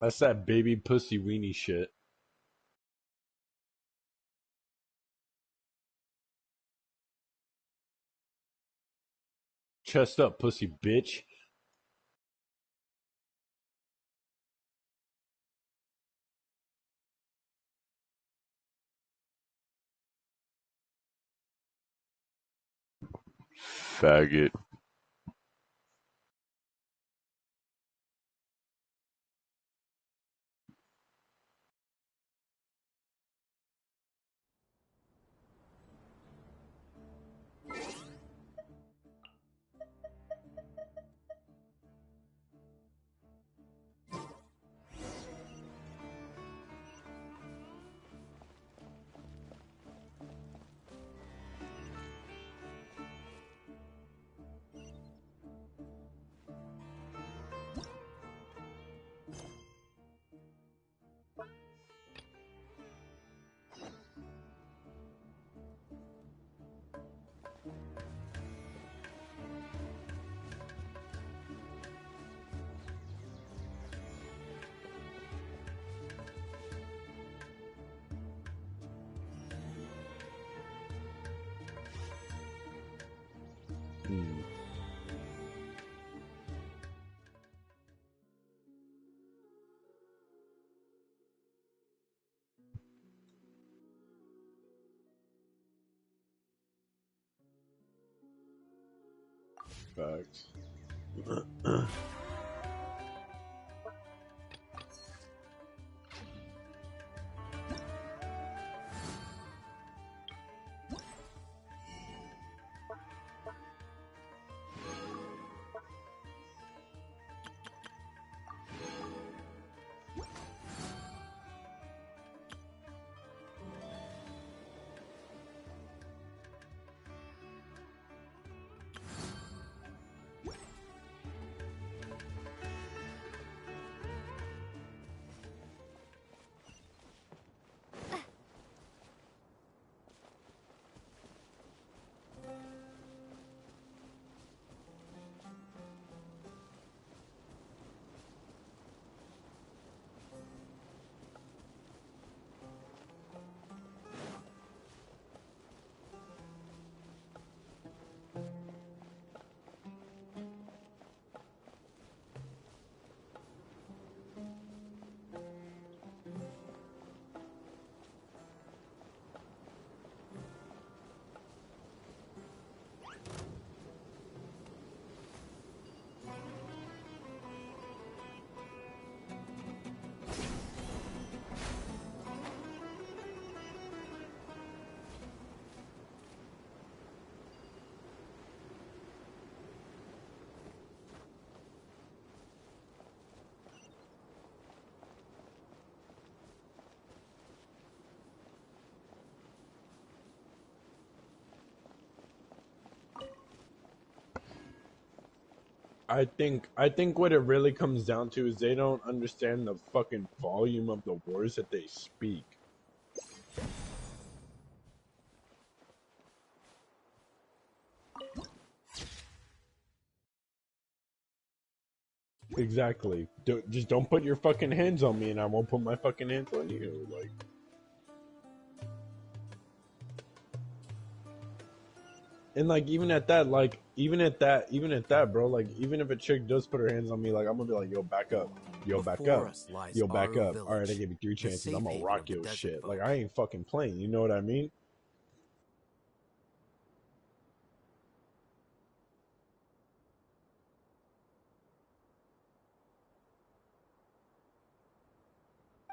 That's that baby pussy weenie shit. Chest up, pussy bitch. Faggot. Hmm. Facts. I think what it really comes down to is they don't understand the fucking volume of the words that they speak. Exactly. Just don't put your fucking hands on me, and I won't put my fucking hands on you. Like, and like even at that, bro. Like, even if a chick does put her hands on me, like I'm gonna be like, yo, back up, yo, back Before up, us lies yo, back Aru up. All right, I Village, gave you three the chances. I'm safe gonna haven rock of the your desert shit. Like, folk. I ain't fucking playing. You know what I mean?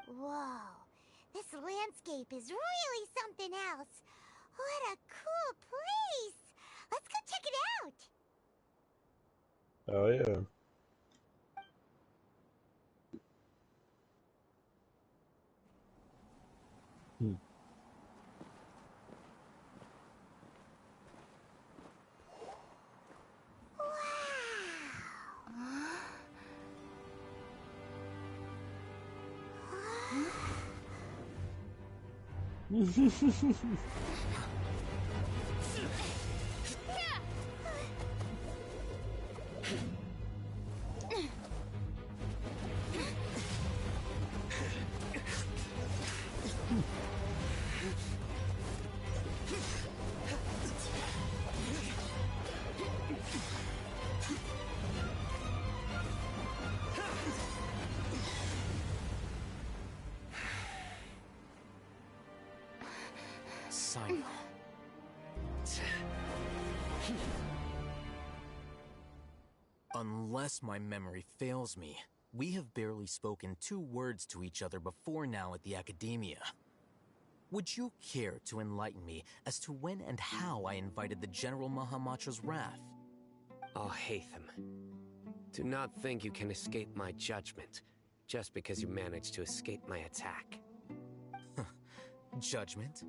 Whoa, this landscape is really something else. What a cool place! Let's go check it out! Oh yeah. Hmm. Unless my memory fails me, we have barely spoken 2 words to each other before now at the Academia. Would you care to enlighten me as to when and how I invited the General Mahamatra's wrath? Oh, Hatham. Do not think you can escape my judgment, just because you managed to escape my attack. Judgment?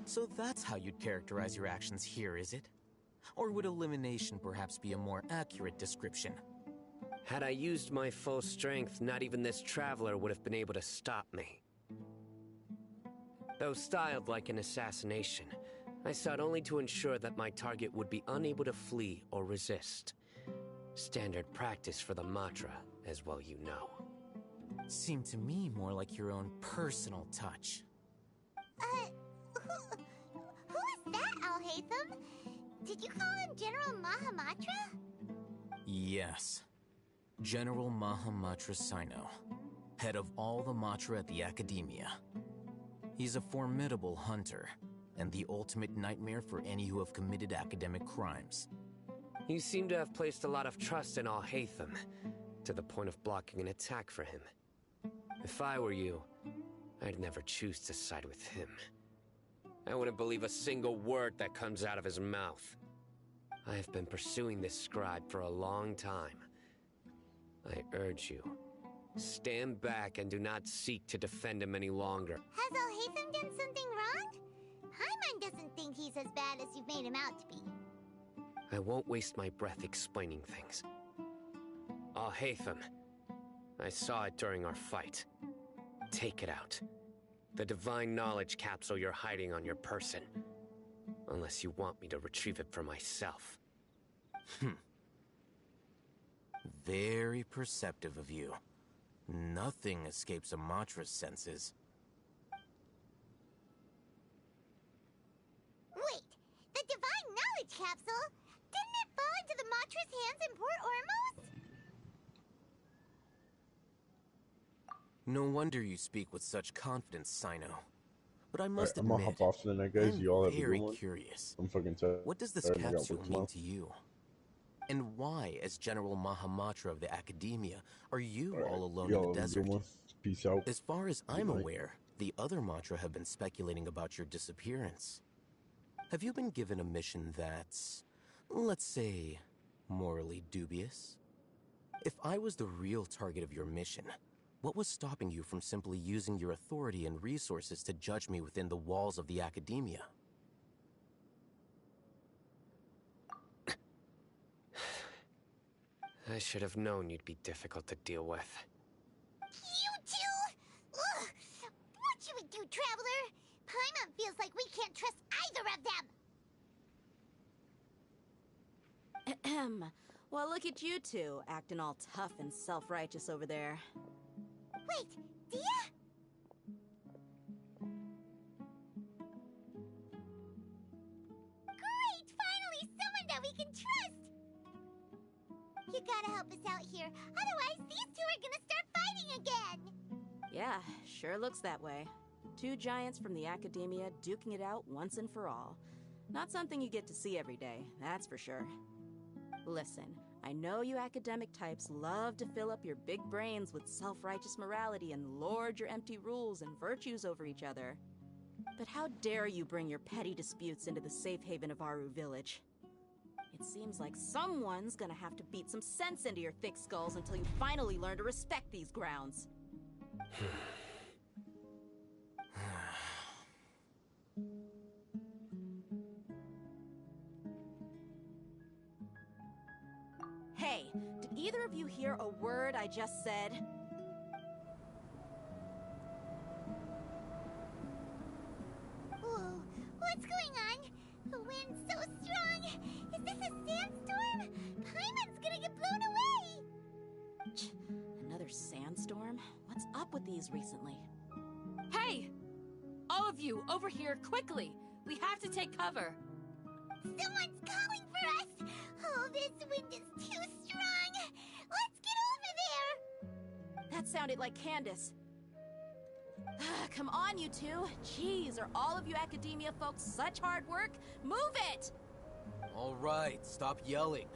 So that's how you'd characterize your actions here, is it? Or would elimination perhaps be a more accurate description? Had I used my full strength, not even this traveler would have been able to stop me. Though styled like an assassination, I sought only to ensure that my target would be unable to flee or resist. Standard practice for the Matra, as well you know. Seemed to me more like your own personal touch. Who is that, Alhaitham? Did you call him General Mahamatra? Yes. General Mahamatra Sino, head of all the Matra at the Academia. He's a formidable hunter, and the ultimate nightmare for any who have committed academic crimes. You seem to have placed a lot of trust in Alhaitham, to the point of blocking an attack for him. If I were you, I'd never choose to side with him. I wouldn't believe a single word that comes out of his mouth. I have been pursuing this scribe for a long time. I urge you, stand back and do not seek to defend him any longer. Has Alhaitham done something wrong? Paimon doesn't think he's as bad as you've made him out to be. I won't waste my breath explaining things. Alhaitham, I saw it during our fight. Take it out. The divine knowledge capsule you're hiding on your person. Unless you want me to retrieve it for myself. Very perceptive of you. Nothing escapes a Matra's senses. Wait, the divine knowledge capsule? Didn't it fall into the Matra's hands in Port Ormos? No wonder you speak with such confidence, Sino. But I must I'm gonna admit, hop off tonight, guys. I'm You all have a very good one. curious. I'm fucking tired. What does this I got capsule work mean tomorrow. to you? And why, as General Mahamatra of the Academia, are you all alone in Y'all the have a good desert? one. Peace out. As far as I'm night. aware, the other Matra have been speculating about your disappearance. Have you been given a mission that's, let's say, morally dubious? If I was the real target of your mission, what was stopping you from simply using your authority and resources to judge me within the walls of the Academia? I should have known you'd be difficult to deal with. You two? Ugh! What should we do, Traveler? Paimon feels like we can't trust either of them. Ahem. Well, look at you two, acting all tough and self-righteous over there. Wait, Dia? Great! Finally, someone that we can trust! You gotta help us out here, otherwise these two are gonna start fighting again! Yeah, sure looks that way. 2 giants from the Academia duking it out once and for all. Not something you get to see every day, that's for sure. Listen, I know you academic types love to fill up your big brains with self-righteous morality and lord your empty rules and virtues over each other. But how dare you bring your petty disputes into the safe haven of Aru Village? It seems like someone's gonna have to beat some sense into your thick skulls until you finally learn to respect these grounds. Hey, did either of you hear a word I just said? Whoa, what's going on? The wind's so strong! Is this a sandstorm? Paimon's gonna get blown away! Another sandstorm? What's up with these recently? Hey! All of you, over here, quickly! We have to take cover! Someone's calling for us! Oh, this wind is too strong! Let's get over there! That sounded like Candace. Come on, you two. Jeez, are all of you Academia folks such hard work? Move it! All right, stop yelling.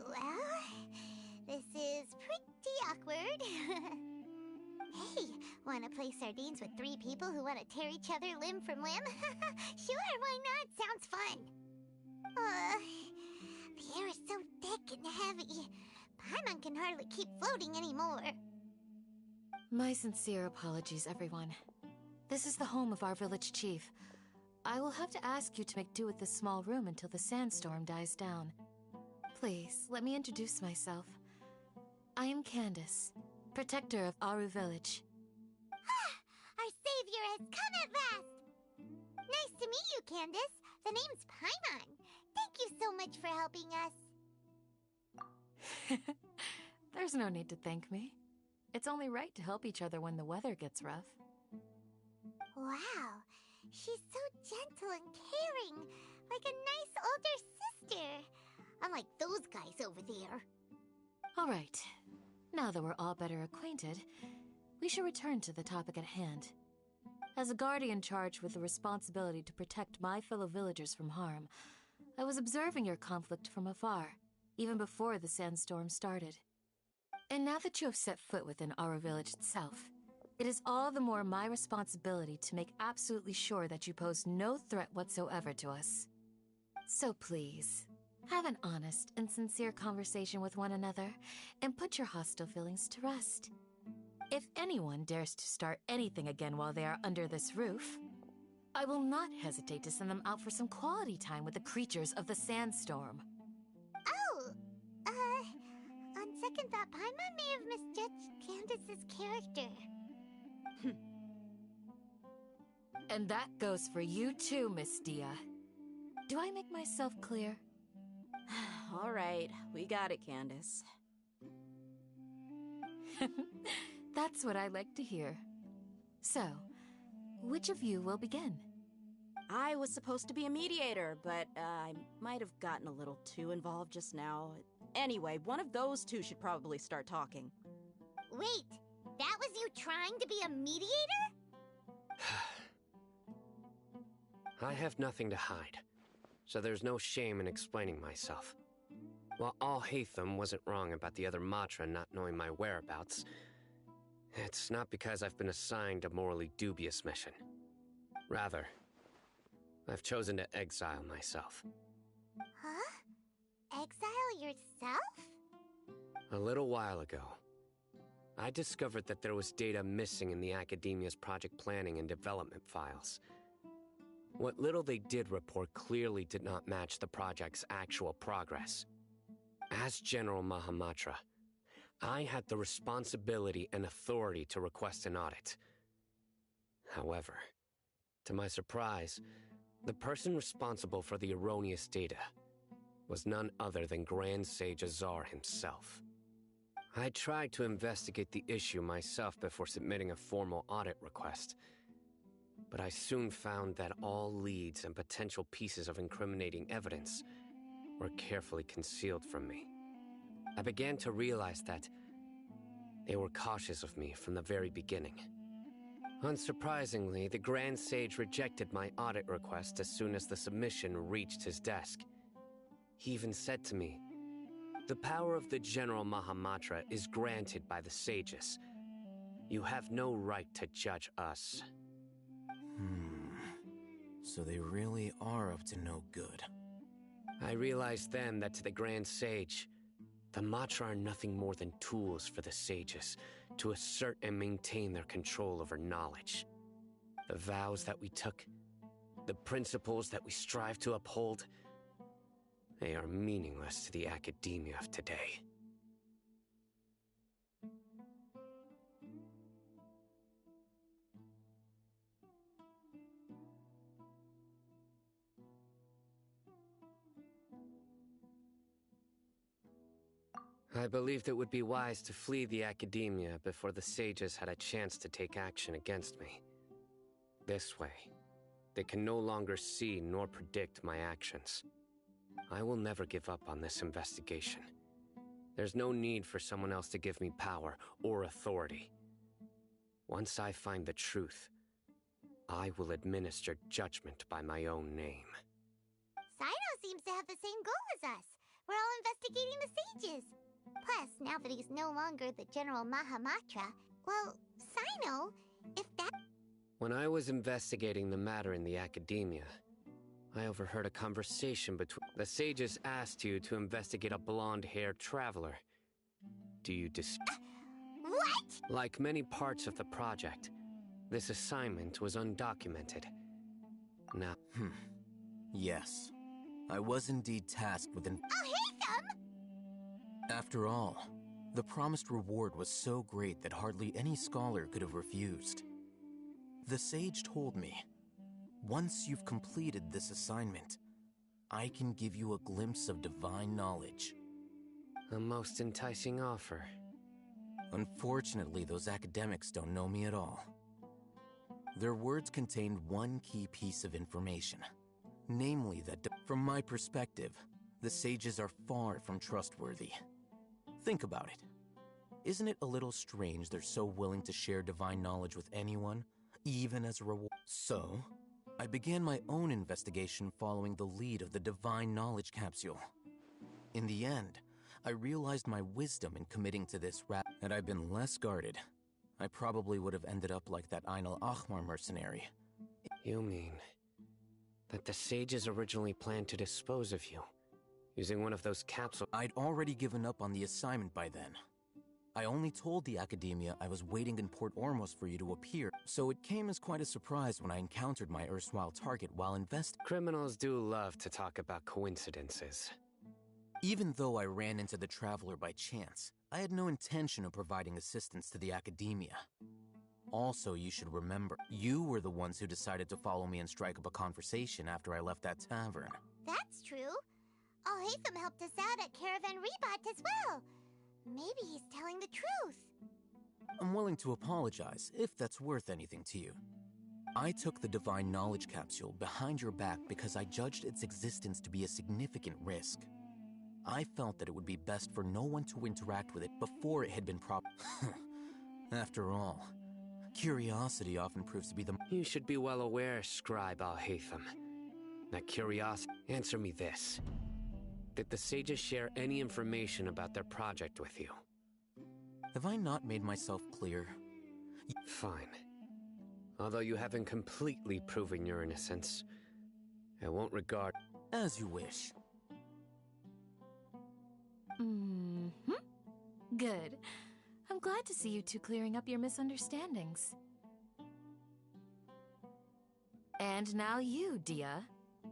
Well, this is pretty awkward. Hey, wanna play sardines with 3 people who wanna tear each other limb from limb? Sure, why not? Sounds fun. The air is so thick and heavy. Paimon can hardly keep floating anymore. My sincere apologies, everyone. This is the home of our village chief. I will have to ask you to make do with this small room until the sandstorm dies down. Please, let me introduce myself. I am Candace, protector of Aru Village. Our savior has come at last! Nice to meet you, Candace. The name's Paimon. Thank you so much for helping us. There's no need to thank me. It's only right to help each other when the weather gets rough. Wow, she's so gentle and caring, like a nice older sister. Unlike those guys over there. All right. Now that we're all better acquainted, we should return to the topic at hand. As a guardian charged with the responsibility to protect my fellow villagers from harm, I was observing your conflict from afar, even before the sandstorm started. And now that you have set foot within our village itself, it is all the more my responsibility to make absolutely sure that you pose no threat whatsoever to us. So please, have an honest and sincere conversation with one another, and put your hostile feelings to rest. If anyone dares to start anything again while they are under this roof, I will not hesitate to send them out for some quality time with the creatures of the sandstorm. Oh, on second thought, Paimon may have misjudged Candace's character. And that goes for you too, Miss Dia. Do I make myself clear? All right, we got it, Candace. That's what I like to hear. So, which of you will begin? I was supposed to be a mediator, but I might have gotten a little too involved just now. Anyway, one of those two should probably start talking. Wait, that was you trying to be a mediator? I have nothing to hide, so there's no shame in explaining myself. While Alhaitham wasn't wrong about the other Matra not knowing my whereabouts, it's not because I've been assigned a morally dubious mission. Rather, I've chosen to exile myself. Huh? Exile yourself? A little while ago, I discovered that there was data missing in the Academia's project planning and development files. What little they did report clearly did not match the project's actual progress. As General Mahamatra, I had the responsibility and authority to request an audit. However, to my surprise, the person responsible for the erroneous data was none other than Grand Sage Azar himself. I tried to investigate the issue myself before submitting a formal audit request, but I soon found that all leads and potential pieces of incriminating evidence were carefully concealed from me. I began to realize that they were cautious of me from the very beginning. Unsurprisingly, the Grand Sage rejected my audit request as soon as the submission reached his desk. He even said to me, "The power of the General Mahamatra is granted by the sages. You have no right to judge us." So they really are up to no good. I realized then that to the Grand Sage, The Matra are nothing more than tools for the sages to assert and maintain their control over knowledge. The vows that we took, the principles that we strive to uphold, they are meaningless to the academia of today. I believed it would be wise to flee the academia before the sages had a chance to take action against me. This way, they can no longer see nor predict my actions. I will never give up on this investigation. There's no need for someone else to give me power or authority. Once I find the truth, I will administer judgment by my own name. Sino seems to have the same goal as us. We're all investigating the sages. Plus, now that he's no longer the General Mahamatra, well, Sino, if that... When I was investigating the matter in the academia, I overheard a conversation between... The sages asked you to investigate a blonde-haired traveler. Do you What? Like many parts of the project, this assignment was undocumented. Now... Yes. I was indeed tasked with an... I'll hate them! After all, the promised reward was so great that hardly any scholar could have refused. The sage told me, once you've completed this assignment, I can give you a glimpse of divine knowledge. A most enticing offer. Unfortunately, those academics don't know me at all. Their words contained one key piece of information. Namely that, from my perspective, the sages are far from trustworthy. Think about it. Isn't it a little strange they're so willing to share divine knowledge with anyone, even as a reward? So, I began my own investigation following the lead of the divine knowledge capsule. In the end, I realized my wisdom in committing to this had I been less guarded, I probably would have ended up like that Ain al-Ahmar mercenary. You mean that the sages originally planned to dispose of you, using one of those capsules? I'd already given up on the assignment by then. I only told the academia I was waiting in Port Ormos for you to appear, so it came as quite a surprise when I encountered my erstwhile target while Criminals do love to talk about coincidences. Even though I ran into the Traveler by chance, I had no intention of providing assistance to the academia. Also, you should remember, you were the ones who decided to follow me and strike up a conversation after I left that tavern. That's true. Al-Haytham helped us out at Caravan Rebat as well. Maybe he's telling the truth. I'm willing to apologize, if that's worth anything to you. I took the Divine Knowledge Capsule behind your back because I judged its existence to be a significant risk. I felt that it would be best for no one to interact with it before it had been After all, curiosity often proves to be the... You should be well aware, Scribe Al-Haytham, that curiosity... Answer me this. Did the sages share any information about their project with you? Have I not made myself clear? Fine. Although you haven't completely proven your innocence, I won't regard... As you wish. Good. I'm glad to see you two clearing up your misunderstandings. And now you, Dia.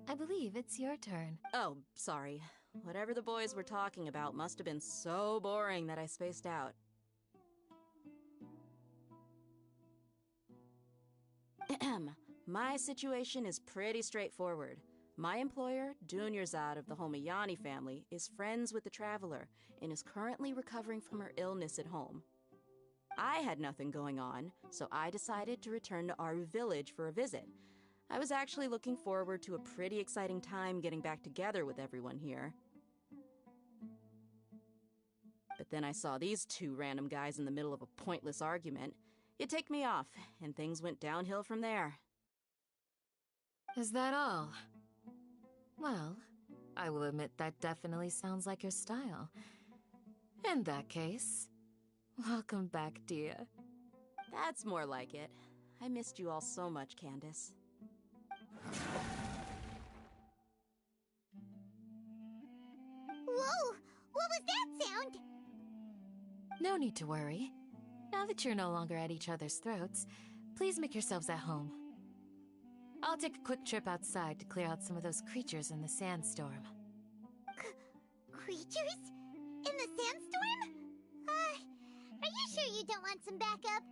I believe it's your turn. Oh, sorry. Whatever the boys were talking about must have been so boring that I spaced out. My situation is pretty straightforward. My employer, Dunyarzad of the Homayani family, is friends with the Traveler and is currently recovering from her illness at home. I had nothing going on, so I decided to return to Aru village for a visit. I was actually looking forward to a pretty exciting time getting back together with everyone here. But then I saw these two random guys in the middle of a pointless argument. It ticked me off, and things went downhill from there. Is that all? Well, I will admit that definitely sounds like your style. In that case, welcome back, Dia. That's more like it. I missed you all so much, Candace. Whoa! Whoa! What was that sound? No need to worry. Now that you're no longer at each other's throats, please make yourselves at home. I'll take a quick trip outside to clear out some of those creatures in the sandstorm. Creatures? In the sandstorm? Are you sure you don't want some backup?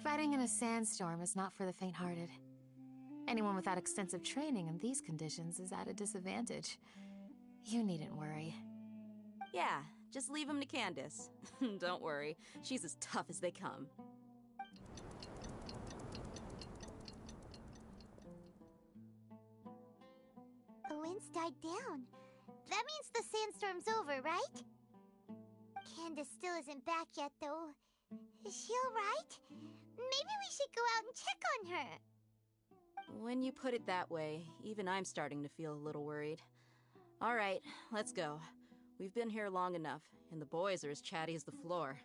Fighting in a sandstorm is not for the faint-hearted. Anyone without extensive training in these conditions is at a disadvantage. You needn't worry. Yeah, just leave him to Candace. Don't worry, she's as tough as they come. The wind's died down. That means the sandstorm's over, right? Candace still isn't back yet, though. Is she alright? Maybe we should go out and check on her. When you put it that way, even I'm starting to feel a little worried. All right, let's go. We've been here long enough, and the boys are as chatty as the floor.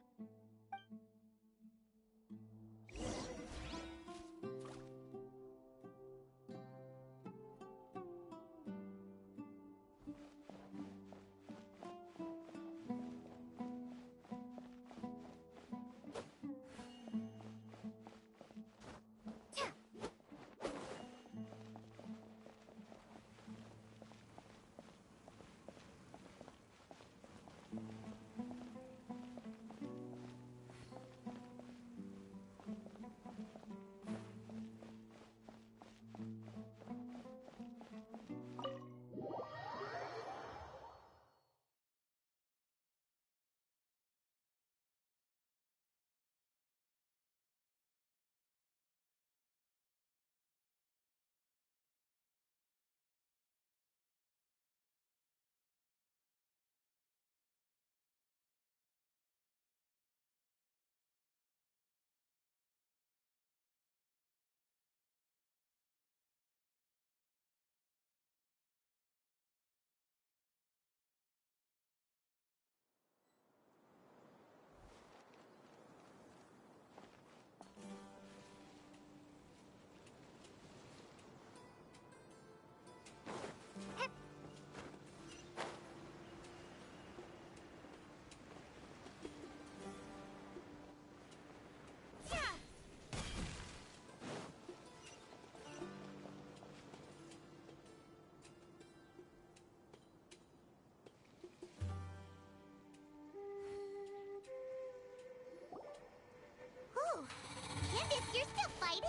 Candace, you're still fighting?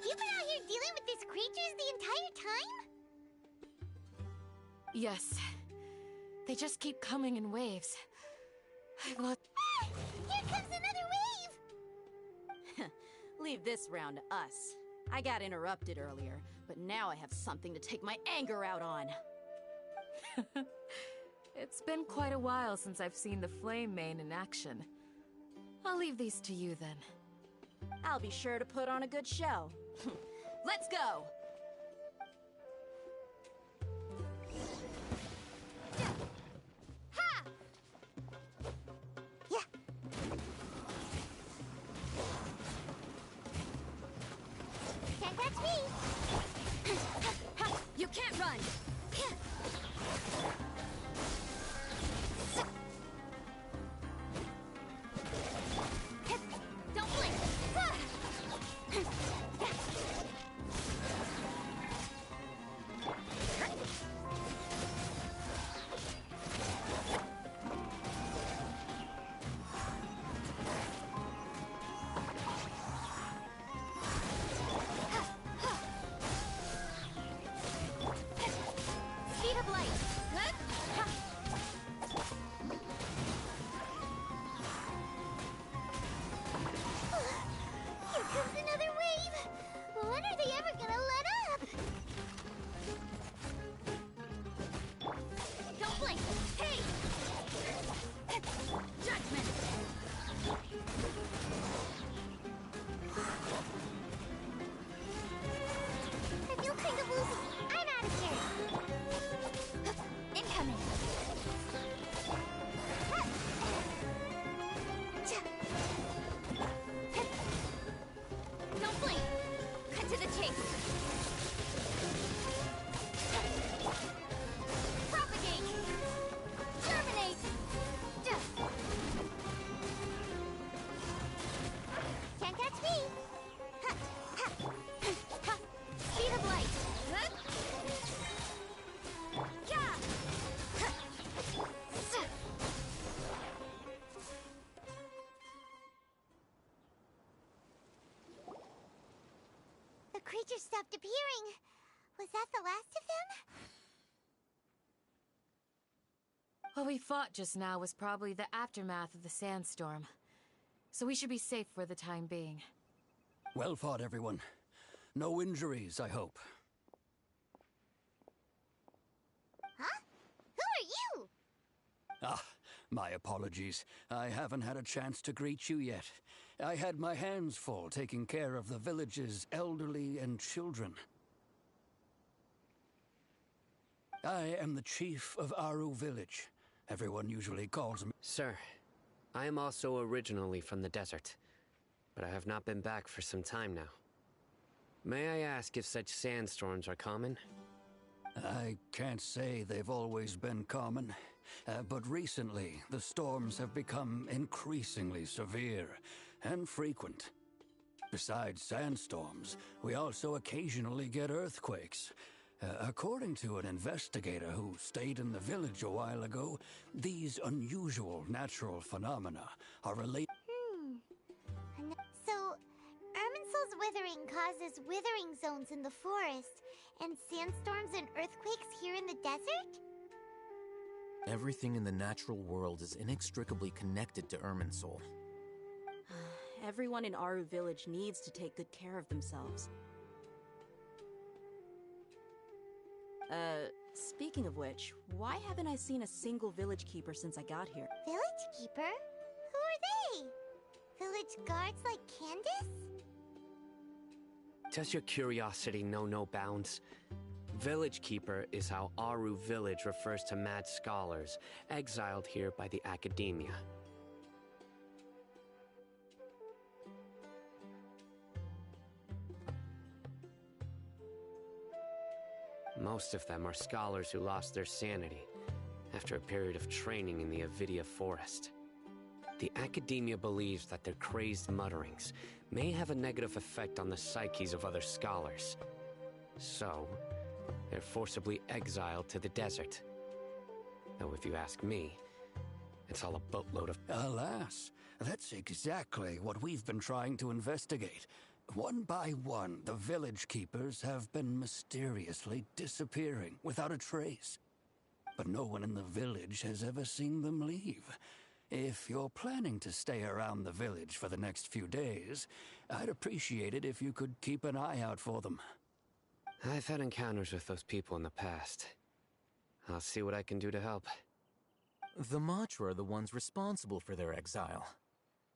You've been out here dealing with these creatures the entire time? Yes. They just keep coming in waves. I look... Ah! Here comes another wave! Leave this round to us. I got interrupted earlier, but now I have something to take my anger out on. It's been quite a while since I've seen the Flame Mane in action. I'll leave these to you then. I'll be sure to put on a good show. Let's go! Ha! Yeah. Can't catch me! You can't run! Don't blink! villager stopped appearing. Was that the last of them? What we fought just now was probably the aftermath of the sandstorm. So we should be safe for the time being. Well fought, everyone. No injuries, I hope. Huh? Who are you? Ah, my apologies. I haven't had a chance to greet you yet. I had my hands full taking care of the village's elderly and children. I am the chief of Aru village. Everyone usually calls me. Sir, I am also originally from the desert, but I have not been back for some time now. May I ask if such sandstorms are common? I can't say they've always been common, but recently the storms have become increasingly severe and frequent. Besides sandstorms, we also occasionally get earthquakes. According to an investigator who stayed in the village a while ago, these unusual natural phenomena are related. So, Irminsul's withering causes withering zones in the forest, and sandstorms and earthquakes here in the desert? Everything in the natural world is inextricably connected to Irminsul. Everyone in Aru village needs to take good care of themselves. Speaking of which, why haven't I seen a single village keeper since I got here? Village keeper? Who are they? Village guards like Candace? Does your curiosity know no bounds? Village Keeper is how Aru Village refers to mad scholars, exiled here by the Academia. Most of them are scholars who lost their sanity after a period of training in the Avidia Forest. The Academia believes that their crazed mutterings may have a negative effect on the psyches of other scholars. So, they're forcibly exiled to the desert. Though if you ask me, it's all a boatload of... Alas, that's exactly what we've been trying to investigate. One by one, the village keepers have been mysteriously disappearing without a trace. But no one in the village has ever seen them leave. If you're planning to stay around the village for the next few days, I'd appreciate it if you could keep an eye out for them. I've had encounters with those people in the past. I'll see what I can do to help. The Matra are the ones responsible for their exile.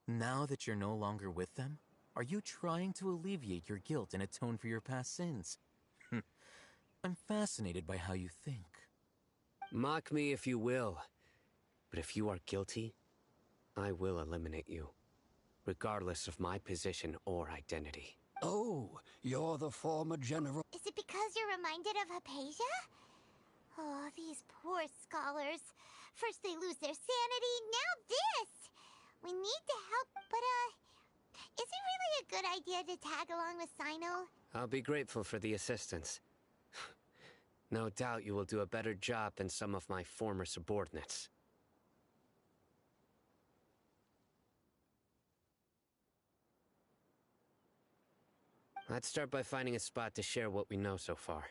Now that you're no longer with them, are you trying to alleviate your guilt and atone for your past sins? I'm fascinated by how you think. Mock me if you will, but if you are guilty, I will eliminate you, regardless of my position or identity. Oh, you're the former general. Is it because you're reminded of Hypatia? Oh, these poor scholars. First they lose their sanity, now this! We need to help, but is it really a good idea to tag along with Sino? I'll be grateful for the assistance. No doubt you will do a better job than some of my former subordinates. Let's start by finding a spot to share what we know so far.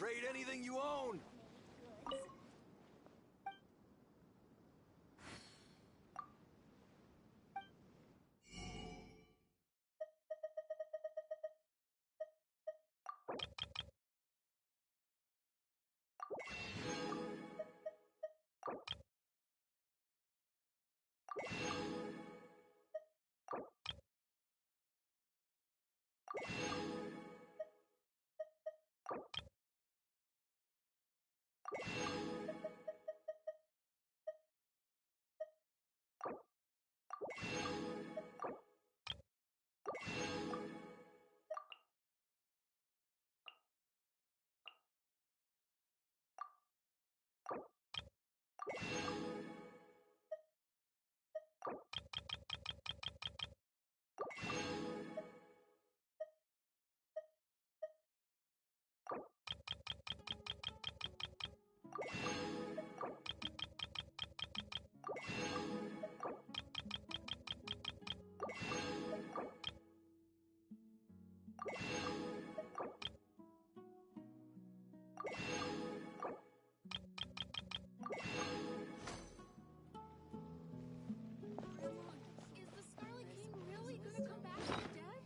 Trade anything you own. Is the Scarlet King really gonna come back from the dead?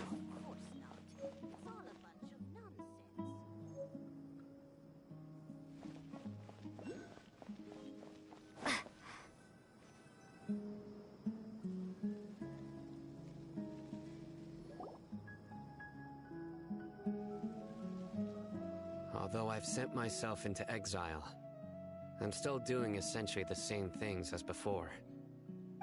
Of course not. It's all a bunch of nonsense. Although I've sent myself into exile, I'm still doing essentially the same things as before.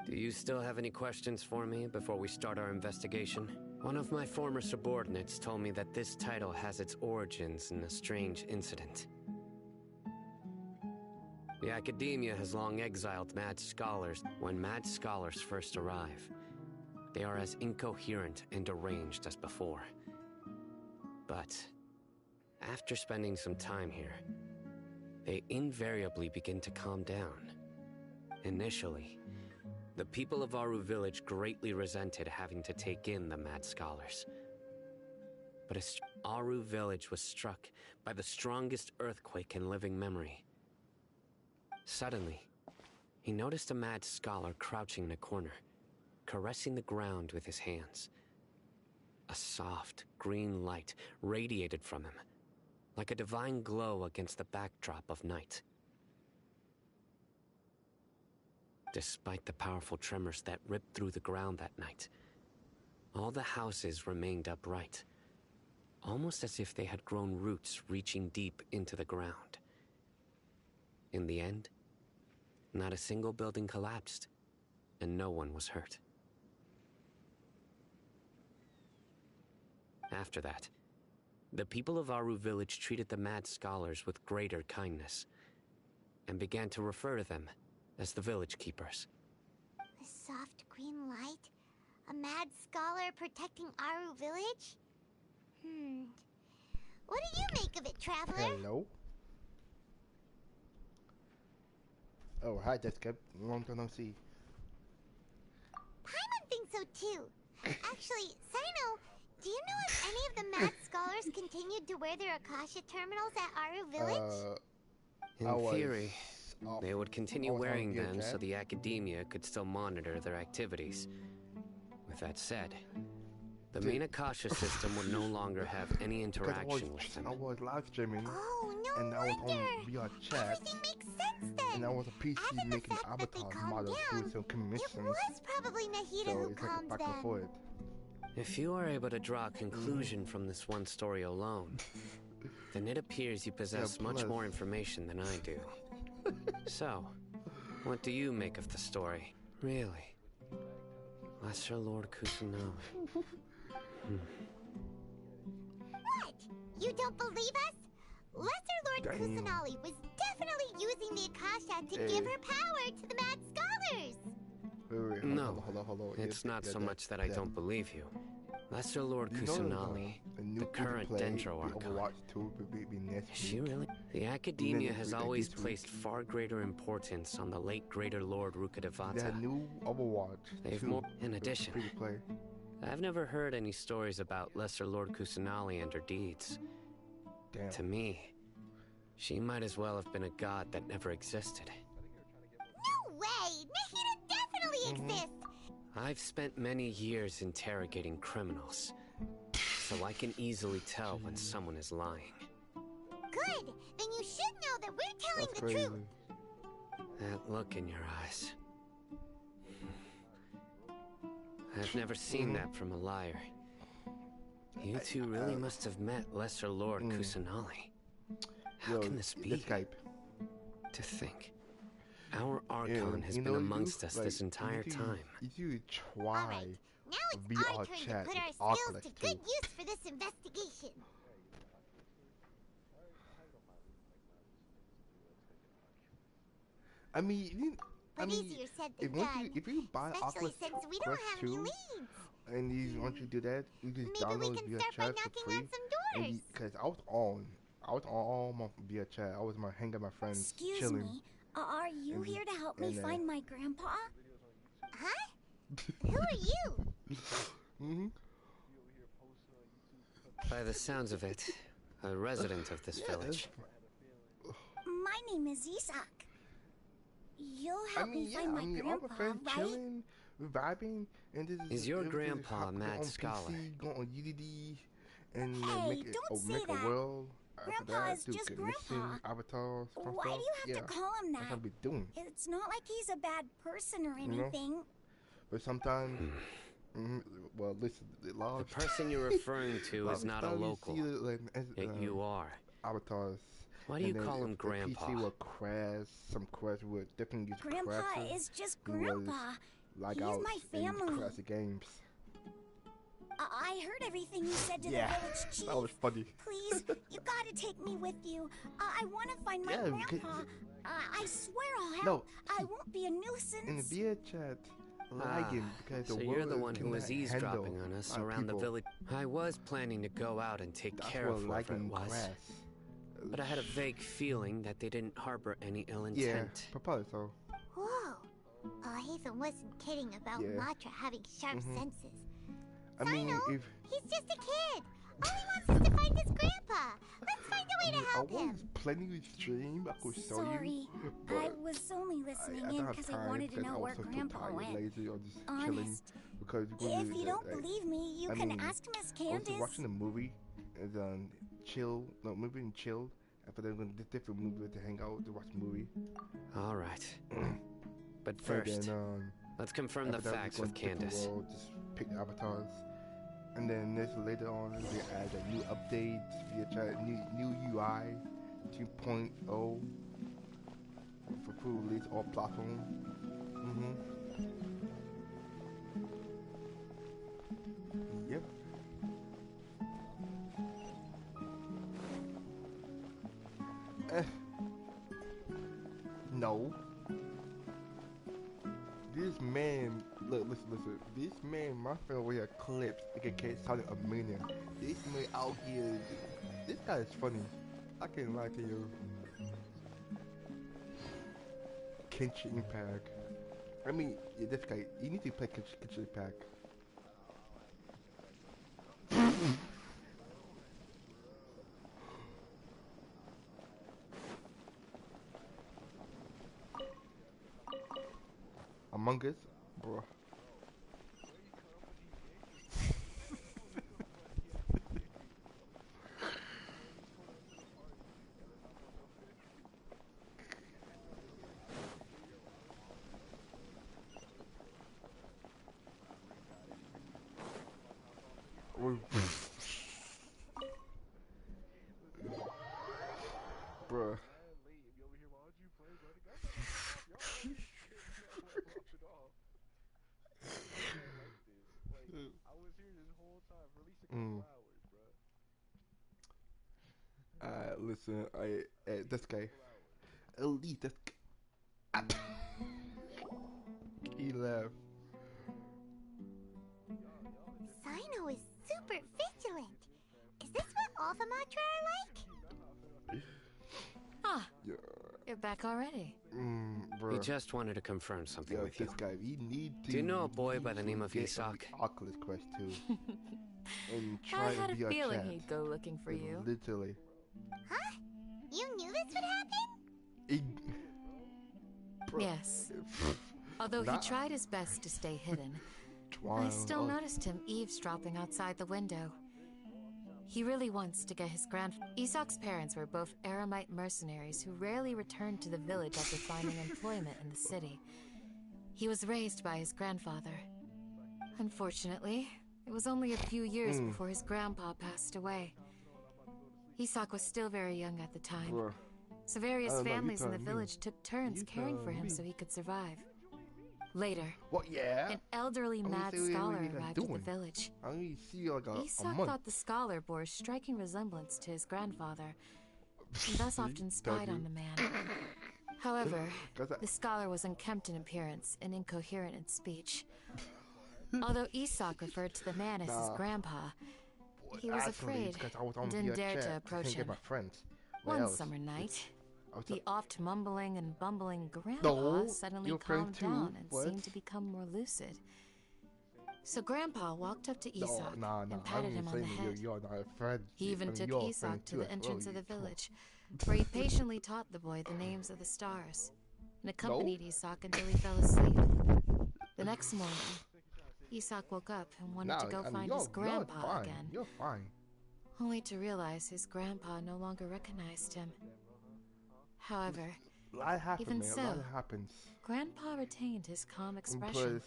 Do you still have any questions for me before we start our investigation? One of my former subordinates told me that this title has its origins in a strange incident. The Academia has long exiled mad scholars. When mad scholars first arrive, they are as incoherent and deranged as before. But after spending some time here, they invariably begin to calm down. Initially, the people of Aru village greatly resented having to take in the mad scholars. But as Aru village was struck by the strongest earthquake in living memory. Suddenly, he noticed a mad scholar crouching in a corner, caressing the ground with his hands. A soft, green light radiated from him, like a divine glow against the backdrop of night. Despite the powerful tremors that ripped through the ground that night, all the houses remained upright, almost as if they had grown roots reaching deep into the ground. In the end, not a single building collapsed, and no one was hurt. After that, the people of Aru village treated the mad scholars with greater kindness, and began to refer to them as the village keepers. A soft green light? A mad scholar protecting Aru village? What do you make of it, traveler? Hello. Oh, hi, Jessica. Long time no see. Paimon thinks so too. Actually, Sino, do you know if any of the mad scholars continued to wear their Akasha terminals at Aru village? In theory, they would continue wearing them so the Academia could still monitor their activities. With that said, the main Akasha system would no longer have any interaction with them. I was live streaming. Oh, no and I was wonder. on VR chat. Everything makes sense then. And I was a PC Other than the making fact that they avatar calmed models down, doing some commissions. It was probably Nahida So who it's like a calmed back and them. forth. If you are able to draw a conclusion from this one story alone, then it appears you possess much more information than I do. So, what do you make of the story? Really? Lesser Lord Kusunomi. What? You don't believe us? Lesser Lord Kusanali was definitely using the Akasha to give her power to the mad scholars. No, it's not so much that I don't believe you. Lesser Lord You know Kusanali, the new the current play, Dendro the Archon. Overwatch 2 will be next Is she week. really? The Academia next has week, like always this week. placed far greater importance on the late Greater Lord That Rukkhadevata. new Overwatch They've 2. more. In the addition, free to play. I've never heard any stories about Lesser Lord Kusanali and her deeds. Damn. To me, she might as well have been a god that never existed. No way! Nahida definitely exists! I've spent many years interrogating criminals, so I can easily tell when someone is lying. Good! Then you should know that we're telling That's the crazy. truth! That look in your eyes. I've never seen that from a liar. You two really must have met Lesser Lord Kusanali. How can this be? Skype. To think, our Archon has you been know, amongst you, us like, this entire time. You try Alright, now it's VR our turn to chat put with our skills Oculus to too. good use for this investigation. I mean, But easier said than done. if you buy Especially Oculus since we don't Quest have 2, any leads. and once you do that, you just Maybe we download can VR start by chat for knocking free. on some doors. Because I was on all my VR chat. I was hanging out with my friends, Excuse chilling. me, are you And- here to help me and, find my grandpa? Huh? Who are you? By the sounds of it, a resident of this village. My name is Isak. You'll help me find my all grandpa, my friends right? chilling, vibing, and this Is your it was just grandpa hop a mad on scholar? PC, go on UDD, and Hey, make it, don't say make that. a world. After Grandpa that, is do just commission, grandpa. avatars, kind Why stuff. do you have to call him That's what I that? be doing. It's not like he's a bad person or You know? anything. But sometimes, well, listen, The person you're referring to is not a local. Yet you are. Avatars. Why do you And then call him if the Grandpa? PC will crash. Some crash will definitely use Grandpa crashes. is just He was grandpa. like He's out my in family. classic games. I heard everything you said to the village chief. That was funny. Please, you gotta take me with you. I want to find my Yeah, because- grandpa. I swear I'll help. No, I won't be a nuisance. In the VR chat, lagging because So the you're world the one who was cannot eavesdropping handle on us a lot of around the people. village. I was planning to go out and take That's care what of whoever it lagging was, crash. but I had a vague feeling that they didn't harbor any ill Yeah, intent. probably so. Whoa. Hatham wasn't kidding about Yeah. Matra having sharp senses. I mean, Sino, if he's just a kid. All he wants is to find his grandpa. Let's find a way to I help was him. planning to stream, I could show Sorry, you. I but was only listening I in don't have because I time wanted to because know I where was so Grandpa tired, went. lazy, or just chilling. Honest. Because If you don't believe me, you I can mean, ask Miss I was Candace. watching a movie and then movie and chill. After they're going to different movie to hang out to watch a movie. All right. But And first, then, let's confirm the after that, we facts go with to different Candace. world, just pick avatars. And then later on, they add a new update, new UI 2.0 for full release all platform. Yep. No. This man, look, listen. This man, my friend over here clips, aka sounded a million. This man out here, this guy is funny. I can't lie to you. Genshin Impact. I mean, yeah, this guy, you need to play Genshin Impact. Among Us, bro. Bruh. Listen, this guy, Elite, this he left. Sino is Alpha Matra are like? Ah, you're back already. We just wanted to confirm something with you. This guy, we need to. Do you know a boy by the name of get Isak? on the Oculus Quest 2 and I try had to a be feeling chat. he'd go looking for you. Literally. Huh? You knew this would happen? Yes. Although he tried his best to stay hidden, I still noticed him eavesdropping outside the window. He really wants to get his Isak's parents were both Aramite mercenaries who rarely returned to the village after finding employment in the city. He was raised by his grandfather. Unfortunately, it was only a few years before his grandpa passed away. Isak was still very young at the time, so various families in the village took turns caring for him so he could survive. Later, an elderly mad scholar arrived at the village. Isak thought the scholar bore a striking resemblance to his grandfather, and thus often spied on the man. However, the scholar was unkempt in appearance and incoherent in speech. Although Isak referred to the man as his grandpa, he was afraid and didn't dare to approach him. One summer night, the oft mumbling and bumbling grandpa suddenly calmed down and seemed to become more lucid. So grandpa walked up to Isak and patted him on the head. He even took Isak to the entrance of the village, where he patiently taught the boy the names of the stars, and accompanied Isak until he fell asleep. The next morning, Isak woke up and wanted to go find his grandpa again, only to realize his grandpa no longer recognized him. However, even so, Grandpa retained his calm expression.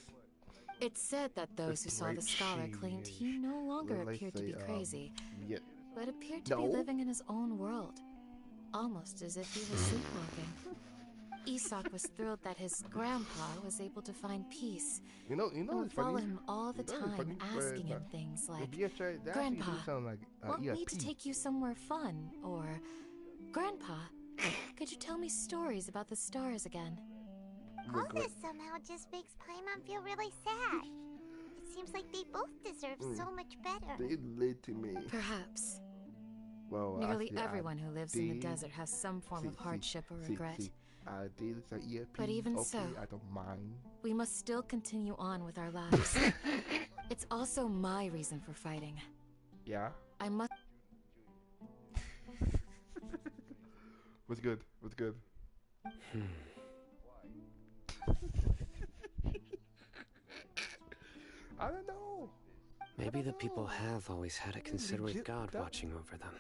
It's said that those who saw the scholar claimed he no longer appeared to be crazy, but appeared to be living in his own world, almost as if he was sleepwalking. Isak was thrilled that his grandpa was able to find peace and would follow him all the time, asking him things like, "Grandpa, want me to take you somewhere fun?" Or, "Grandpa, could you tell me stories about the stars again?" All this somehow just makes Paimon feel really sad. It seems like they both deserve so much better. They lied to me. Perhaps. Well, nearly everyone who lives in the desert has some form of hardship or regret. But even so, I don't mind. We must still continue on with our lives. It's also my reason for fighting. Yeah? I must... What's good? What's good? I don't know. Maybe the people have always had a considerate God watching over them.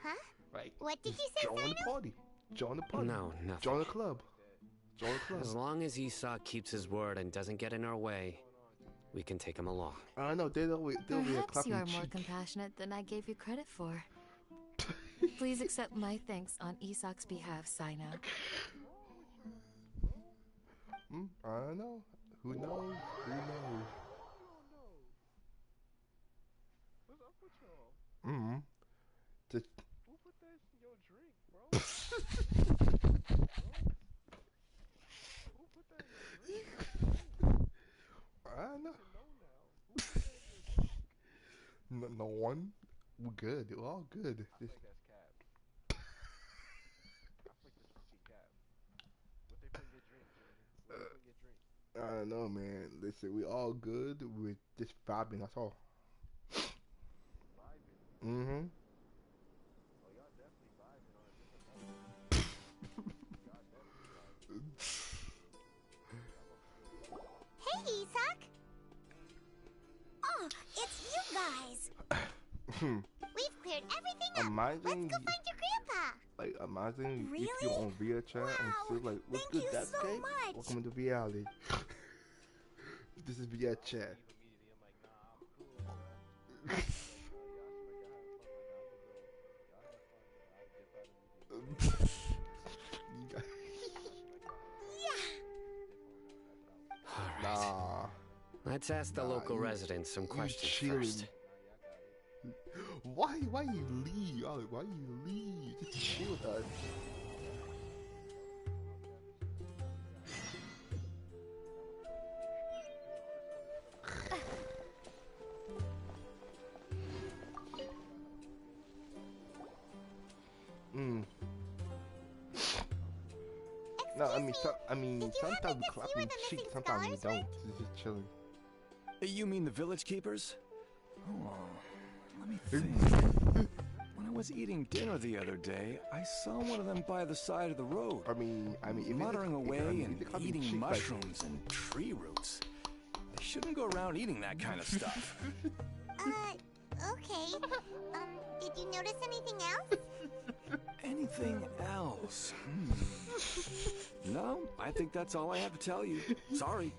Huh? Right. What did you say, Join the party. Join the party. No, nothing. Join the club. Join the club. As long as Isak keeps his word and doesn't get in our way, we can take him along. I know, they'll be Perhaps you are more compassionate than I gave you credit for. Please accept my thanks on Isak's behalf, Sino. I don't know. Who knows? Who knows? What's up with y'all? Just... Who put that in your drink, bro? Who put that in your drink? I don't know. No one. We're good. We're all good. I think that's Cap. I think that's fucking Cap. What they put in your drink, Jordan? What they put in your drink? I don't know, man. Listen, we all good. We're just vibing. That's all. Vibing? Oh, y'all definitely vibing on a different level. Y'all definitely vibing. Hey, Isak! Oh, it's you guys! We've cleared everything up. Imagine Let's go find your grandpa. Like, imagine Really? if you're on VR chat and feel like, what's Thank good, you that's so okay? much. Welcome to reality. This is VR chat. Nah. Let's ask the local residents some questions first. Why you leave? Alec, why you leave? Just chill with us. Mm. No, I mean, Did you sometimes happen we to clap see where in the cheeks, missing sometimes we scholars don't. went? It's just chilling. You mean the village keepers? Oh, let me think. When I was eating dinner the other day, I saw one of them by the side of the road. I mean, if muttering away and if they clap in eating cheeks, mushrooms and tree roots. They shouldn't go around eating that kind of stuff. Okay. Did you notice anything else? Anything else? No, I think that's all I have to tell you. Sorry.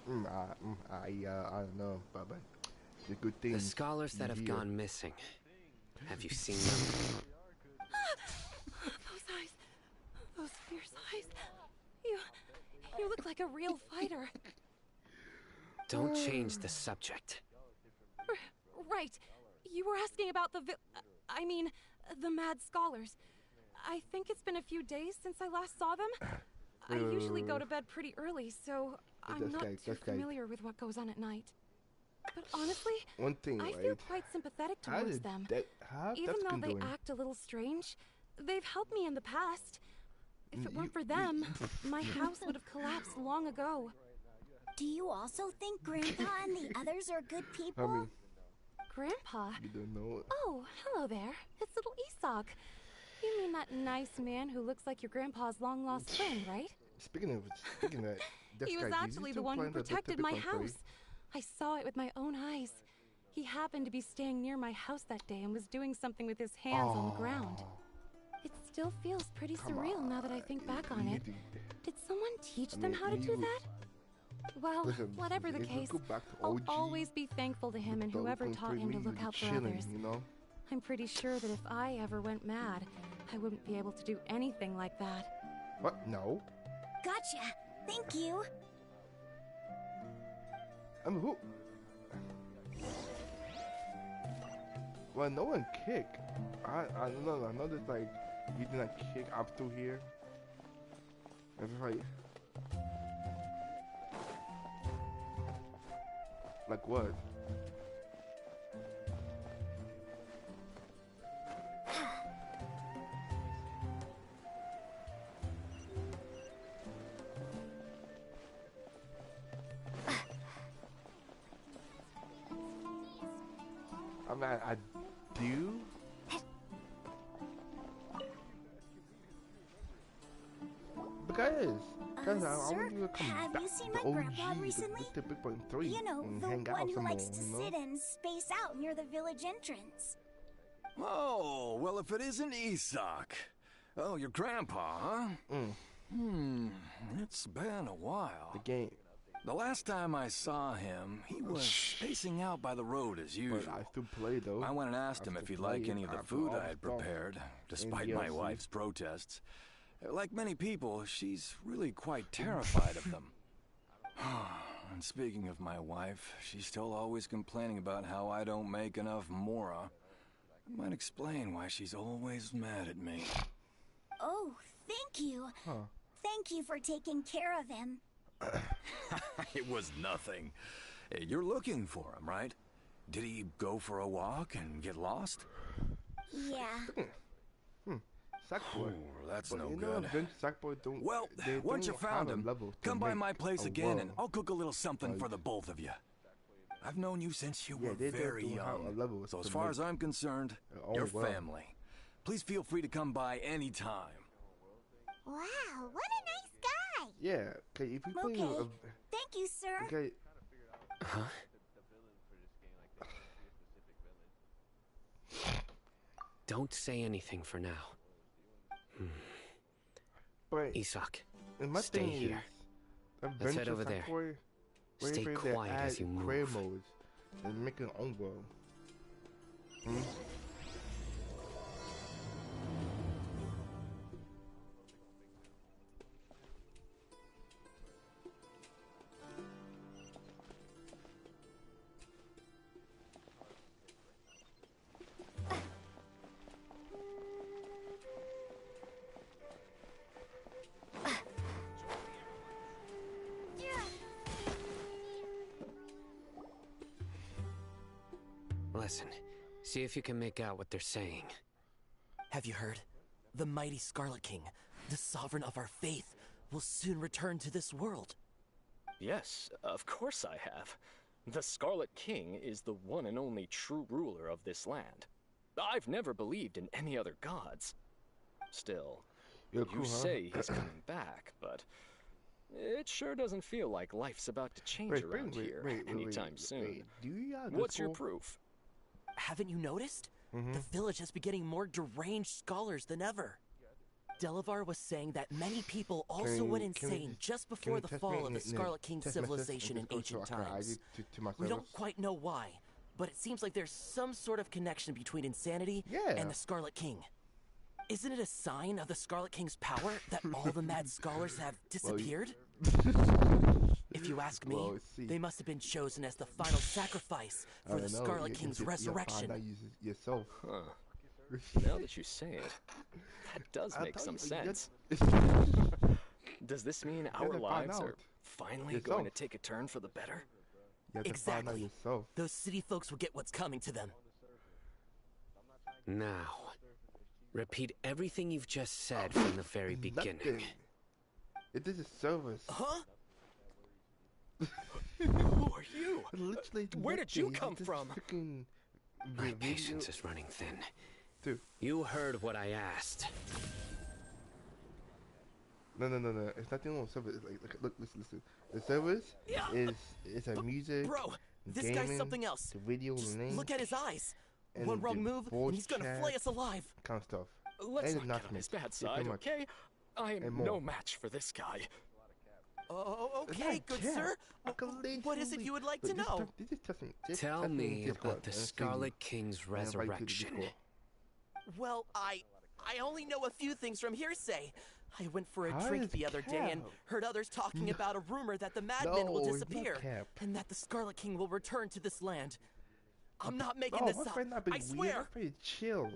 I don't know, but the good thing. The scholars that have gone missing. Have you seen them? Those eyes. Those fierce eyes. You look like a real fighter. Don't change the subject. Right. You were asking about the the mad scholars. I think it's been a few days since I last saw them. I usually go to bed pretty early, so I'm not too familiar with what goes on at night. But honestly, one thing, I feel quite sympathetic towards them. Even though they act a little strange, they've helped me in the past. If it weren't for them, my house would have collapsed long ago. Do you also think Grandpa and the others are good people? Grandpa? You don't know it. Oh, hello there. It's little Isak. You mean that nice man who looks like your grandpa's long-lost friend, right? Speaking of that, he was actually the one who protected my house. I saw it with my own eyes. He happened to be staying near my house that day and was doing something with his hands on the ground. It still feels pretty surreal now that I think back on it. Did someone teach them how to do that? Well, whatever the case, I'll always be thankful to him and whoever taught him to look out for others. I'm pretty sure that if I ever went mad, I wouldn't be able to do anything like that. What? No. Gotcha. Thank you. I mean, who? Well, no one kick. I don't know. I know that like you did not kick up through here. It's like what? I mean, I do. Because I want you to come have back you seen to my OG, grandpa recently? the 3.3 You know, and the hang out one who some likes more, to you know? sit and space out near the village entrance. Oh, well, if it isn't Isak. Oh, your grandpa, huh? It's been a while. The game. The last time I saw him, he was spacing out by the road as usual. But I still play, though. I went and asked him if he'd like any of the food I had prepared, despite my wife's protests. Like many people, she's really quite terrified of them. And speaking of my wife, she's still always complaining about how I don't make enough mora. That might explain why she's always mad at me. Oh, thank you. Thank you for taking care of him. It was nothing. You're looking for him, right? Did he go for a walk and get lost? Yeah. Sackboy. Oh, that's But no you good. know, Sackboy don't. Well, they once you don't found have a him, level to come by make my place a again and world. I'll cook a little something for Right. the both of you. I've known you since you were they very don't have a young. level So as to far as make I'm concerned, own you're world. family. Please feel free to come by anytime. Wow, what a nice guy! Yeah, okay, if you play Okay. Thank you, sir. okay, Huh? Don't say anything for now. but Isak, and my stay thing here. Is, Let's head over there. Stay quiet as you career move. modes and make your own world. Listen, see if you can make out what they're saying. Have you heard? The mighty Scarlet King, the sovereign of our faith, will soon return to this world. Yes, of course I have. The Scarlet King is the one and only true ruler of this land. I've never believed in any other gods. Still, you say he's coming back, but it sure doesn't feel like life's about to change around here anytime soon. What's your proof? Haven't you noticed? The village has been getting more deranged scholars than ever. Delavar was saying that many people also went insane just before the fall of the Scarlet King's civilization in ancient times. We don't quite know why, but it seems like there's some sort of connection between insanity and the Scarlet King. Isn't it a sign of the Scarlet King's power that all the mad scholars have disappeared? If you ask me, they must have been chosen as the final sacrifice for the Scarlet King's resurrection. Huh. Now that you say it, that does make some sense. Does this mean our lives are finally going to take a turn for the better? Exactly. Those city folks will get what's coming to them. Now, repeat everything you've just said from the very beginning. It is a service. Huh? Who are you? Literally, where did you come from? My patience is running thin. Dude. You heard what I asked. No. It's not the only service. It's like, look, listen. The service is a music. Bro, this gaming, guy's something else. The video, Just link, look at his eyes. One wrong move, and he's gonna flay us alive. Kind of stuff. Let's not get on his bad side, okay? I am no match for this guy. Oh, okay, good sir. What is it you would like to know? Tell me about the Scarlet King's resurrection. Well, I only know a few things from hearsay. I went for a drink the other day and heard others talking about a rumor that the madmen will disappear and that the Scarlet King will return to this land. I'm not making this up. I swear. Pretty chill,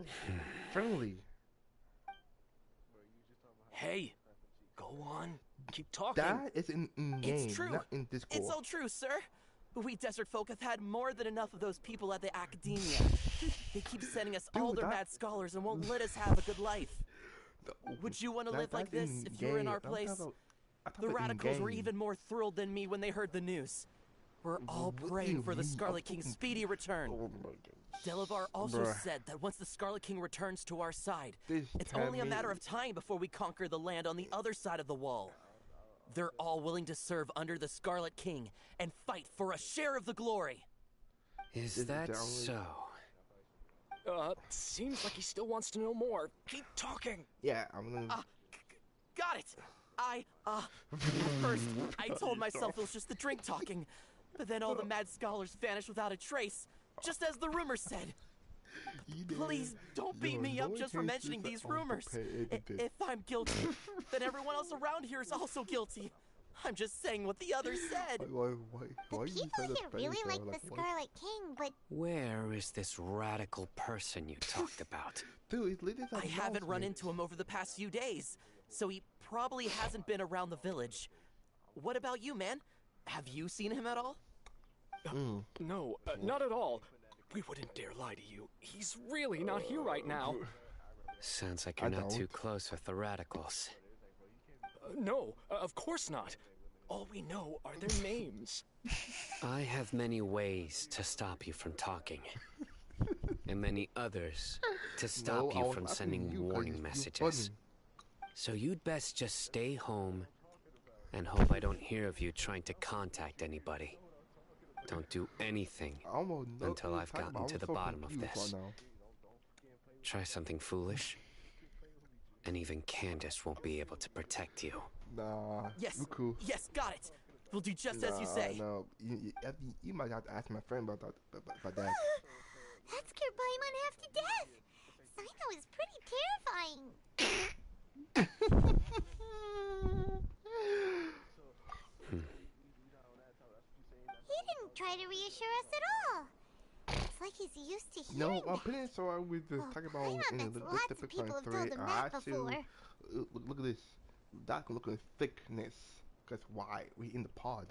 friendly. Hey, go on. Keep talking. That is in game, it's true. not in Discord. It's all true, sir. We desert folk have had more than enough of those people at the academia. They keep sending us all their mad scholars and won't let us have a good life. Would you want to live like this if you were in our place? The radicals were even more thrilled than me when they heard the news. We're all praying for the Scarlet King's speedy return. Delavar also said that once the Scarlet King returns to our side, it's only a matter of time before we conquer the land on the other side of the wall. They're all willing to serve under the Scarlet King and fight for a share of the glory. Is that so? Seems like he still wants to know more. Keep talking. Yeah, I'm gonna... Got it. At first, I told myself it was just the drink talking, but then all the mad scholars vanished without a trace, just as the rumors said. Please don't beat me up just for mentioning these rumors. If I'm guilty, then everyone else around here is also guilty. I'm just saying what the others said. Why the people here really like the Scarlet King, but... Where is this radical person you talked about? Dude, I haven't run into him over the past few days, so he probably hasn't been around the village. What about you, man? Have you seen him at all? No, not at all. We wouldn't dare lie to you. He's really not here right now. Sounds like you're not too close with the radicals. No, of course not. All we know are their names. I have many ways to stop you from talking. And many others to stop you from sending warning messages. So you'd best just stay home and hope I don't hear of you trying to contact anybody. Don't do anything until I've gotten to the bottom of this. Try something foolish, and even Candace won't be able to protect you. Nah, yes, cool. Yes, got it. We'll do just as you say. No, you might have to ask my friend about that. That scared Paimon half to death. Sino is pretty terrifying. He didn't try to reassure us at all. It's like he's used to hearing No, I'm pretty sure we just talk about in the lots of people have told him that before. Look at this. That looking thickness. Because why? We in the pod.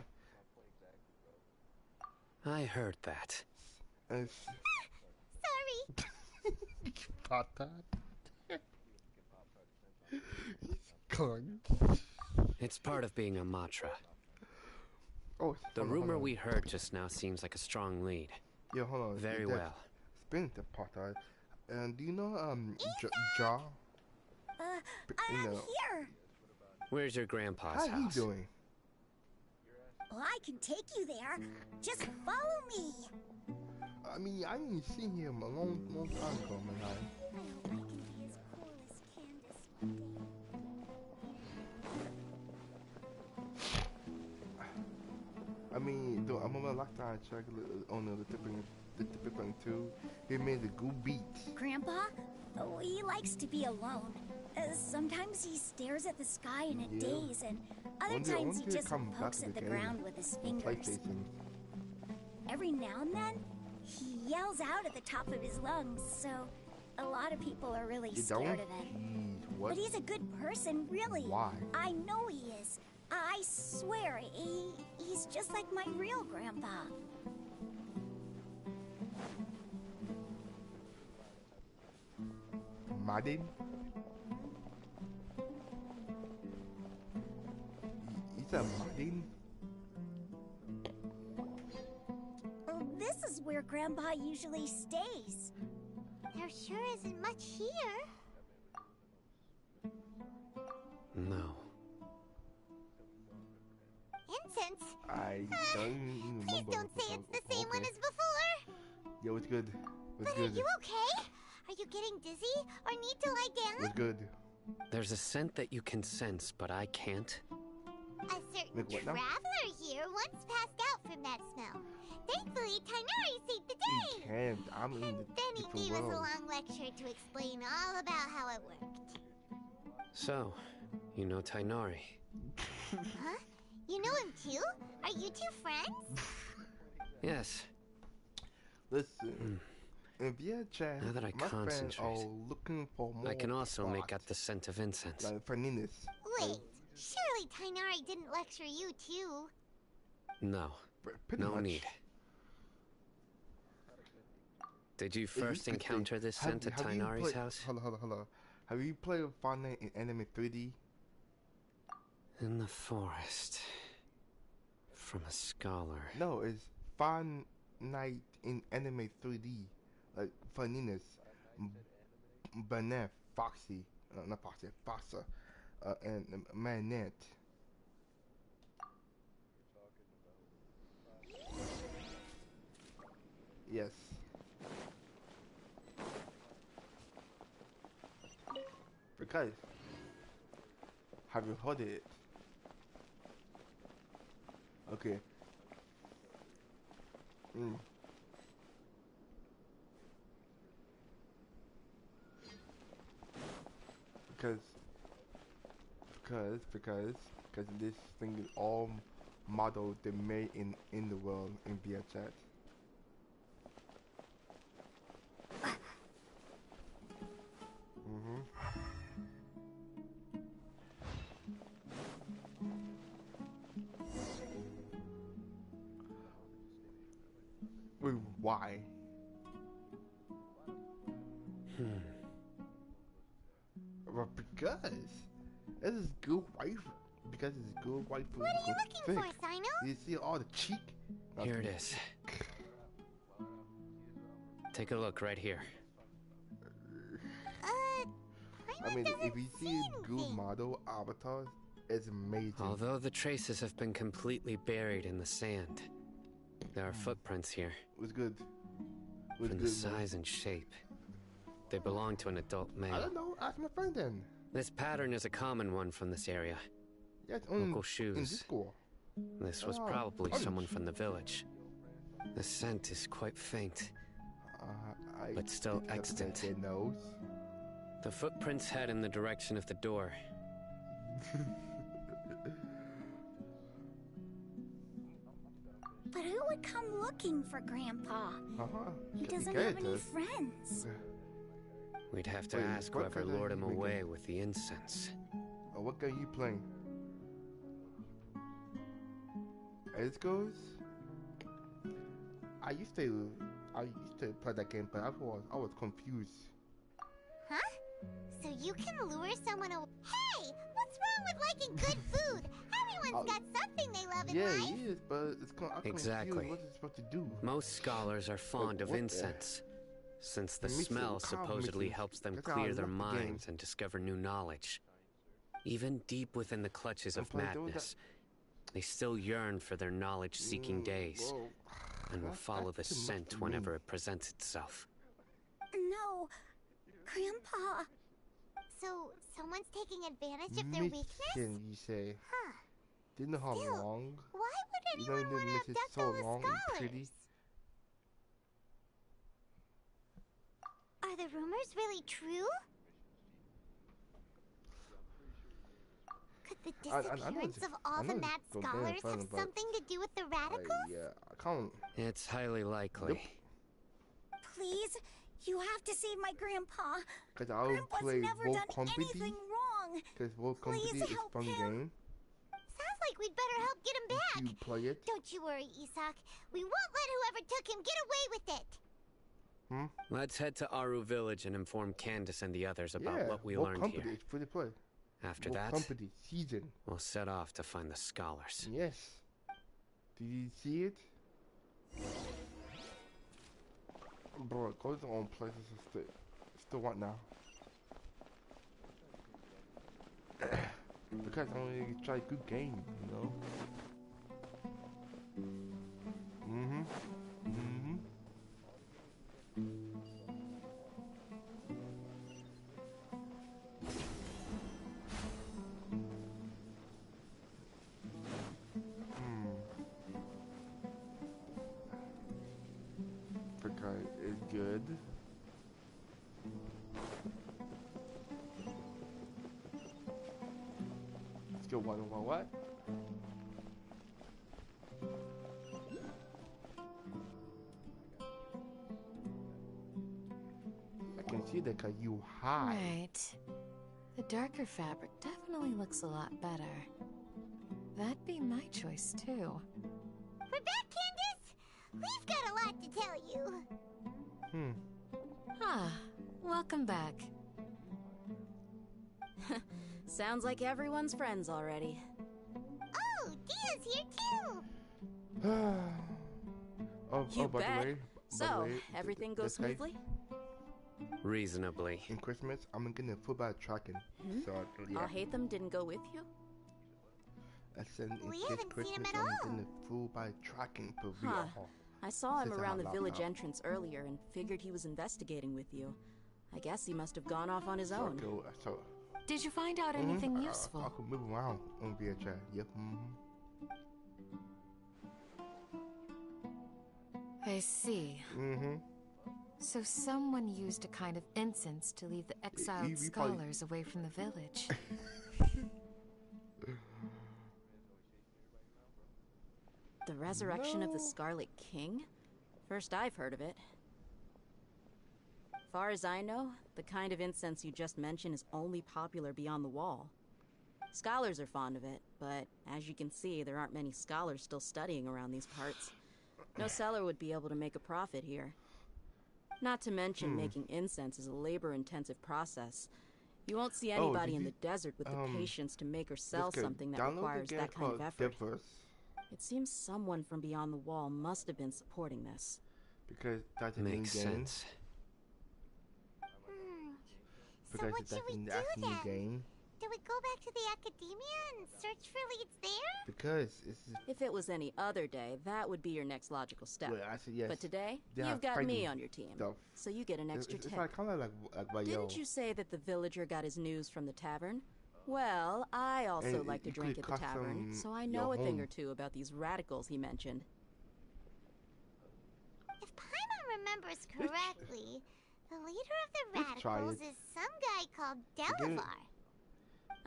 I heard that. Pop-Tart. Corn. It's part of being a Matra. Oh, The rumor we heard just now seems like a strong lead. Yeah, hold on. Very well. Spin the Pop-Tart. And do you know Jaw? I'm here. Where's your grandpa's house? How you doing? Well, I can take you there. Just follow me. I mean, I ain't seen him a long time ago, man. I hope I can be as cool as Candace one day. I mean, I remember last time I checked on the tipping too. He made the good beat. Grandpa? Oh, he likes to be alone. Sometimes he stares at the sky in a daze, and other times he just pokes at the ground with his fingers. Every now and then, he yells out at the top of his lungs, so a lot of people are really scared of him. But he's a good person, really. Why? I know he is. I swear, he's just like my real grandpa. Madden? Is that Madden? This is where Grandpa usually stays. There sure isn't much here. No. Incense? I don't remember. Please don't say it's the same one as before. Yo, it's good. But are you okay? Are you getting dizzy or need to lie down? It's good. There's a scent that you can sense, but I can't. A certain traveler here once passed out from that smell. Thankfully, Tainari saved the day. He can't. I'm in the Then he gave us a long lecture to explain all about how it worked. So, you know Tainari? Huh? You know him too? Are you two friends? Yes. Listen, if you're chat, now that I my friends concentrate, are looking for more I can also make out the scent of incense. Like Faninas. Wait, surely Tainari didn't lecture you too? No, no need. Did you first encounter this scent at Tainari's house? Hold on. Have you played Fun Night in Anime 3D? In the forest. From a scholar. No, it's Fun Night in Anime 3D. Like Faninas, Banef, Foxy, not Foxy, Foxa, and Manette. Yes. Because have you heard it? Okay. Because this thing is all models they made in the world in VHS. Wait, why? Well, because this is good wife. Because it's good wife. What are you looking for, Sino? You see all the cheek? Here it is. Take a look right here. I mean, if you see good model avatars, it's amazing. Although the traces have been completely buried in the sand, there are footprints here. It was good. From the size and shape, they belong to an adult male. I don't know. Ask my friend then. This pattern is a common one from this area. Yeah, local shoes. In this school. This was probably someone from the village. The scent is quite faint, but still extant. The footprints head in the direction of the door. But who would come looking for Grandpa? He doesn't have any friends. We'd have to ask whoever lured him away with the incense. Oh, what game you playing? As goes. I used to play that game, but I was confused. So you can lure someone away. Hey! What's wrong with liking good food? Everyone's got something they love in life. Yeah, he is, but it's exactly. What's it supposed to do? Most scholars are fond of incense, since the smell supposedly helps them clear their minds and discover new knowledge. Even deep within the clutches of madness, they still yearn for their knowledge-seeking days, and will follow the scent whenever it presents itself. No, Grandpa. So, someone's taking advantage of their weakness? You say. Huh. Do you know how Still, long? Why would anyone want to abduct so all the long scholars? and pretty? Are the rumors really true? Could the disappearance of all the mad scholars have something to do with the radicals? Yeah, I can't. It's highly likely. Please, you have to save my grandpa. Because I'll Grandpa's play never World done Company. anything wrong. Because World Company Please is a help fun him. game. Sounds like we'd better help get him back. You play it. Don't you worry, Isak. We won't let whoever took him get away with it. Let's head to Aru Village and inform Candace and the others about what we World learned Company here. is free to play. After World that, Company season. we'll set off to find the scholars. Yes. Did you see it? Bro, go to own places and still what now? Because I want to try a good game, you know? Forgot is good. Let's go one what? I can see that because you high. Right. The darker fabric definitely looks a lot better. That'd be my choice, too. We're back, Candace! We've got a lot to tell you. Ah, welcome back. Sounds like everyone's friends already. Oh, Dia's here too! You by bet. the way, So, everything goes smoothly? Reasonably. In Christmas, I'm gonna football tracking. So, yeah. Alhaitham didn't go with you? I said in We this haven't Christmas, seen him at I'm all. gonna football tracking for Huh. real. I saw him Since I around the have village laptop. entrance earlier and figured he was investigating with you. I guess he must have gone off on his So, own. Did you find out anything useful? I could move around on VHS. Yep. I see. So someone used a kind of incense to lead the exiled scholars away from the village. The resurrection of the Scarlet King? First I've heard of it. Far as I know, the kind of incense you just mentioned is only popular beyond the wall. Scholars are fond of it, but as you can see, there aren't many scholars still studying around these parts. No seller would be able to make a profit here. Not to mention making incense is a labor-intensive process. You won't see anybody in the desert with the patience to make or sell something that requires that kind of effort. It seems someone from beyond the wall must have been supporting this. Because that's a Makes new game. sense. So Because what should we do that's a new then? game. Do we go back to the academia and search for leads there? Because it's If it was any other day, that would be your next logical step. well, I said yes. But today, They have you've got me fighting on your team, stuff. so you get an extra It's tip. like kind of like Didn't you say that the villager got his news from the tavern? Well, I also And like to you drink could at the tavern, custom so I your know a thing home. or two about these radicals he mentioned. If Paimon remembers correctly, the leader of the Let's try radicals it. is some guy called Again, Delavar.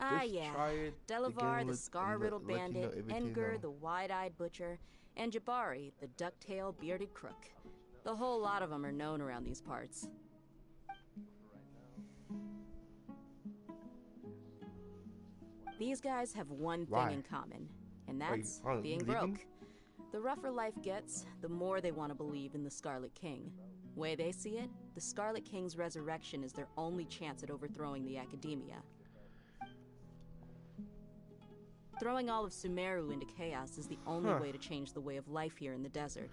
Ah, Just yeah. try it Delavar, again, the let scar-riddled you know bandit, everything Enger, now. the wide-eyed butcher, and Jabari, the duck-tailed bearded crook. The whole lot of them are known around these parts. These guys have one thing Why? in common, and Wait, that's hold on, being leaving? broke. The rougher life gets, the more they want to believe in the Scarlet King. Way they see it, the Scarlet King's resurrection is their only chance at overthrowing the Academia. Throwing all of Sumeru into chaos is the only way to change the way of life here in the desert.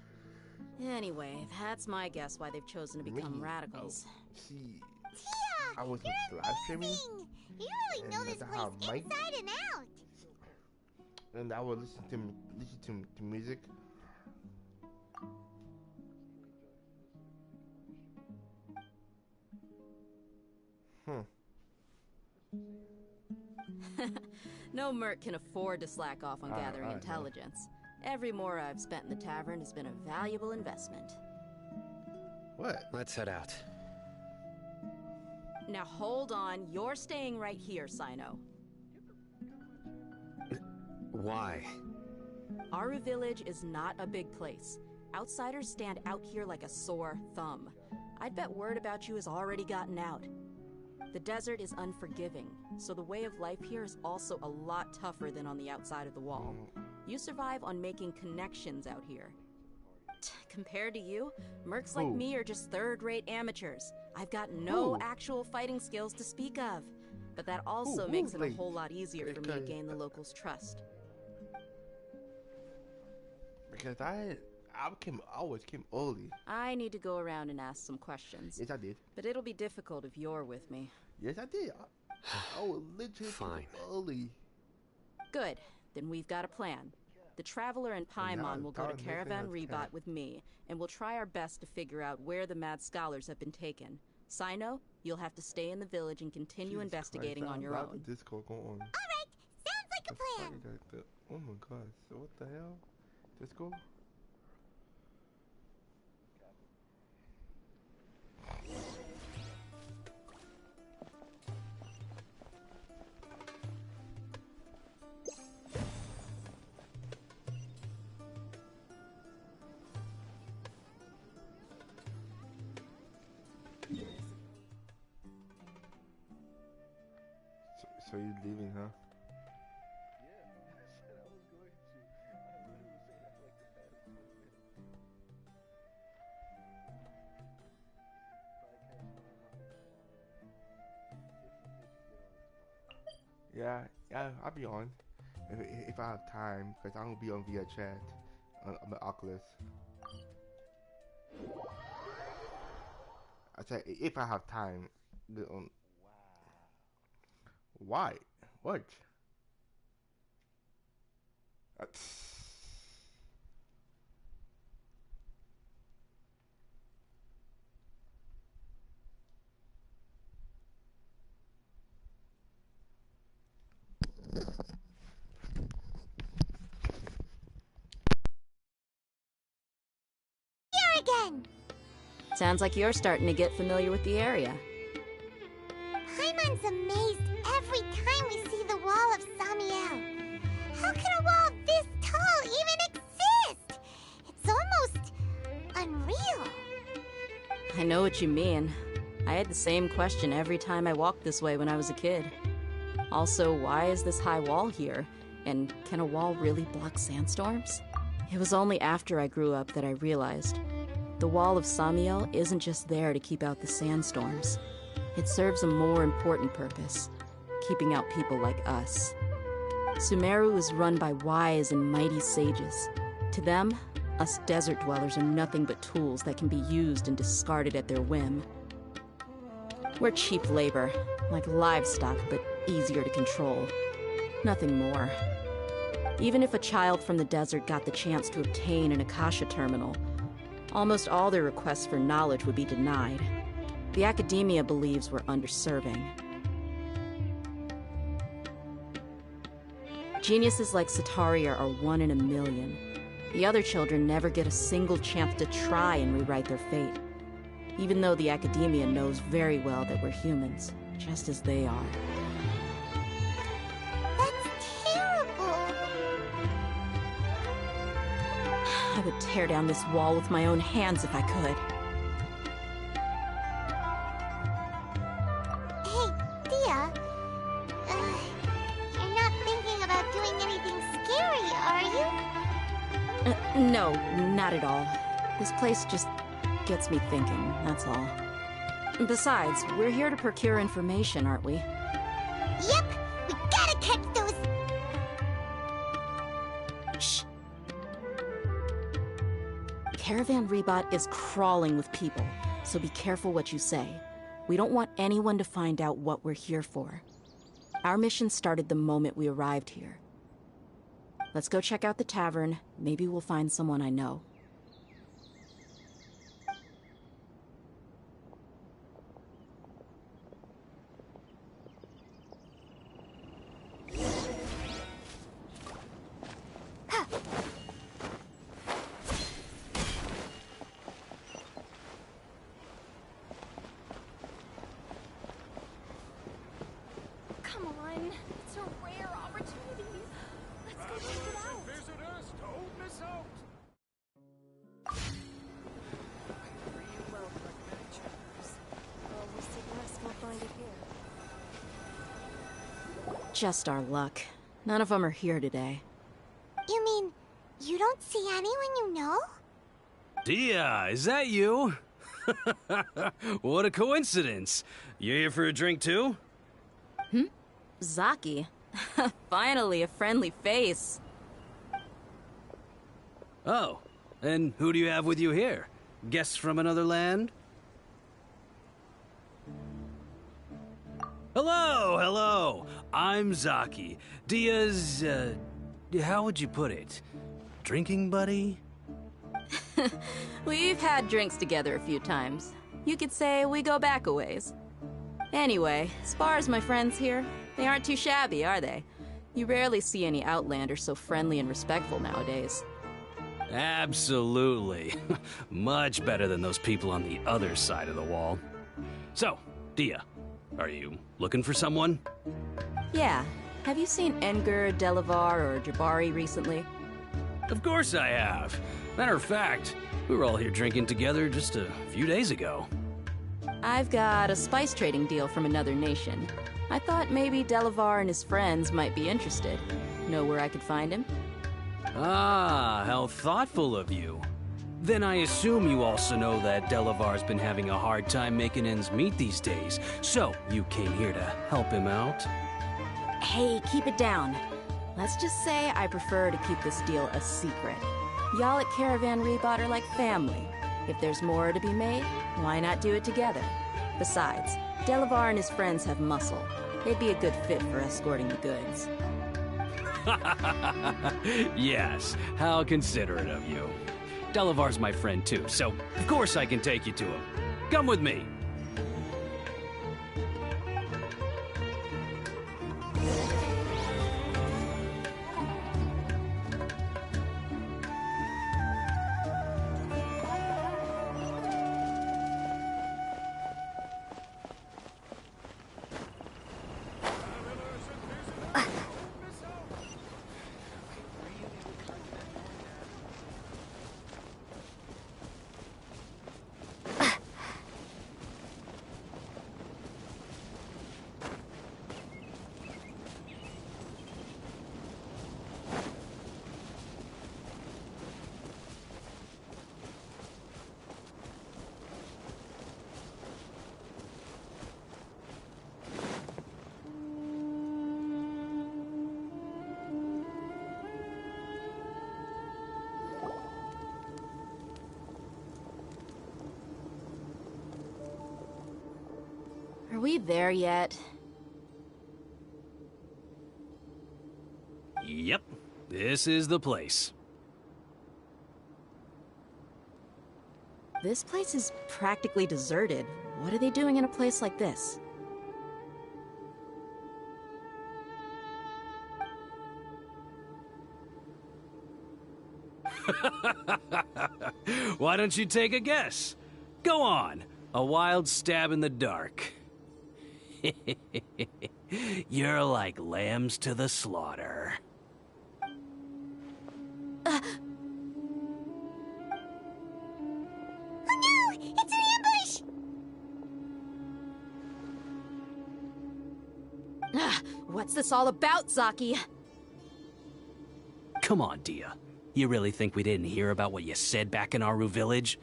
Anyway, that's my guess why they've chosen to become radicals. See, Tia, I was you're live streaming. amazing! You really know this place inside and out. And I would listen to music. No merc can afford to slack off on gathering intelligence. Every mora I've spent in the tavern has been a valuable investment. What? Let's head out. Now hold on, you're staying right here, Sino. Why? Aru Village is not a big place. Outsiders stand out here like a sore thumb. I'd bet word about you has already gotten out. The desert is unforgiving, so the way of life here is also a lot tougher than on the outside of the wall. You survive on making connections out here. Compared to you, mercs like me are just third-rate amateurs. I've got no actual fighting skills to speak of. But that also makes it a whole lot easier for me to gain the locals' trust. Because I always came early. I need to go around and ask some questions. Yes, I did. But it'll be difficult if you're with me. Yes, I did. I was literally Fine. early. Good. Then we've got a plan. The Traveler and Paimon will go to Caravan Rebot with me, and we'll try our best to figure out where the Mad Scholars have been taken. Sino, you'll have to stay in the village and continue investigating on your own. Disco going on. Alright, sounds like a plan. Oh my god, so what the hell? Disco? So you leaving, huh? Yeah, I said I was going to. I literally say that like the past 20 minutes. Probably catch me on if you get on tomorrow. Yeah, I'll be on. If I have time, because I'm gonna be on via chat on the Oculus. I said if I have time. Why? What? Here again! Sounds like you're starting to get familiar with the area. Paimon's amazed every time we see the wall of Samiel. How can a wall this tall even exist? It's almost unreal. I know what you mean. I had the same question every time I walked this way when I was a kid. Also, why is this high wall here? And can a wall really block sandstorms? It was only after I grew up that I realized the wall of Samiel isn't just there to keep out the sandstorms. It serves a more important purpose, keeping out people like us. Sumeru is run by wise and mighty sages. To them, us desert dwellers are nothing but tools that can be used and discarded at their whim. We're cheap labor, like livestock, but easier to control. Nothing more. Even if a child from the desert got the chance to obtain an Akasha terminal, almost all their requests for knowledge would be denied. The Academia believes we're underserving. Geniuses like Sataria are 1 in a million. The other children never get a single chance to try and rewrite their fate, even though the Academia knows very well that we're humans, just as they are. That's terrible. I would tear down this wall with my own hands if I could. Hey, Thea. You're not thinking about doing anything scary, are you? No, not at all. This place just gets me thinking, that's all. Besides, we're here to procure information, aren't we? Yep! We gotta catch those... Shh. Caravan Rebot is crawling with people, so be careful what you say. We don't want anyone to find out what we're here for. Our mission started the moment we arrived here. Let's go check out the tavern. Maybe we'll find someone I know. Come on, it's a rare opportunity. Let's go check it out. Visitors, don't miss out. Just our luck. None of them are here today. You mean, you don't see anyone you know? Dia, is that you? What a coincidence. You here for a drink too? Zaki. Finally, a friendly face. Oh, and who do you have with you here? Guests from another land? Hello, hello. I'm Zaki. Dia's, how would you put it? Drinking buddy? We've had drinks together a few times. You could say we go back a ways. Anyway, as far as my friends here, they aren't too shabby, are they? You rarely see any Outlanders so friendly and respectful nowadays. Absolutely. Much better than those people on the other side of the wall. So, Dia, are you looking for someone? Yeah. Have you seen Edgar, Delavar, or Jabari recently? Of course I have. Matter of fact, we were all here drinking together just a few days ago. I've got a spice trading deal from another nation. I thought maybe Delavar and his friends might be interested. Know where I could find him? Ah, how thoughtful of you. Then I assume you also know that Delavar's been having a hard time making ends meet these days, so you came here to help him out? Hey, keep it down. Let's just say I prefer to keep this deal a secret. Y'all at Caravan Rebot are like family. If there's more to be made, why not do it together? Besides, Delavar and his friends have muscle. They'd be a good fit for escorting the goods. Yes, how considerate of you. Delavar's my friend too, so of course I can take you to him. Come with me. Are we there yet? Yep, this is the place. This place is practically deserted. What are they doing in a place like this? Why don't you take a guess? Go on, a wild stab in the dark. You're like lambs to the slaughter. Oh no! It's an ambush! What's this all about, Zaki? Come on, Dia. You really think we didn't hear about what you said back in Aru village?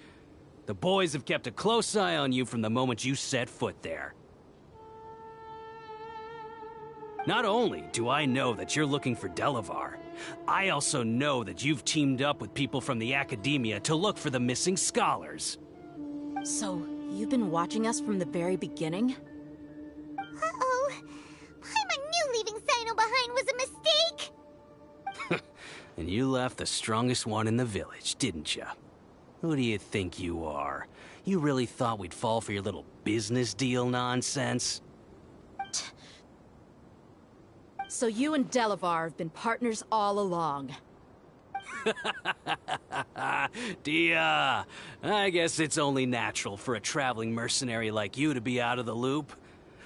The boys have kept a close eye on you from the moment you set foot there. Not only do I know that you're looking for Delavar, I also know that you've teamed up with people from the Academia to look for the missing scholars. So, you've been watching us from the very beginning? Uh-oh. I knew leaving Sino behind was a mistake! And you left the strongest one in the village, didn't you? Who do you think you are? You really thought we'd fall for your little business deal nonsense? So you and Delavar have been partners all along. Dia, I guess it's only natural for a traveling mercenary like you to be out of the loop.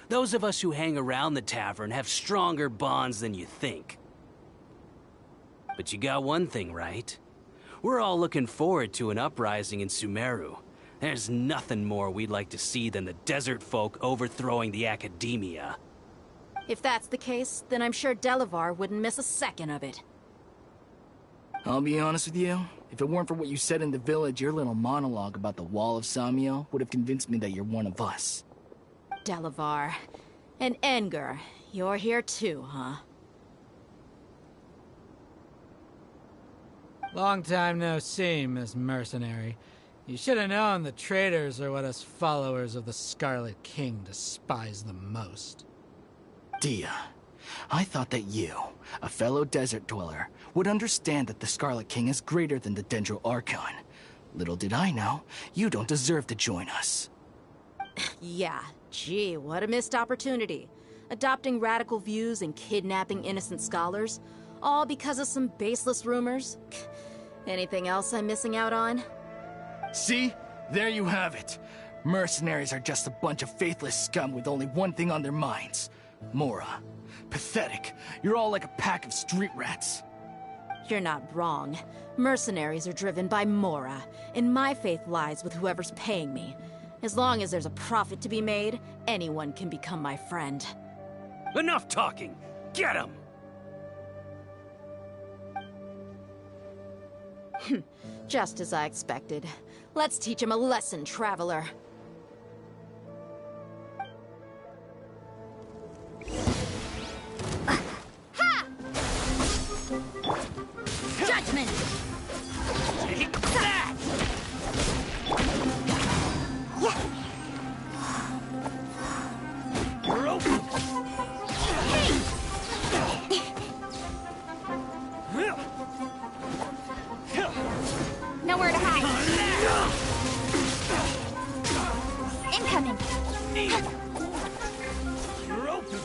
Those of us who hang around the tavern have stronger bonds than you think. But you got one thing right. We're all looking forward to an uprising in Sumeru. There's nothing more we'd like to see than the desert folk overthrowing the Academia. If that's the case, then I'm sure Delavar wouldn't miss a second of it. I'll be honest with you. If it weren't for what you said in the village, your little monologue about the Wall of Samiel would have convinced me that you're one of us. Delavar. And Enger, you're here too, huh? Long time no see, Miss Mercenary. You should have known the traitors are what us followers of the Scarlet King despise the most. Dia, I thought that you, a fellow desert dweller, would understand that the Scarlet King is greater than the Dendro Archon. Little did I know, you don't deserve to join us. Yeah, gee, what a missed opportunity. Adopting radical views and kidnapping innocent scholars, all because of some baseless rumors. Anything else I'm missing out on? See? There you have it. Mercenaries are just a bunch of faithless scum with only one thing on their minds. Mora. Pathetic. You're all like a pack of street rats. You're not wrong. Mercenaries are driven by Mora, and my faith lies with whoever's paying me. As long as there's a profit to be made, anyone can become my friend. Enough talking! Get him! Just as I expected. Let's teach him a lesson, traveler. Ha! Judgment! Take that! You're open! Hey! Nowhere to hide. Incoming. You're open!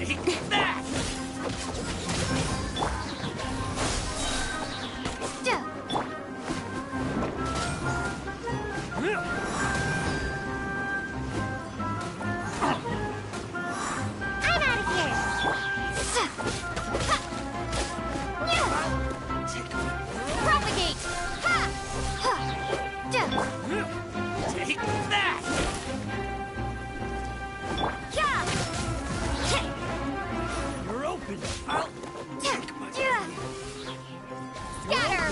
Take that! I'm out of here. Propagate. Ha! Take that! You're open! I'll take my... Scatter.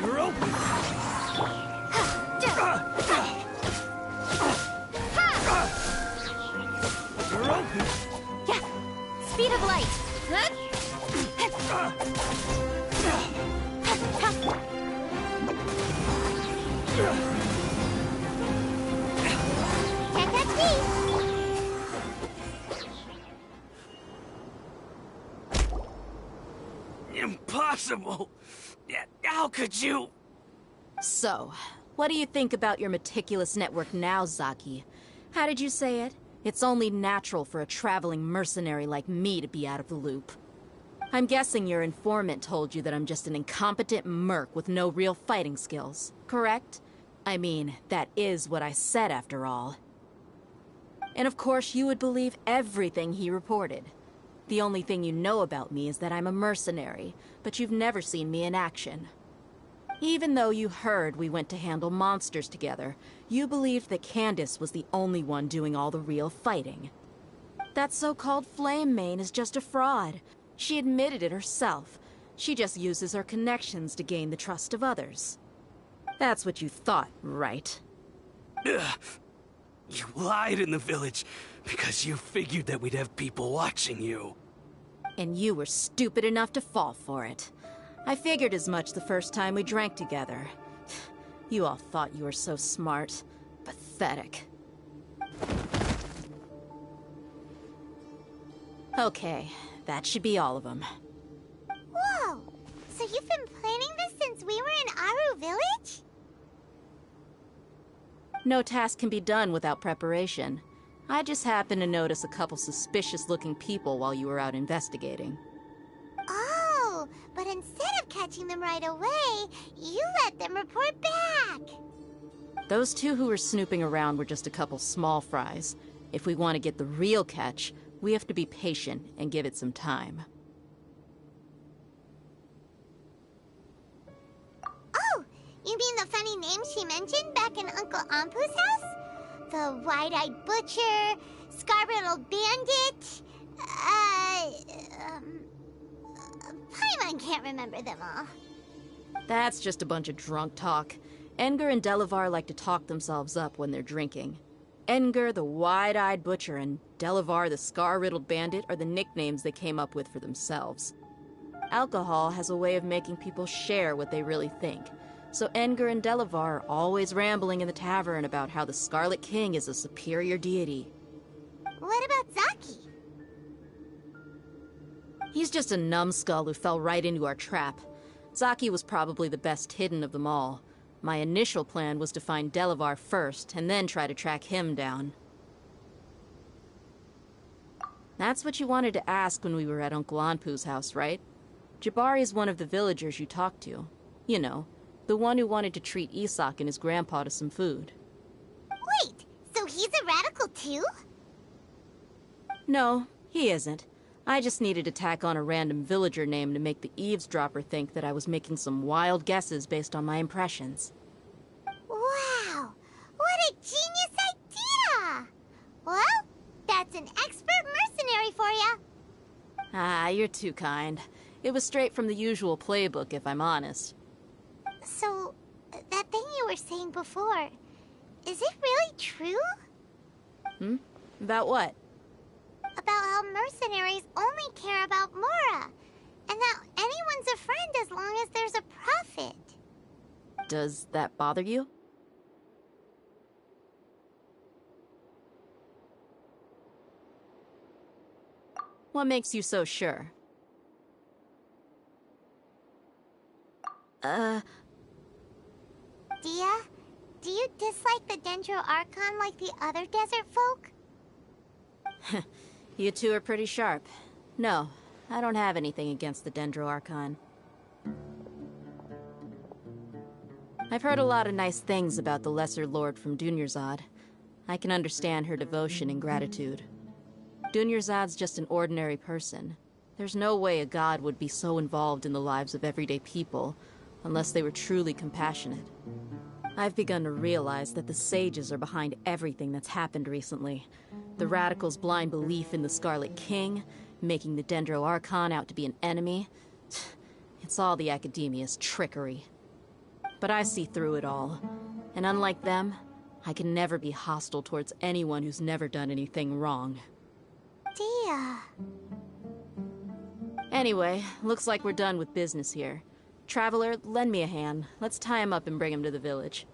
You're open! You're open! Yeah. Speed of light. Can't catch me. Impossible! Yeah, how could you? So, what do you think about your meticulous network now, Zaki? How did you say it? It's only natural for a traveling mercenary like me to be out of the loop. I'm guessing your informant told you that I'm just an incompetent merc with no real fighting skills, correct? I mean, that is what I said after all. And of course, you would believe everything he reported. The only thing you know about me is that I'm a mercenary, but you've never seen me in action. Even though you heard we went to handle monsters together, you believed that Candace was the only one doing all the real fighting. That so-called Flame Mane is just a fraud. She admitted it herself. She just uses her connections to gain the trust of others. That's what you thought, right? Ugh. You lied in the village because you figured that we'd have people watching you. And you were stupid enough to fall for it. I figured as much the first time we drank together. You all thought you were so smart. Pathetic. Okay, that should be all of them. Whoa! So you've been planning this since we were in Aru Village? No task can be done without preparation. I just happened to notice a couple suspicious-looking people while you were out investigating. Oh, but instead of catching them right away, you let them report back. Those two who were snooping around were just a couple small fries. If we want to get the real catch, we have to be patient and give it some time. Oh, you mean the funny name she mentioned back in Uncle Ampu's house? The wide-eyed butcher, scar-riddled bandit, Paimon can't remember them all. That's just a bunch of drunk talk. Edgar and Delavar like to talk themselves up when they're drinking. Edgar, the wide-eyed butcher, and Delavar, the scar-riddled bandit, are the nicknames they came up with for themselves. Alcohol has a way of making people share what they really think. So Edgar and Delavar are always rambling in the tavern about how the Scarlet King is a superior deity. What about Zaki? He's just a numbskull who fell right into our trap. Zaki was probably the best hidden of them all. My initial plan was to find Delavar first, and then try to track him down. That's what you wanted to ask when we were at Uncle Anpu's house, right? Jabari is one of the villagers you talked to. You know, the one who wanted to treat Isak and his grandpa to some food. Wait, so he's a radical too? No, he isn't. I just needed to tack on a random villager name to make the eavesdropper think that I was making some wild guesses based on my impressions. Wow! What a genius idea! Well, that's an expert mercenary for ya. Ah, you're too kind. It was straight from the usual playbook, if I'm honest. So, that thing you were saying before, is it really true? About what? About how mercenaries only care about Mora, and that anyone's a friend as long as there's a profit. Does that bother you? What makes you so sure? Dia, do you dislike the Dendro Archon like the other desert folk? You two are pretty sharp. No, I don't have anything against the Dendro Archon. I've heard a lot of nice things about the Lesser Lord from Dunyarzad. I can understand her devotion and gratitude. Dunyarzad's just an ordinary person. There's no way a god would be so involved in the lives of everyday people, unless they were truly compassionate. I've begun to realize that the sages are behind everything that's happened recently. The radicals' blind belief in the Scarlet King, making the Dendro Archon out to be an enemy. It's all the Academia's trickery. But I see through it all. And unlike them, I can never be hostile towards anyone who's never done anything wrong. Dia. Anyway, looks like we're done with business here. Traveler, lend me a hand. Let's tie him up and bring him to the village.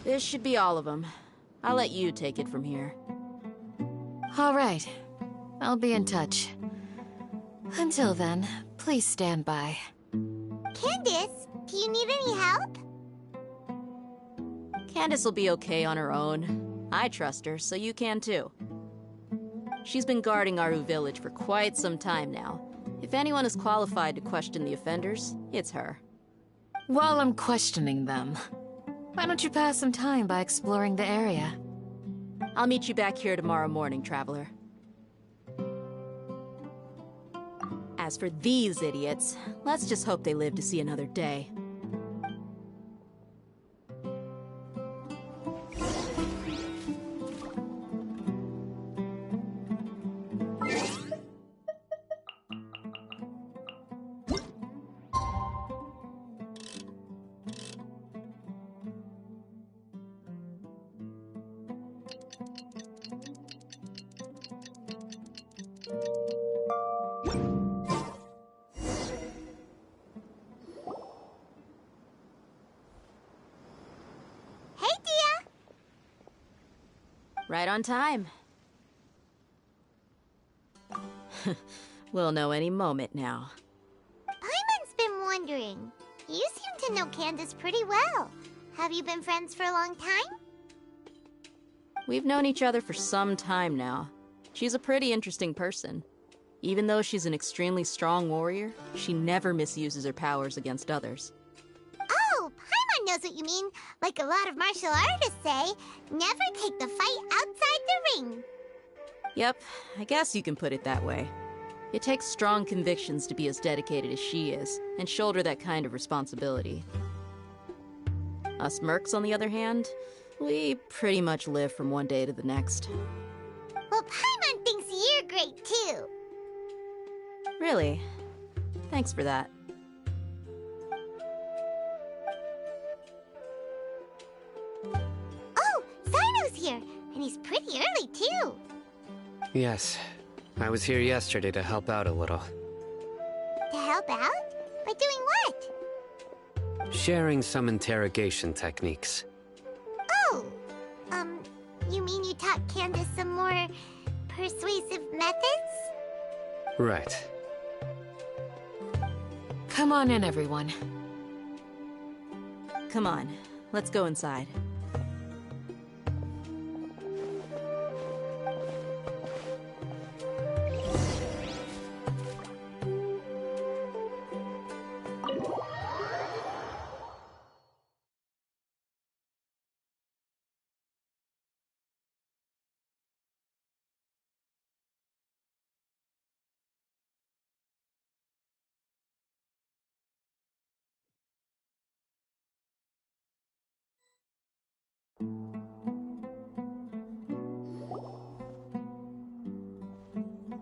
This should be all of them. I'll let you take it from here. All right. I'll be in touch. Until then, please stand by. Candace, do you need any help? Candace will be okay on her own. I trust her, so you can too. She's been guarding Aru village for quite some time now. If anyone is qualified to question the offenders, it's her. While I'm questioning them, why don't you pass some time by exploring the area? I'll meet you back here tomorrow morning, Traveler. As for these idiots, let's just hope they live to see another day. Right on time. We'll know any moment now. Paimon's been wondering. You seem to know Candace pretty well. Have you been friends for a long time? We've known each other for some time now. She's a pretty interesting person. Even though she's an extremely strong warrior, she never misuses her powers against others. Oh, Paimon knows what you mean. Like a lot of martial artists say, never take the fight outside the ring. Yep, I guess you can put it that way. It takes strong convictions to be as dedicated as she is, and shoulder that kind of responsibility. Us mercs, on the other hand, we pretty much live from one day to the next. Well, Paimon thinks you're great too. Really? Thanks for that. Oh, Sino's here, and he's pretty early too. Yes, I was here yesterday to help out a little. To help out? By doing what? Sharing some interrogation techniques. Oh, you mean you taught Candace some more persuasive methods? Right. Come on in, everyone. Come on, let's go inside.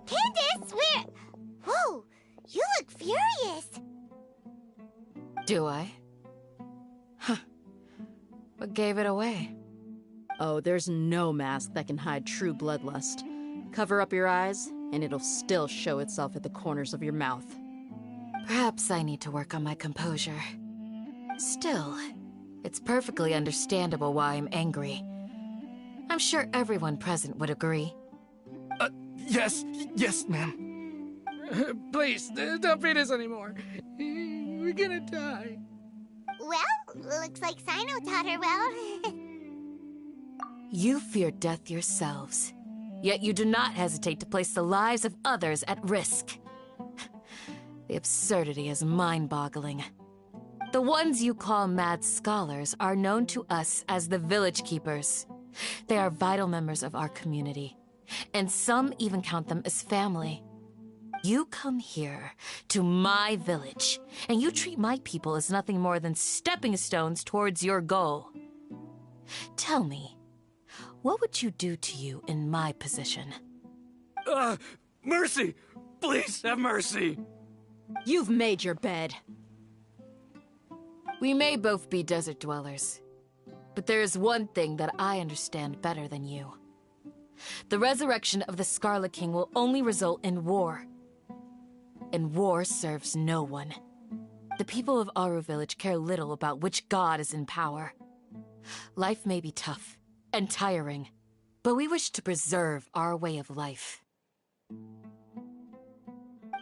Candace, where? Whoa, you look furious. Do I? Huh. What gave it away? Oh, there's no mask that can hide true bloodlust. Cover up your eyes, and it'll still show itself at the corners of your mouth. Perhaps I need to work on my composure. Still, it's perfectly understandable why I'm angry. I'm sure everyone present would agree. Yes, ma'am. Please, don't beat us anymore. We're gonna die. Well, looks like Sino taught her well. You fear death yourselves, yet you do not hesitate to place the lives of others at risk. The absurdity is mind-boggling. The ones you call mad scholars are known to us as the Village Keepers. They are vital members of our community, and some even count them as family. You come here, to my village, and you treat my people as nothing more than stepping stones towards your goal. Tell me, what would you do to you in my position? Mercy! Please have mercy! You've made your bed. We may both be desert dwellers, but there is one thing that I understand better than you. The resurrection of the Scarlet King will only result in war. And war serves no one. The people of Aru Village care little about which god is in power. Life may be tough and tiring, but we wish to preserve our way of life.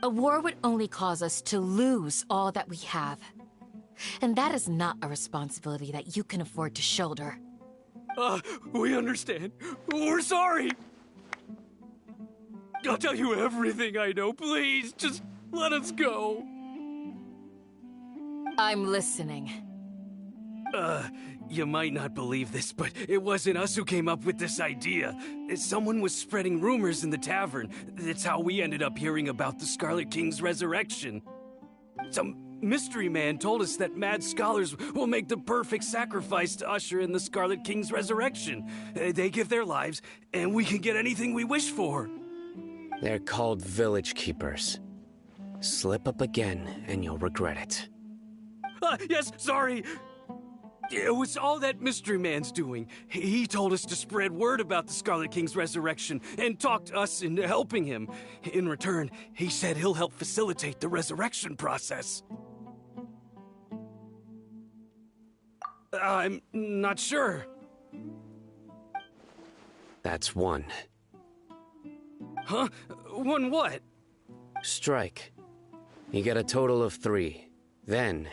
A war would only cause us to lose all that we have. And that is not a responsibility that you can afford to shoulder. We understand. We're sorry. I'll tell you everything I know. Please, just let us go. I'm listening. You might not believe this, but it wasn't us who came up with this idea. Someone was spreading rumors in the tavern. That's how we ended up hearing about the Scarlet King's resurrection. Some mystery man told us that mad scholars will make the perfect sacrifice to usher in the Scarlet King's resurrection. They give their lives, and we can get anything we wish for. They're called village keepers. Slip up again, and you'll regret it. Yes, sorry. It was all that mystery man's doing. He told us to spread word about the Scarlet King's resurrection and talked us into helping him. In return, he said he'll help facilitate the resurrection process. I'm not sure. That's one. Huh? One what? Strike. You get a total of 3. Then,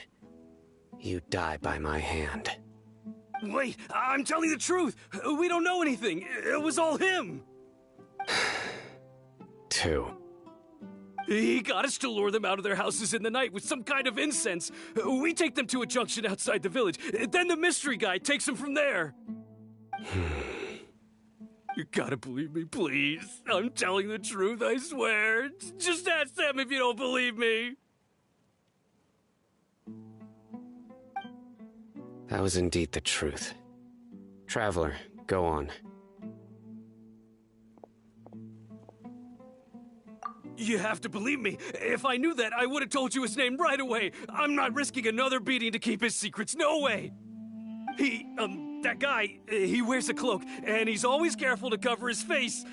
you die by my hand. Wait, I'm telling the truth. We don't know anything. It was all him. 2. He got us to lure them out of their houses in the night with some kind of incense. We take them to a junction outside the village. Then the mystery guy takes them from there. You gotta believe me, please. I'm telling the truth, I swear. Just ask them if you don't believe me. That was indeed the truth. Traveler, go on. You have to believe me. If I knew that, I would have told you his name right away. I'm not risking another beating to keep his secrets. No way. That guy, he wears a cloak, and he's always careful to cover his face.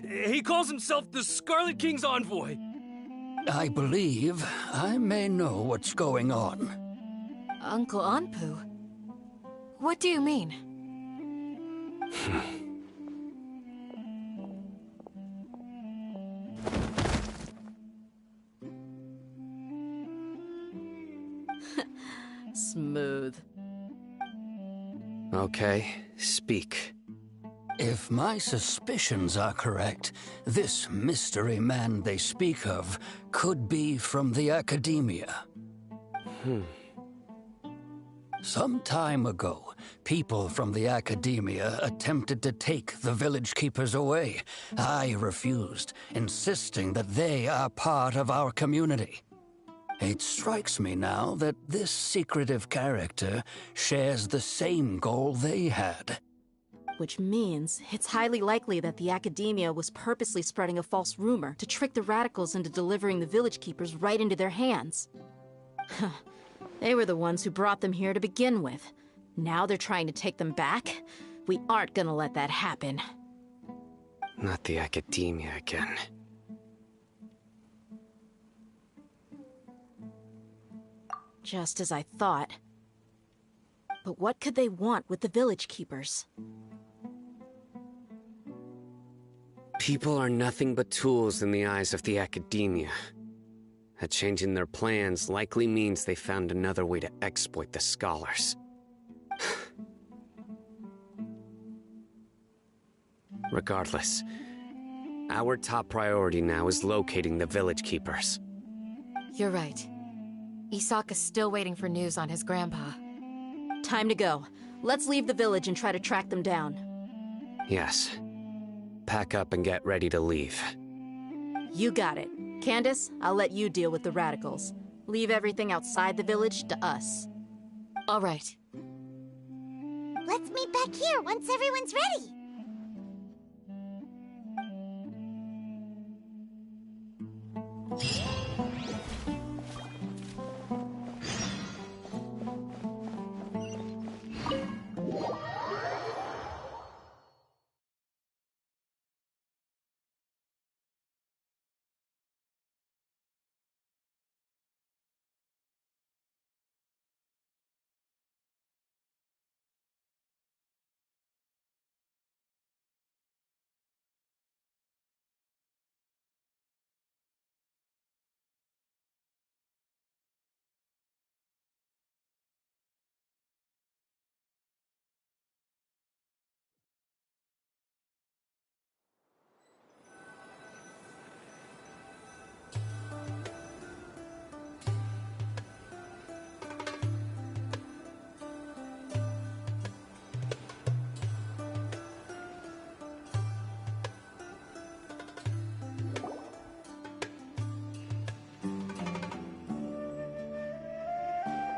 He calls himself the Scarlet King's envoy. I believe I may know what's going on. Uncle Anpu? What do you mean? Smooth. Okay, speak. If my suspicions are correct, this mystery man they speak of could be from the Academia. Some time ago, people from the Academia attempted to take the village keepers away. I refused, insisting that they are part of our community. It strikes me now that this secretive character shares the same goal they had. Which means it's highly likely that the Academia was purposely spreading a false rumor to trick the radicals into delivering the village keepers right into their hands. They were the ones who brought them here to begin with. Now they're trying to take them back? We aren't gonna let that happen. Not the Academia again. Just as I thought. But what could they want with the village keepers? People are nothing but tools in the eyes of the Academia. A change in their plans likely means they found another way to exploit the scholars. Regardless, our top priority now is locating the village keepers. You're right. Isaka's still waiting for news on his grandpa. Time to go. Let's leave the village and try to track them down. Yes. Pack up and get ready to leave. You got it. Candace, I'll let you deal with the radicals. Leave everything outside the village to us. All right. Let's meet back here once everyone's ready.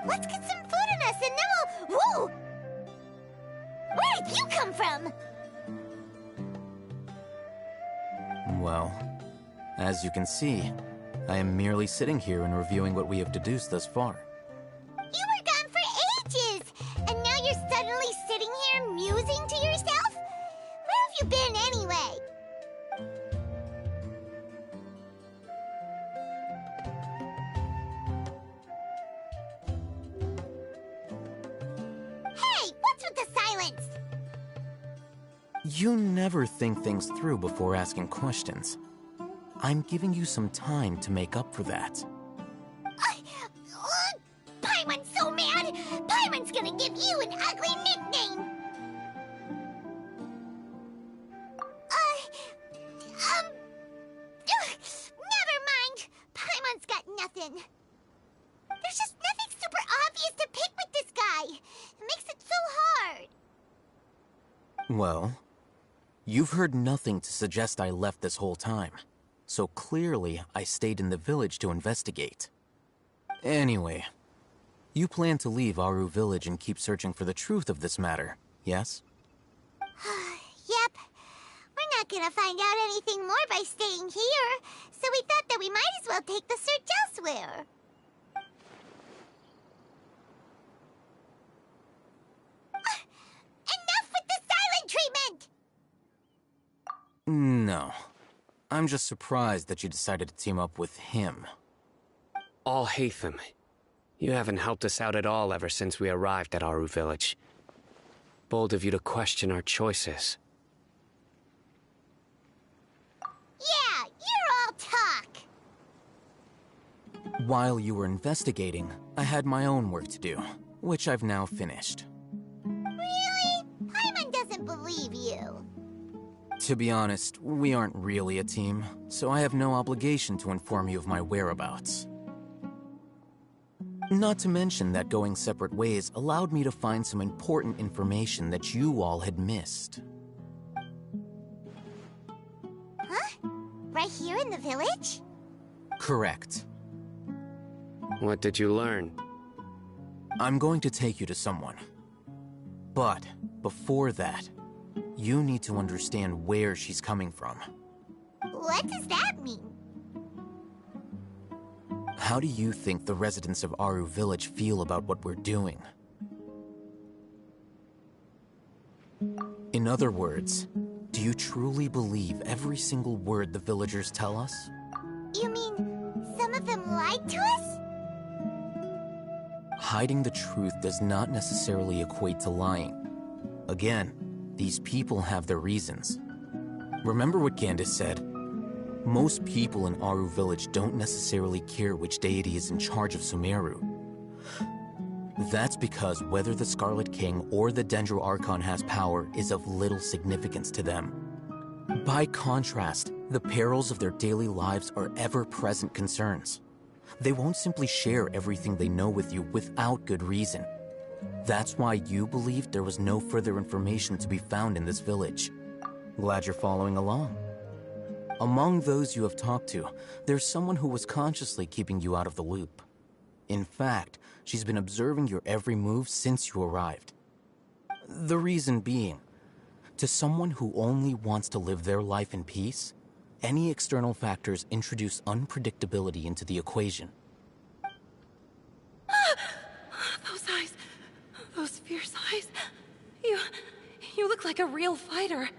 Let's get some food in us and then we'll... Whoa! Where did you come from? Well, as you can see, I am merely sitting here and reviewing what we have deduced thus far. You were gone for ages! And now you're suddenly sitting here musing to yourself? Where have you been anyway? Hey, what's with the silence? You never think things through before asking questions. I'm giving you some time to make up for that. Paimon's so mad! Paimon's gonna give you an ugly nickname! Never mind! Paimon's got nothing. There's just nothing super obvious to pick with this guy. It makes it so hard. Well, you've heard nothing to suggest I left this whole time. So clearly, I stayed in the village to investigate. Anyway, you plan to leave Aru village and keep searching for the truth of this matter, yes? Yep. We're not gonna find out anything more by staying here, so we thought that we might as well take the search elsewhere. Enough with the silent treatment! No. I'm just surprised that you decided to team up with him. Alhaitham, you haven't helped us out at all ever since we arrived at Aru village. Bold of you to question our choices. Yeah, you're all talk! While you were investigating, I had my own work to do, which I've now finished. Really? Paimon doesn't believe you. To be honest, we aren't really a team, so I have no obligation to inform you of my whereabouts. Not to mention that going separate ways allowed me to find some important information that you all had missed. Huh? Right here in the village? Correct. What did you learn? I'm going to take you to someone. But before that, you need to understand where she's coming from. What does that mean? How do you think the residents of Aru village feel about what we're doing? In other words, do you truly believe every single word the villagers tell us? You mean some of them lied to us? Hiding the truth does not necessarily equate to lying. Again, these people have their reasons. Remember what Gandis said? Most people in Aru village don't necessarily care which deity is in charge of Sumeru. That's because whether the Scarlet King or the Dendro Archon has power is of little significance to them. By contrast, the perils of their daily lives are ever-present concerns. They won't simply share everything they know with you without good reason. That's why you believed there was no further information to be found in this village. Glad you're following along. Among those you have talked to, there's someone who was consciously keeping you out of the loop. In fact, she's been observing your every move since you arrived. The reason being, to someone who only wants to live their life in peace, any external factors introduce unpredictability into the equation. Those eyes. Those fierce eyes. You look like a real fighter.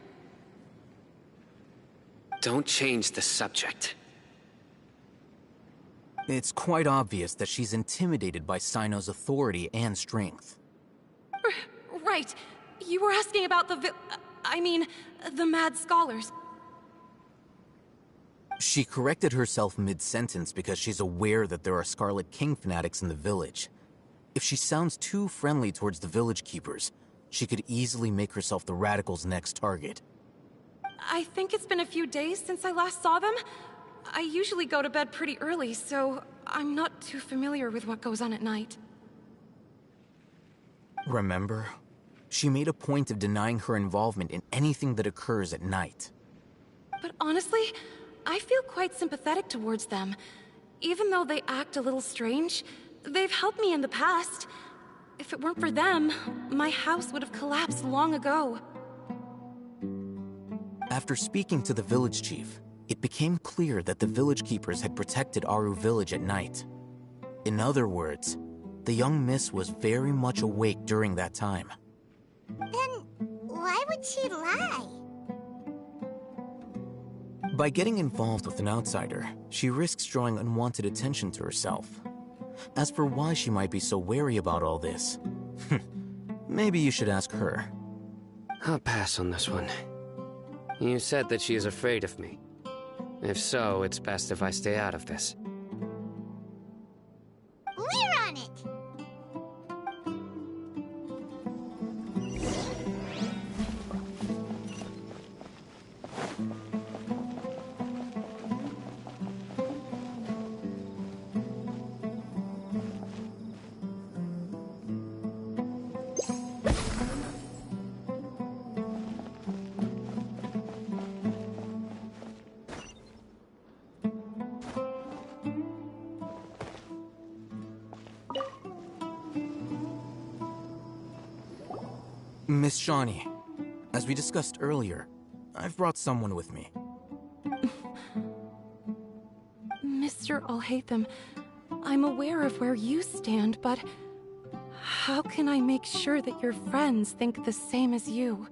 Don't change the subject. It's quite obvious that she's intimidated by Sino's authority and strength. Right. You were asking about the Mad Scholars. She corrected herself mid-sentence because she's aware that there are Scarlet King fanatics in the village. If she sounds too friendly towards the village keepers, she could easily make herself the Radicals' next target. I think it's been a few days since I last saw them. I usually go to bed pretty early, so I'm not too familiar with what goes on at night. Remember? She made a point of denying her involvement in anything that occurs at night. But honestly, I feel quite sympathetic towards them. Even though they act a little strange, They've helped me in the past. If it weren't for them, my house would have collapsed long ago. After speaking to the village chief, it became clear that the village keepers had protected Aru village at night. In other words, the young miss was very much awake during that time. Then why would she lie? By getting involved with an outsider, she risks drawing unwanted attention to herself. As for why she might be so wary about all this, maybe you should ask her. I'll pass on this one. You said that she is afraid of me. If so, it's best if I stay out of this. We're on it! Miss Shawnee, as we discussed earlier, I've brought someone with me. Mr. Alhaitham, I'm aware of where you stand, but how can I make sure that your friends think the same as you?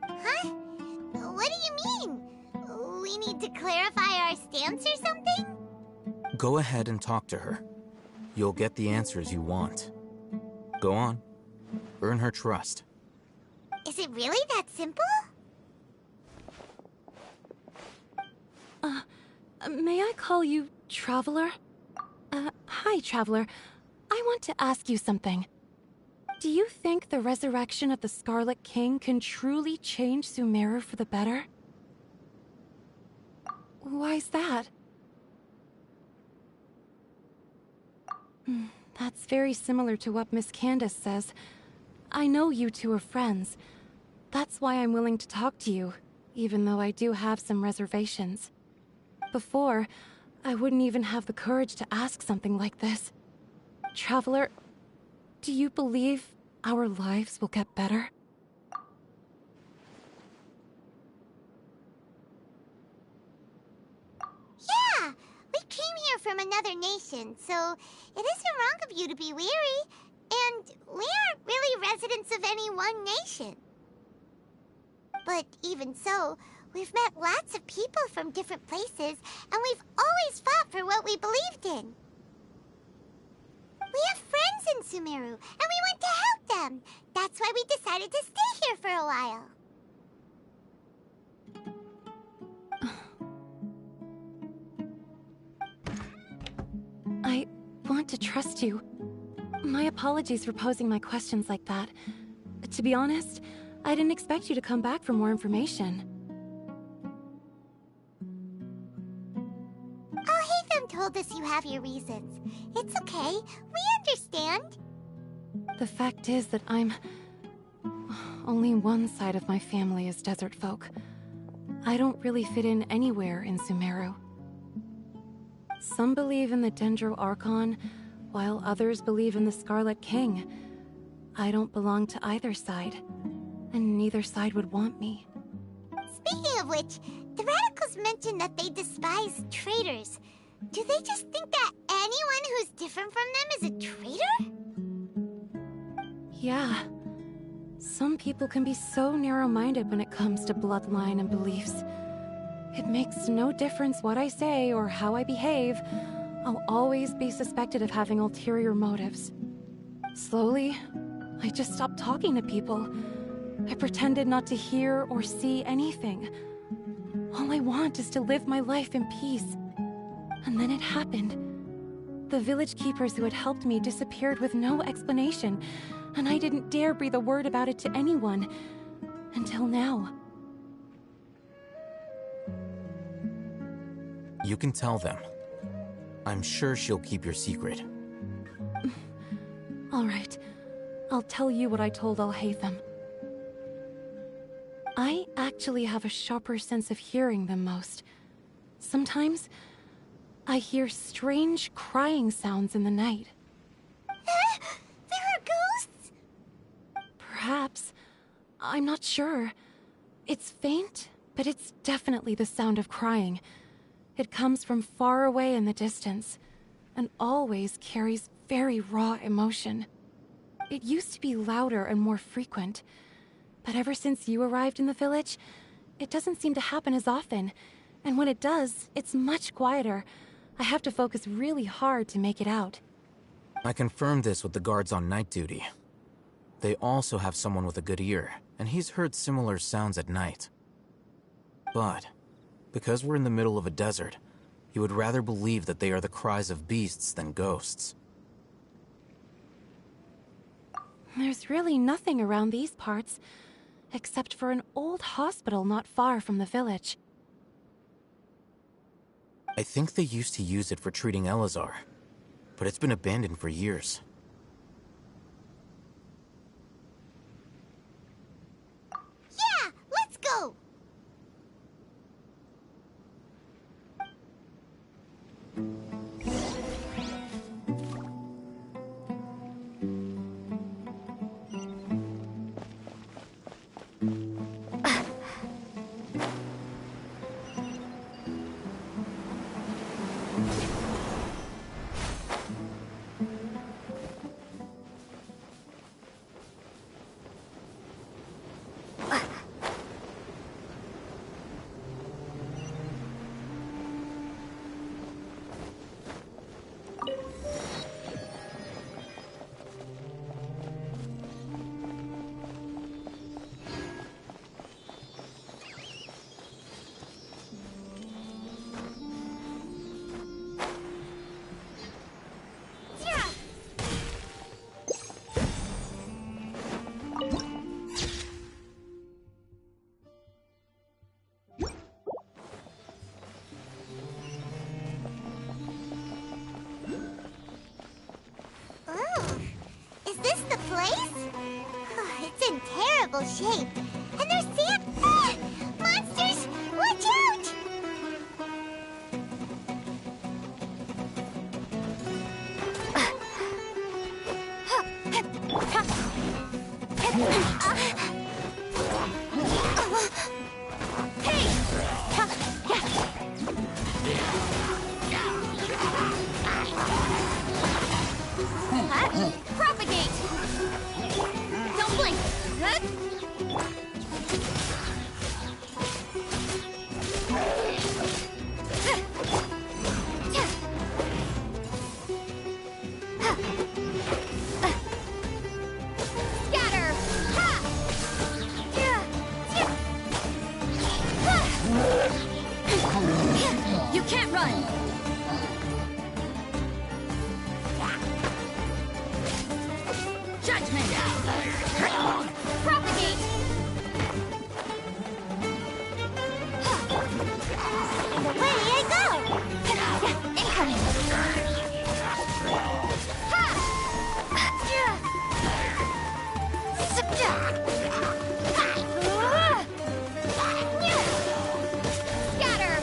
Huh? What do you mean? We need to clarify our stance or something? Go ahead and talk to her. You'll get the answers you want. Go on. Earn her trust. Is it really that simple? May I call you Traveler? Hi, Traveler. I want to ask you something. Do you think the resurrection of the Scarlet King can truly change Sumeru for the better? Why's that? That's very similar to what Miss Candace says. I know you two are friends. That's why I'm willing to talk to you, even though I do have some reservations. Before, I wouldn't even have the courage to ask something like this. Traveler, do you believe our lives will get better? Yeah! We came here from another nation, so it isn't wrong of you to be weary. And we aren't really residents of any one nation. But even so, we've met lots of people from different places, and we've always fought for what we believed in. We have friends in Sumeru, and we want to help them. That's why we decided to stay here for a while. I want to trust you. My apologies for posing my questions like that. To be honest, I didn't expect you to come back for more information. Alhaitham told us you have your reasons. It's okay. We understand. The fact is that only one side of my family is desert folk. I don't really fit in anywhere in Sumeru. Some believe in the Dendro Archon, while others believe in the Scarlet King. I don't belong to either side, and neither side would want me. Speaking of which, the radicals mentioned that they despise traitors. Do they just think that anyone who's different from them is a traitor? Yeah. Some people can be so narrow-minded when it comes to bloodline and beliefs. It makes no difference what I say or how I behave. I'll always be suspected of having ulterior motives. Slowly, I just stopped talking to people. I pretended not to hear or see anything. All I want is to live my life in peace. And then it happened. The village keepers who had helped me disappeared with no explanation, and I didn't dare breathe a word about it to anyone. Until now. You can tell them. I'm sure she'll keep your secret. All right. I'll tell you what I told Alhaitham. I actually have a sharper sense of hearing than most. Sometimes, I hear strange crying sounds in the night. There are ghosts? Perhaps. I'm not sure. It's faint, but it's definitely the sound of crying. It comes from far away in the distance, and always carries very raw emotion. It used to be louder and more frequent, but ever since you arrived in the village, it doesn't seem to happen as often, and when it does, it's much quieter. I have to focus really hard to make it out. I confirmed this with the guards on night duty. They also have someone with a good ear, and he's heard similar sounds at night. But, because we're in the middle of a desert, he would rather believe that they are the cries of beasts than ghosts. There's really nothing around these parts, except for an old hospital not far from the village. I think they used to use it for treating Elazar, but it's been abandoned for years. Yeah, let's go! Shape. And there's sand. Ah! Monsters! Watch out! Propagate! Don't blink! Good? Scatter! Ha! You can't run! Judgment! Propagate! And away I go! Incoming! Scatter!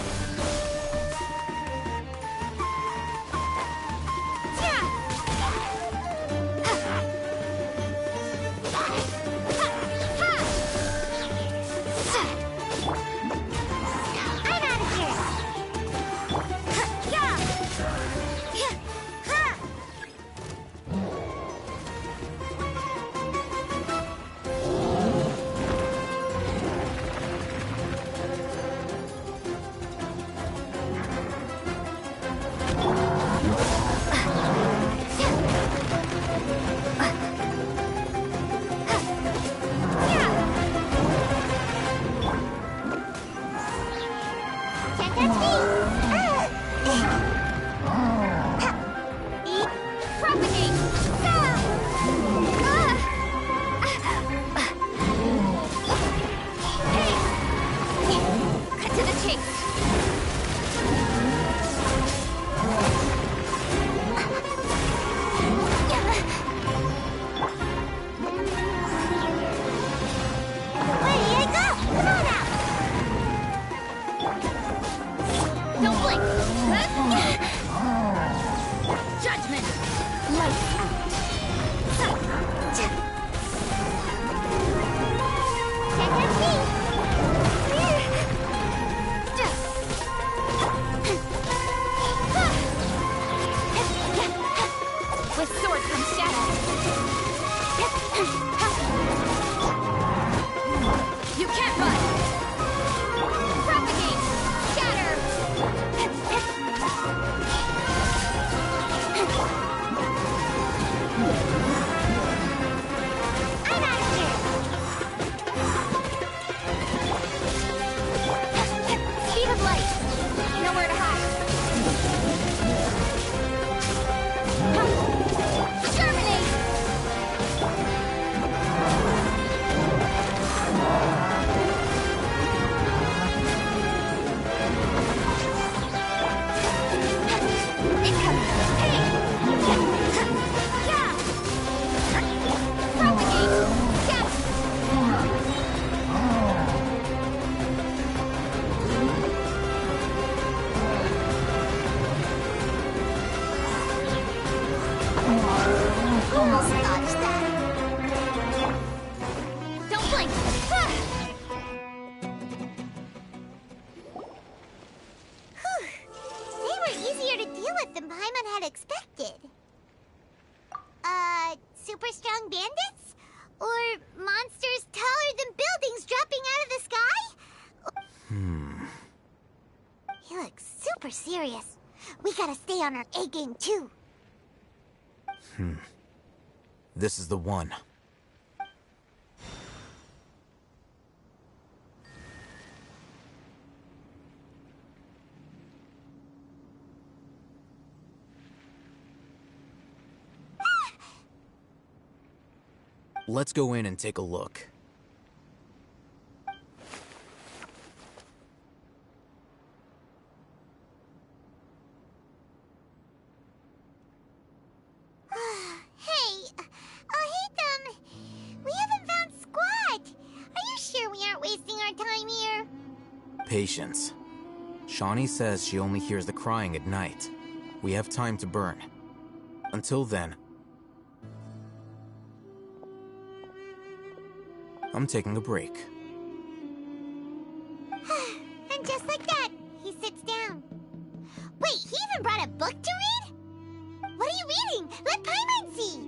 sword from Shadow. You can't run! Propagate! Shatter! I'm out of here! Speed of light! Nowhere to hide! Terminate! Almost dodged that. Don't blink. They were easier to deal with than Paimon had expected. Super strong bandits? Or monsters taller than buildings dropping out of the sky? He looks super serious. We gotta stay on our A game too. This is the one. Let's go in and take a look. Patience. Shawnee says she only hears the crying at night. We have time to burn. Until then, I'm taking a break. And just like that, he sits down. Wait, he even brought a book to read? What are you reading? Let Paimon see!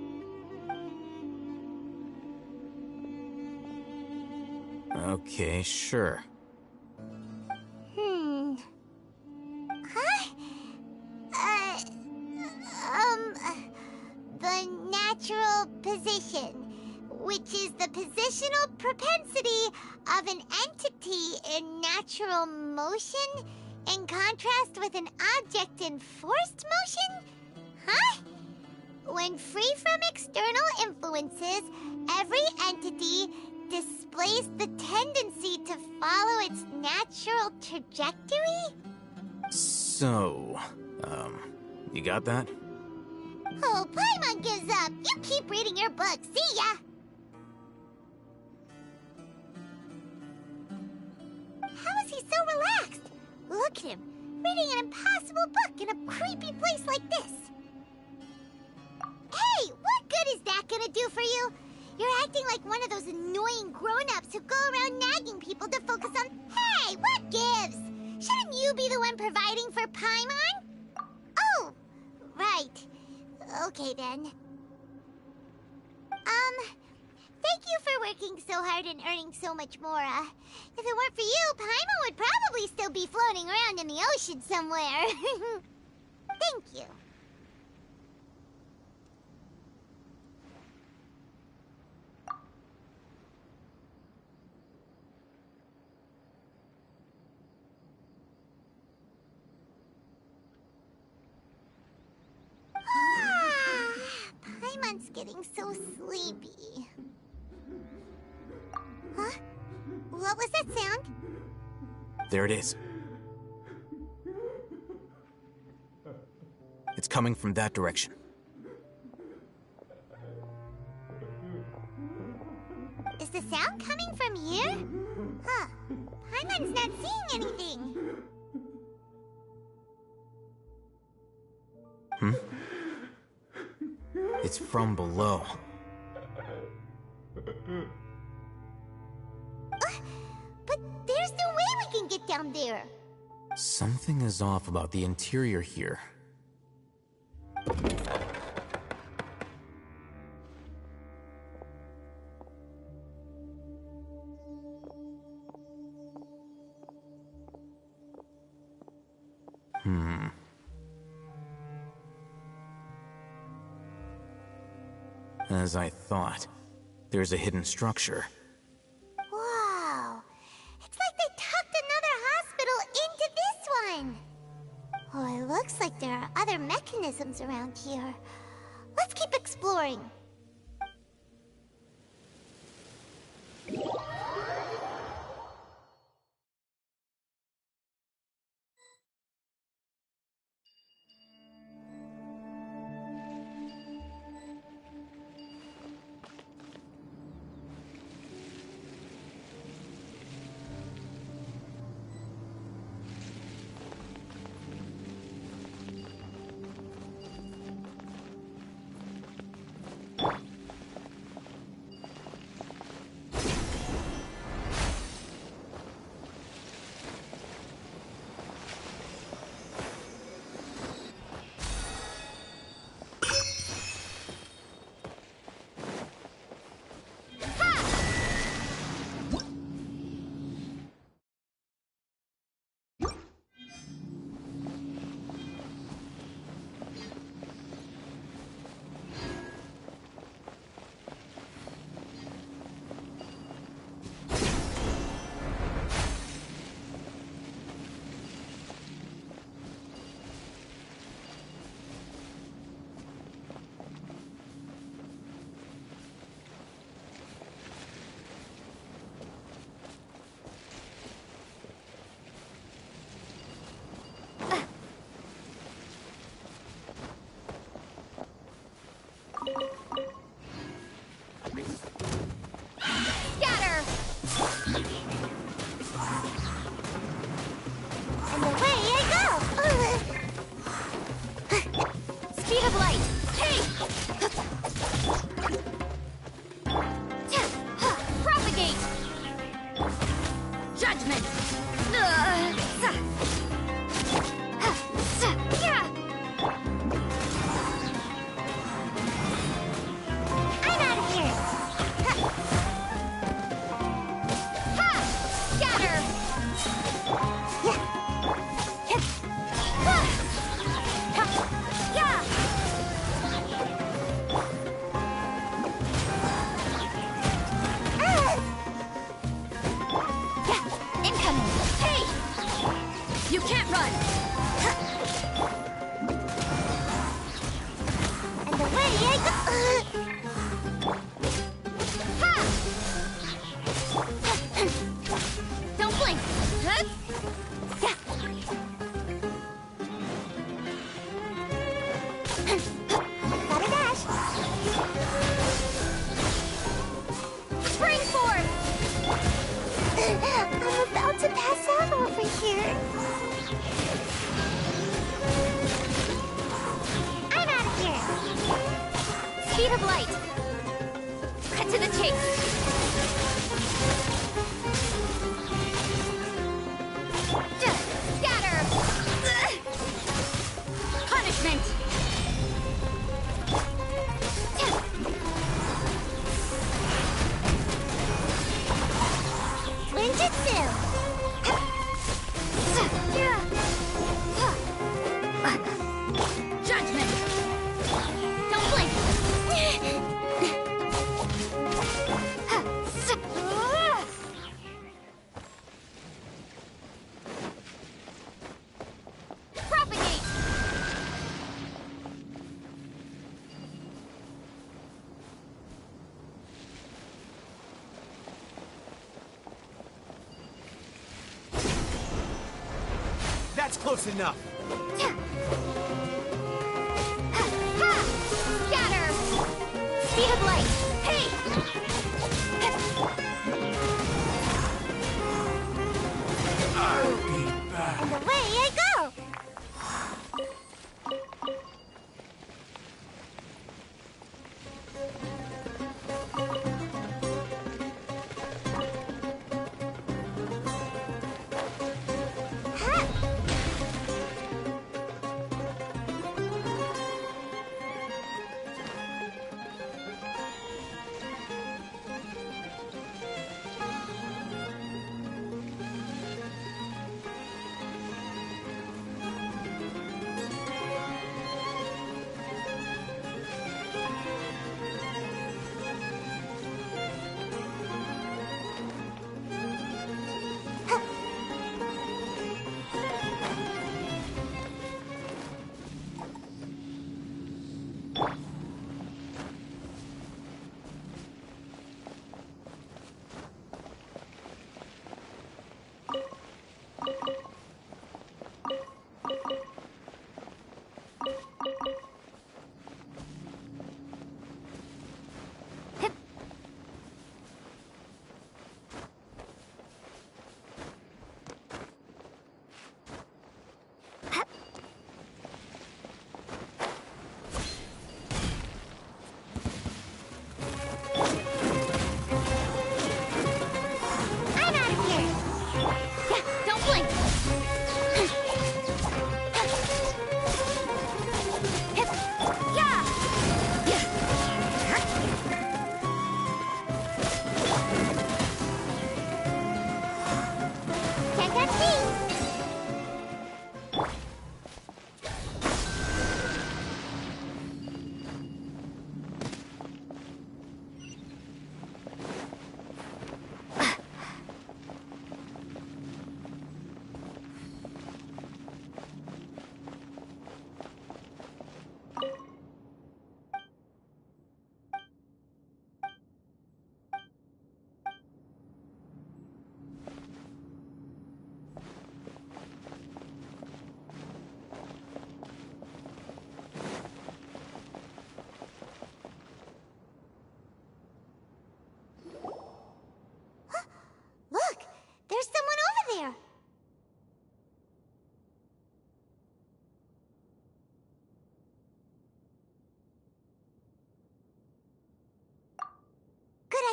Okay, sure. The natural position, which is the positional propensity of an entity in natural motion in contrast with an object in forced motion? Huh? When free from external influences, every entity displays the tendency to follow its natural trajectory? So, you got that? Oh, Paimon gives up. You keep reading your book. See ya! How is he so relaxed? Look at him, reading an impossible book in a creepy place like this. Hey, what good is that gonna do for you? You're acting like one of those annoying grown-ups who go around nagging people to focus on... Hey, what gives? Shouldn't you be the one providing for Paimon? Oh, right. Okay, then. Thank you for working so hard and earning so much more. If it weren't for you, Paimon would probably still be floating around in the ocean somewhere. Thank you. Paimon's getting so sleepy. Huh? What was that sound? There it is. It's coming from that direction. Is the sound coming from here? Huh. Paimon's not seeing anything. It's from below. But there's no way we can get down there. Something is off about the interior here. As I thought, there's a hidden structure. Whoa! It's like they tucked another hospital into this one! Oh, it looks like there are other mechanisms around here. Let's keep exploring. That's close enough. Scatter! Speed of light! Hey! I'll be back. And away I go!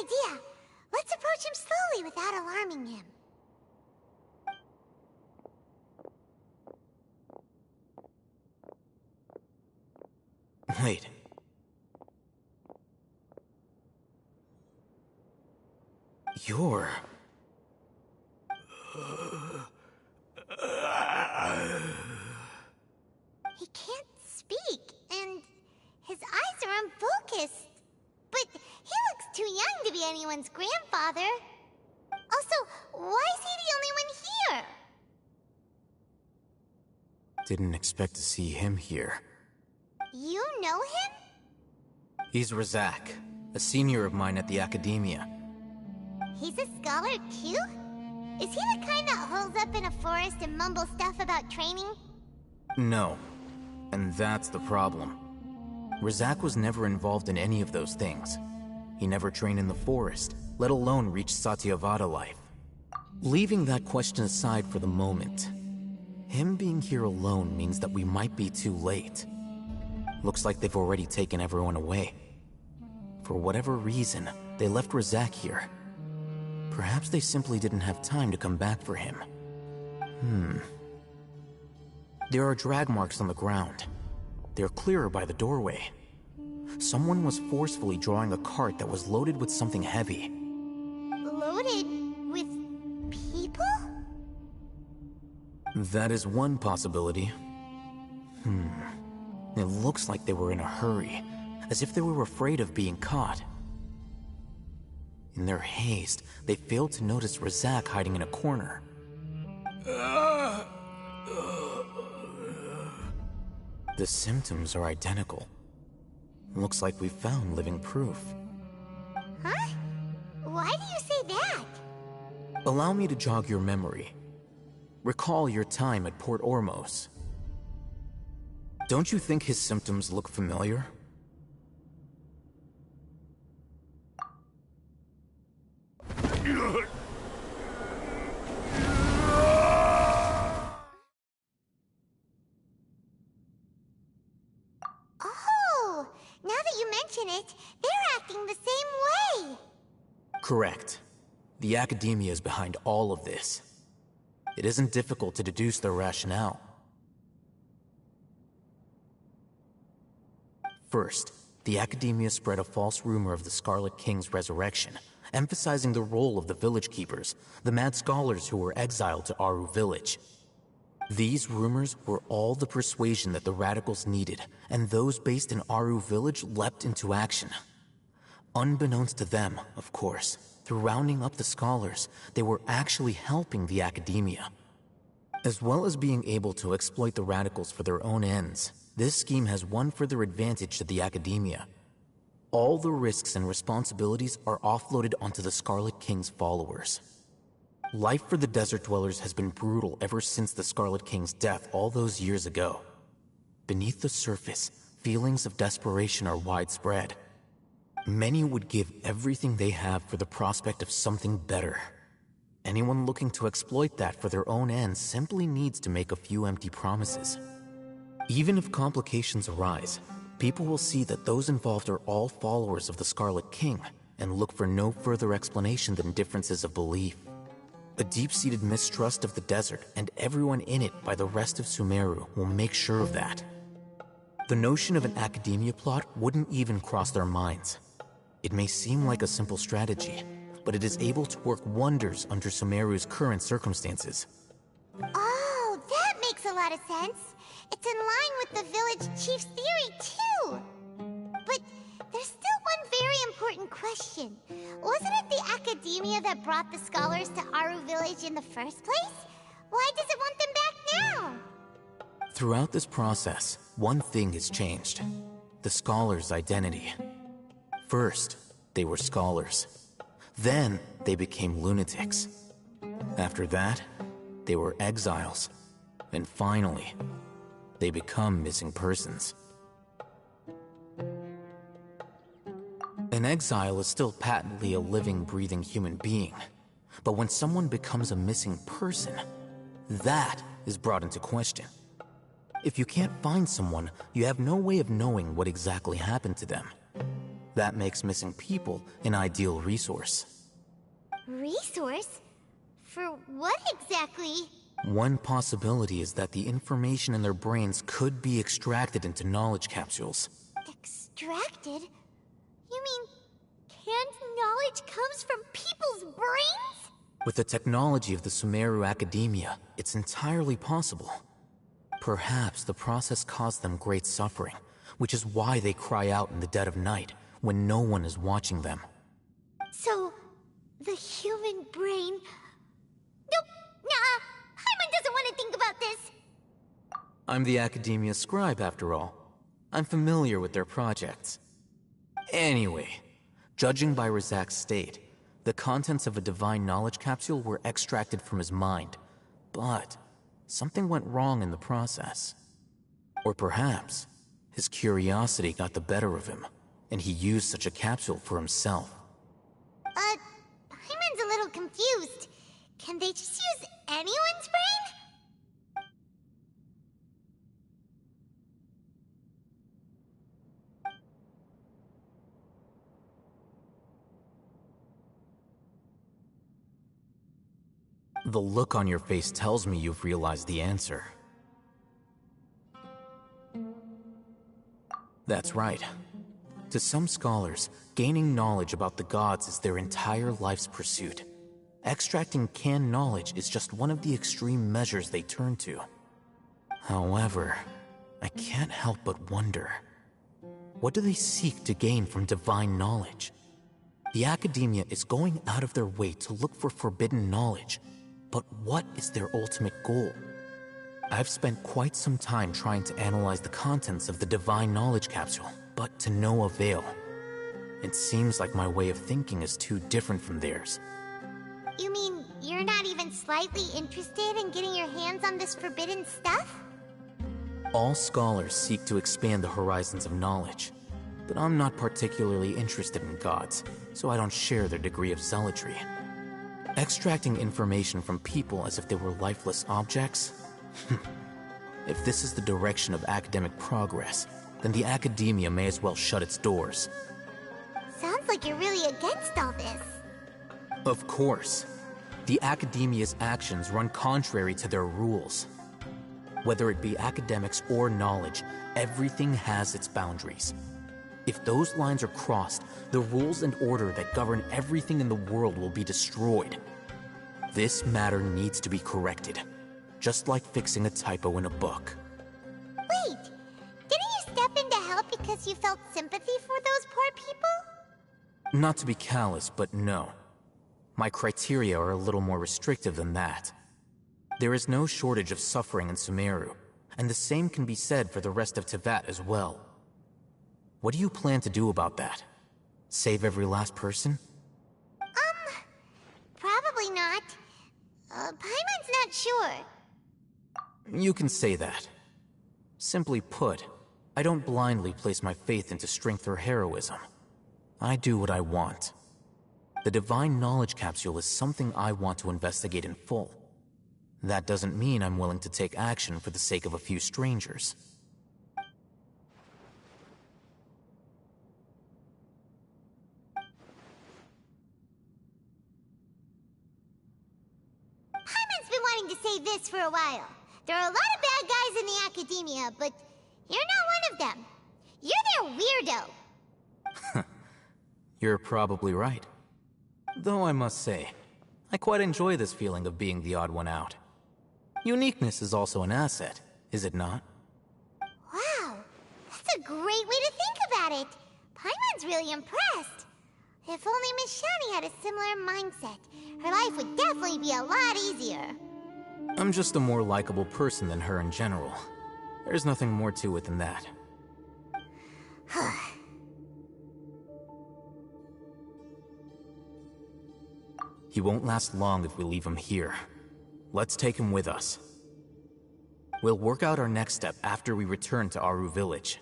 idea. Let's approach him slowly without alarming him. Wait. You're... He can't speak, and his eyes are unfocused. But he looks too young to be anyone's grandfather. Also, why is he the only one here? Didn't expect to see him here. You know him? He's Razak, a senior of mine at the Academia. He's a scholar too? Is he the kind that holes up in a forest and mumbles stuff about training? No. And that's the problem. Razak was never involved in any of those things. He never trained in the forest, let alone reach Satyavada life. Leaving that question aside for the moment, him being here alone means that we might be too late. Looks like they've already taken everyone away. For whatever reason, they left Razak here. Perhaps they simply didn't have time to come back for him. There are drag marks on the ground. They're clearer by the doorway. Someone was forcefully drawing a cart that was loaded with something heavy. Loaded with people? That is one possibility. It looks like they were in a hurry, as if they were afraid of being caught. In their haste, they failed to notice Razak hiding in a corner. The symptoms are identical. Looks like we found living proof. Huh? Why do you say that? Allow me to jog your memory. Recall your time at Port Ormos. Don't you think his symptoms look familiar? Oh, now that you mention it, they're acting the same way. Correct. The Academia is behind all of this. It isn't difficult to deduce their rationale. First, the Academia spread a false rumor of the Scarlet King's resurrection, emphasizing the role of the village keepers, the mad scholars who were exiled to Aru village. These rumors were all the persuasion that the radicals needed, and those based in Aru village leapt into action. Unbeknownst to them, of course, through rounding up the scholars, they were actually helping the Academia. As well as being able to exploit the radicals for their own ends, this scheme has one further advantage to the Academia. All the risks and responsibilities are offloaded onto the Scarlet King's followers. Life for the Desert Dwellers has been brutal ever since the Scarlet King's death all those years ago. Beneath the surface, feelings of desperation are widespread. Many would give everything they have for the prospect of something better. Anyone looking to exploit that for their own ends simply needs to make a few empty promises. Even if complications arise, people will see that those involved are all followers of the Scarlet King and look for no further explanation than differences of belief. A deep-seated mistrust of the desert and everyone in it by the rest of Sumeru will make sure of that. The notion of an Academia plot wouldn't even cross their minds. It may seem like a simple strategy, but it is able to work wonders under Sumeru's current circumstances. Oh, that makes a lot of sense. It's in line with the village chief's theory, too. But there's still one very important question. Wasn't it the Academia that brought the scholars to Aru village in the first place? Why does it want them back now? Throughout this process, one thing has changed. The scholars' identity. First, they were scholars. Then, they became lunatics. After that, they were exiles. And finally, they become missing persons. An exile is still patently a living, breathing human being. But when someone becomes a missing person, that is brought into question. If you can't find someone, you have no way of knowing what exactly happened to them. That makes missing people an ideal resource. Resource? For what exactly? One possibility is that the information in their brains could be extracted into knowledge capsules. Extracted? You mean canned knowledge comes from people's brains? With the technology of the Sumeru Academia, it's entirely possible. Perhaps the process caused them great suffering, which is why they cry out in the dead of night, when no one is watching them. So, the human brain... Nope, nah, Paimon doesn't want to think about this. I'm the Academia scribe, after all. I'm familiar with their projects. Anyway, judging by Razak's state, the contents of a divine knowledge capsule were extracted from his mind, but something went wrong in the process. Or perhaps his curiosity got the better of him, and he used such a capsule for himself. Paimon's a little confused. Can they just use anyone's brain? The look on your face tells me you've realized the answer. That's right. To some scholars, gaining knowledge about the gods is their entire life's pursuit. Extracting canned knowledge is just one of the extreme measures they turn to. However, I can't help but wonder, what do they seek to gain from divine knowledge? The Academia is going out of their way to look for forbidden knowledge, but what is their ultimate goal? I've spent quite some time trying to analyze the contents of the divine knowledge capsule, but to no avail. It seems like my way of thinking is too different from theirs. You mean you're not even slightly interested in getting your hands on this forbidden stuff? All scholars seek to expand the horizons of knowledge, but I'm not particularly interested in gods, so I don't share their degree of zealotry. Extracting information from people as if they were lifeless objects? If this is the direction of academic progress, then the Academia may as well shut its doors. Sounds like you're really against all this. Of course. The Academia's actions run contrary to their rules. Whether it be academics or knowledge, everything has its boundaries. If those lines are crossed, the rules and order that govern everything in the world will be destroyed. This matter needs to be corrected, just like fixing a typo in a book. Wait, didn't you step in to help because you felt sympathy for those poor people? Not to be callous, but no. My criteria are a little more restrictive than that. There is no shortage of suffering in Sumeru, and the same can be said for the rest of Teyvat as well. What do you plan to do about that? Save every last person? Probably not. Paimon's not sure. You can say that. Simply put, I don't blindly place my faith into strength or heroism. I do what I want. The divine knowledge capsule is something I want to investigate in full. That doesn't mean I'm willing to take action for the sake of a few strangers. Paimon's been wanting to say this for a while. There are a lot of bad guys in the Academia, but you're not one of them. You're their weirdo. You're probably right. Though I must say, I quite enjoy this feeling of being the odd one out. Uniqueness is also an asset, is it not? Wow, that's a great way to think about it. Paimon's really impressed. If only Miss Shani had a similar mindset, her life would definitely be a lot easier. I'm just a more likable person than her in general. There's nothing more to it than that. He won't last long if we leave him here. Let's take him with us. We'll work out our next step after we return to Aru Village.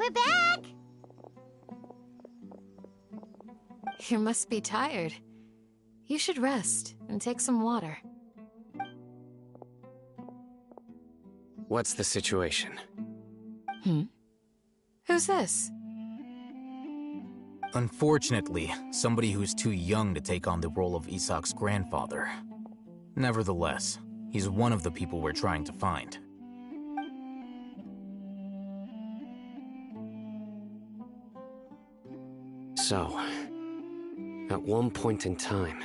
We're back! You must be tired. You should rest and take some water. What's the situation? Who's this? Unfortunately, somebody who's too young to take on the role of Isak's grandfather. Nevertheless, he's one of the people we're trying to find. So, at one point in time,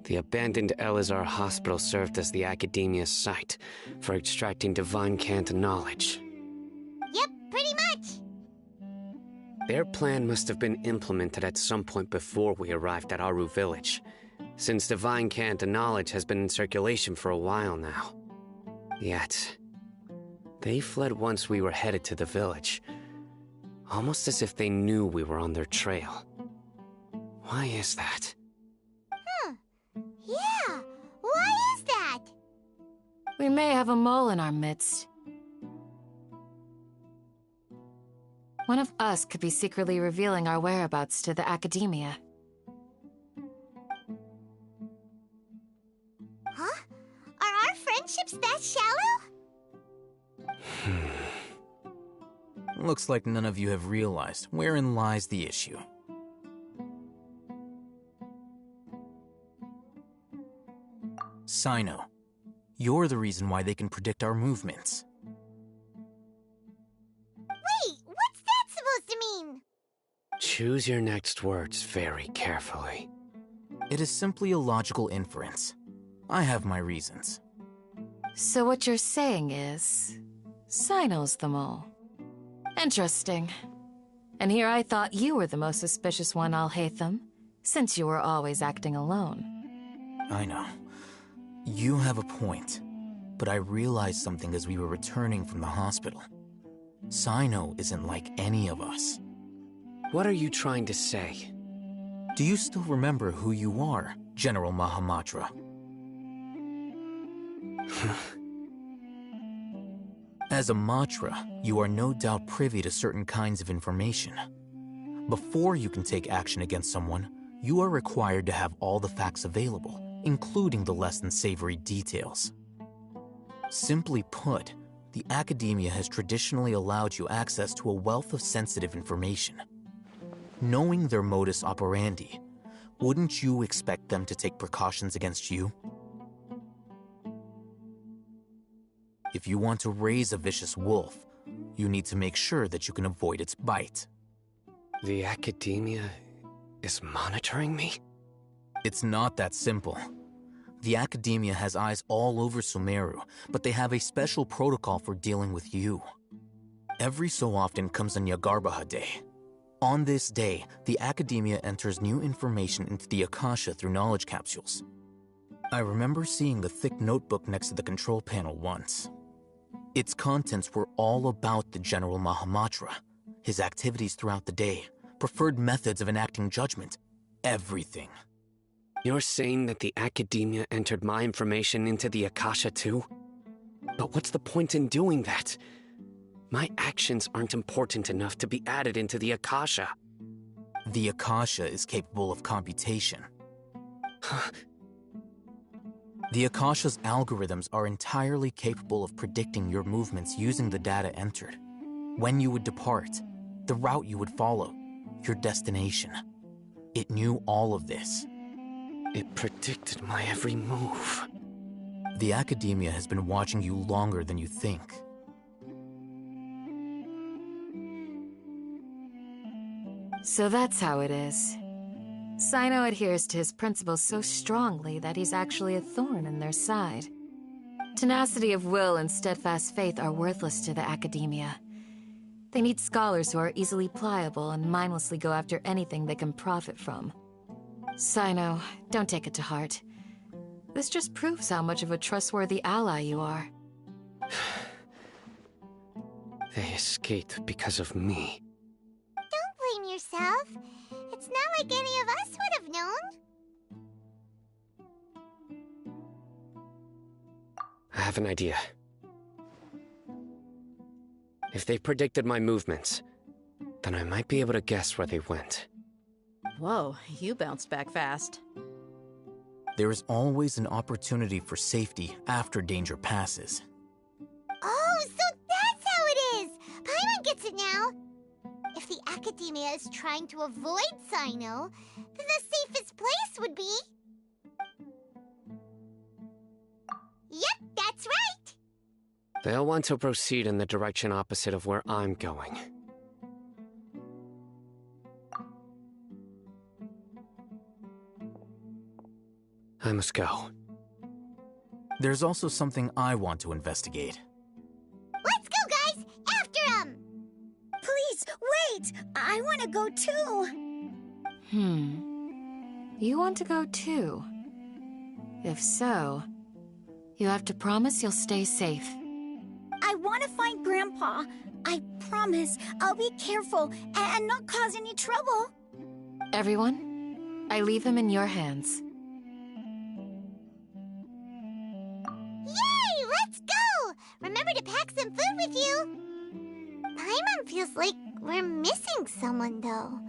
the abandoned Elazar Hospital served as the Academia's site for extracting divine cant knowledge. Yep, pretty much. Their plan must have been implemented at some point before we arrived at Aru Village, since divine cant knowledge has been in circulation for a while now. Yet, they fled once we were headed to the village, almost as if they knew we were on their trail. Why is that? Yeah, why is that? We may have a mole in our midst. One of us could be secretly revealing our whereabouts to the Academia. Huh? Are our friendships that shallow? Looks like none of you have realized wherein lies the issue. Sino, you're the reason why they can predict our movements. Wait, what's that supposed to mean? Choose your next words very carefully. It is simply a logical inference. I have my reasons. So what you're saying is... Sino's the mole. Interesting. And here I thought you were the most suspicious one, Alhaitham, since you were always acting alone. I know. You have a point, but I realized something as we were returning from the hospital. Sino isn't like any of us. What are you trying to say? Do you still remember who you are, General Mahamatra? As a Matra, you are no doubt privy to certain kinds of information. Before you can take action against someone, you are required to have all the facts available, including the less than savory details. Simply put, the Academia has traditionally allowed you access to a wealth of sensitive information. Knowing their modus operandi, wouldn't you expect them to take precautions against you? If you want to raise a vicious wolf, you need to make sure that you can avoid its bite. The Academia is monitoring me? It's not that simple. The Academia has eyes all over Sumeru, but they have a special protocol for dealing with you. Every so often comes a Nyagarbaha Day. On this day, the Academia enters new information into the Akasha through knowledge capsules. I remember seeing the thick notebook next to the control panel once. Its contents were all about the General Mahamatra, his activities throughout the day, preferred methods of enacting judgment, everything. You're saying that the Academia entered my information into the Akasha too? But what's the point in doing that? My actions aren't important enough to be added into the Akasha. The Akasha is capable of computation. The Akasha's algorithms are entirely capable of predicting your movements using the data entered. When you would depart, the route you would follow, your destination. It knew all of this. It predicted my every move. The Academia has been watching you longer than you think. So that's how it is. Sino adheres to his principles so strongly that he's actually a thorn in their side. Tenacity of will and steadfast faith are worthless to the Academia. They need scholars who are easily pliable and mindlessly go after anything they can profit from. Sino, don't take it to heart. This just proves how much of a trustworthy ally you are. They escaped because of me. Don't blame yourself. It's not like any of us would have known. I have an idea. If they predicted my movements, then I might be able to guess where they went. Whoa, you bounced back fast. There is always an opportunity for safety after danger passes. Oh, so that's how it is! Paimon gets it now! If the Academia is trying to avoid Cyno, then the safest place would be... Yep, that's right! They'll want to proceed in the direction opposite of where I'm going. I must go. There's also something I want to investigate. Let's go, guys! After him! Please, wait! I want to go too! You want to go too? If so, you have to promise you'll stay safe. I want to find Grandpa. I promise I'll be careful and not cause any trouble. Everyone, I leave him in your hands. Yay! Let's go! Remember to pack some food with you! Paimon feels like we're missing someone, though.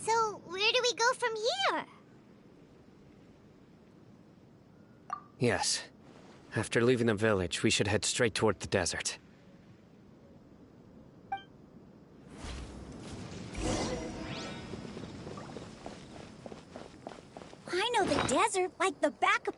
So, where do we go from here? Yes. After leaving the village, we should head straight toward the desert. I know the desert like the back of...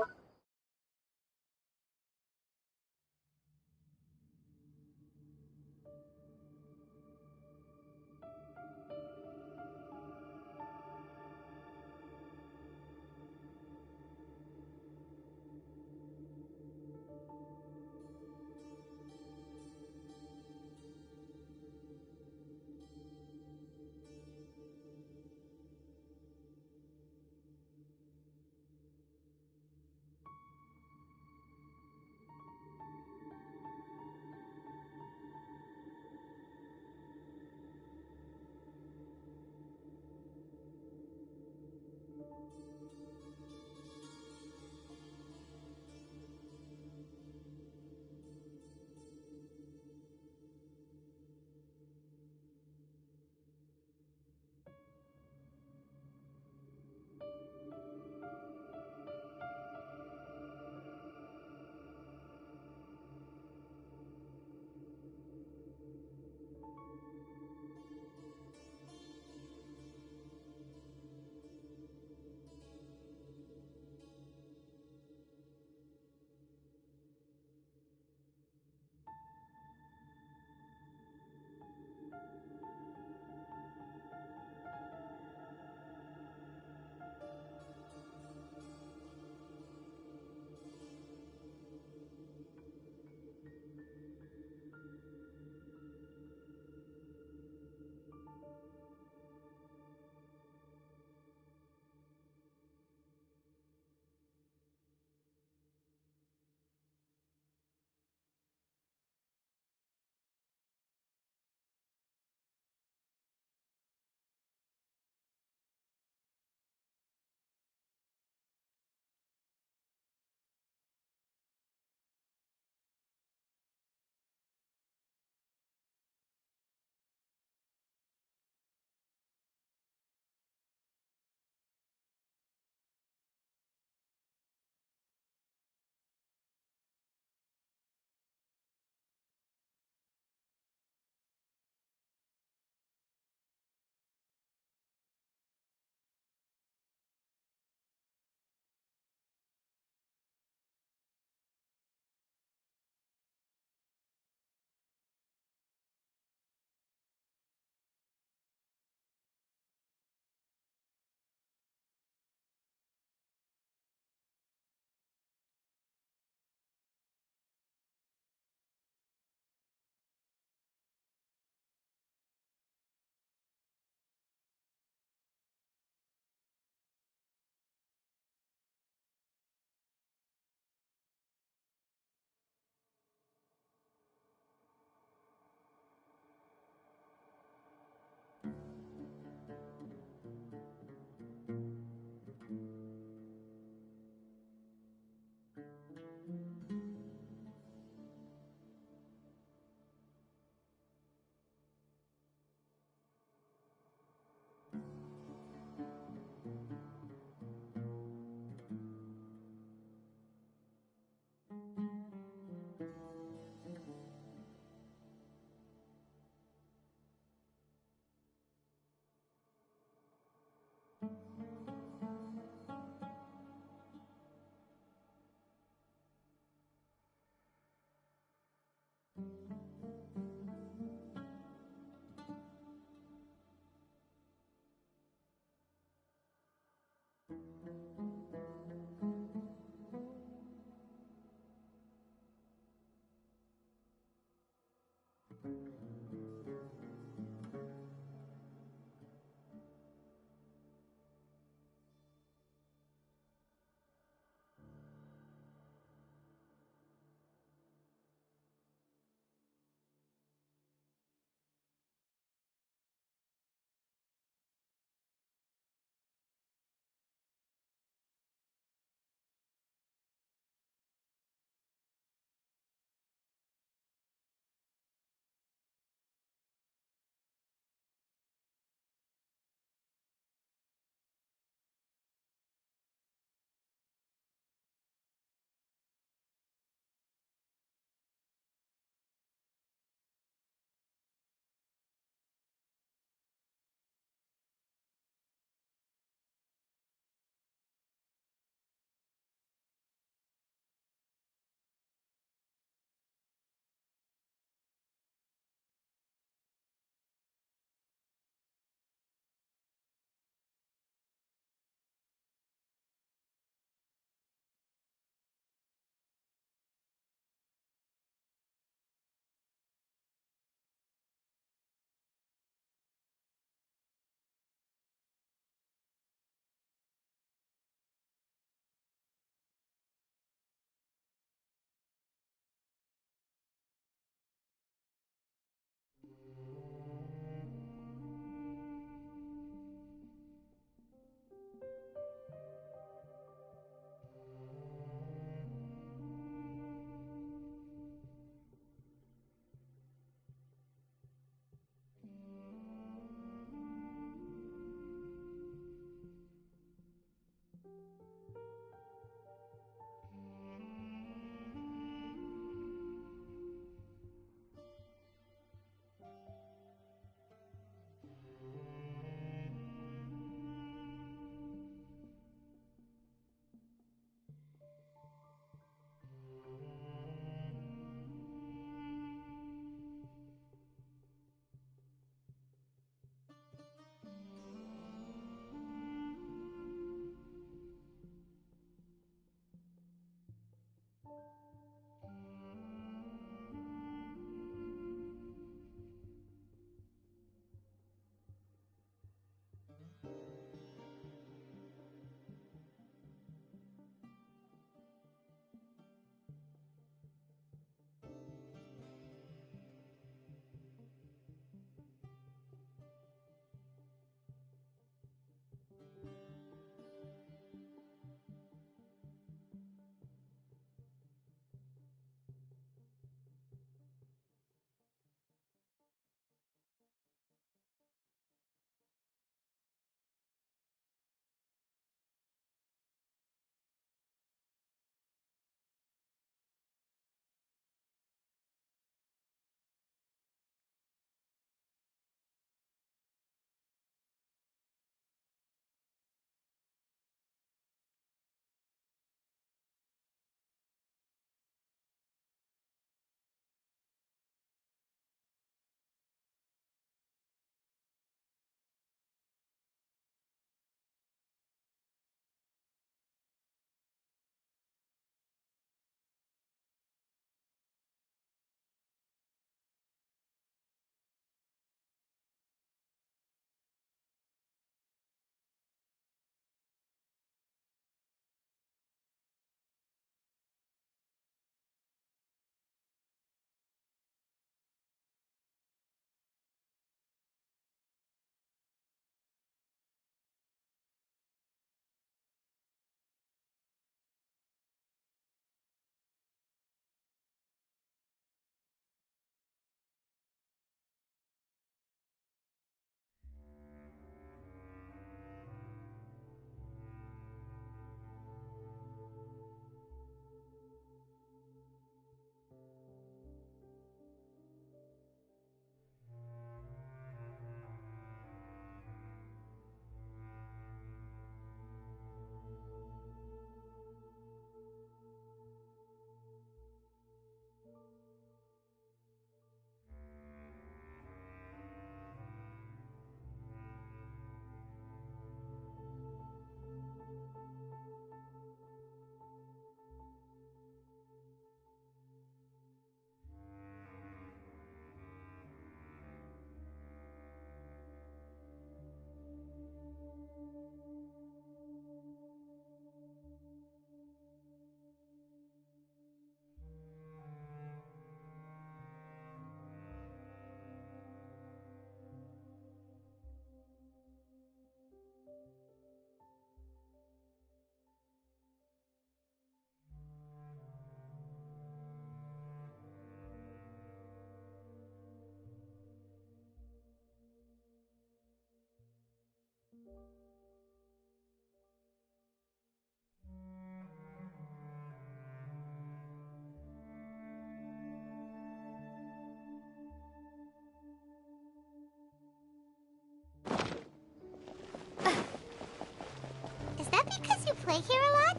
play here a lot?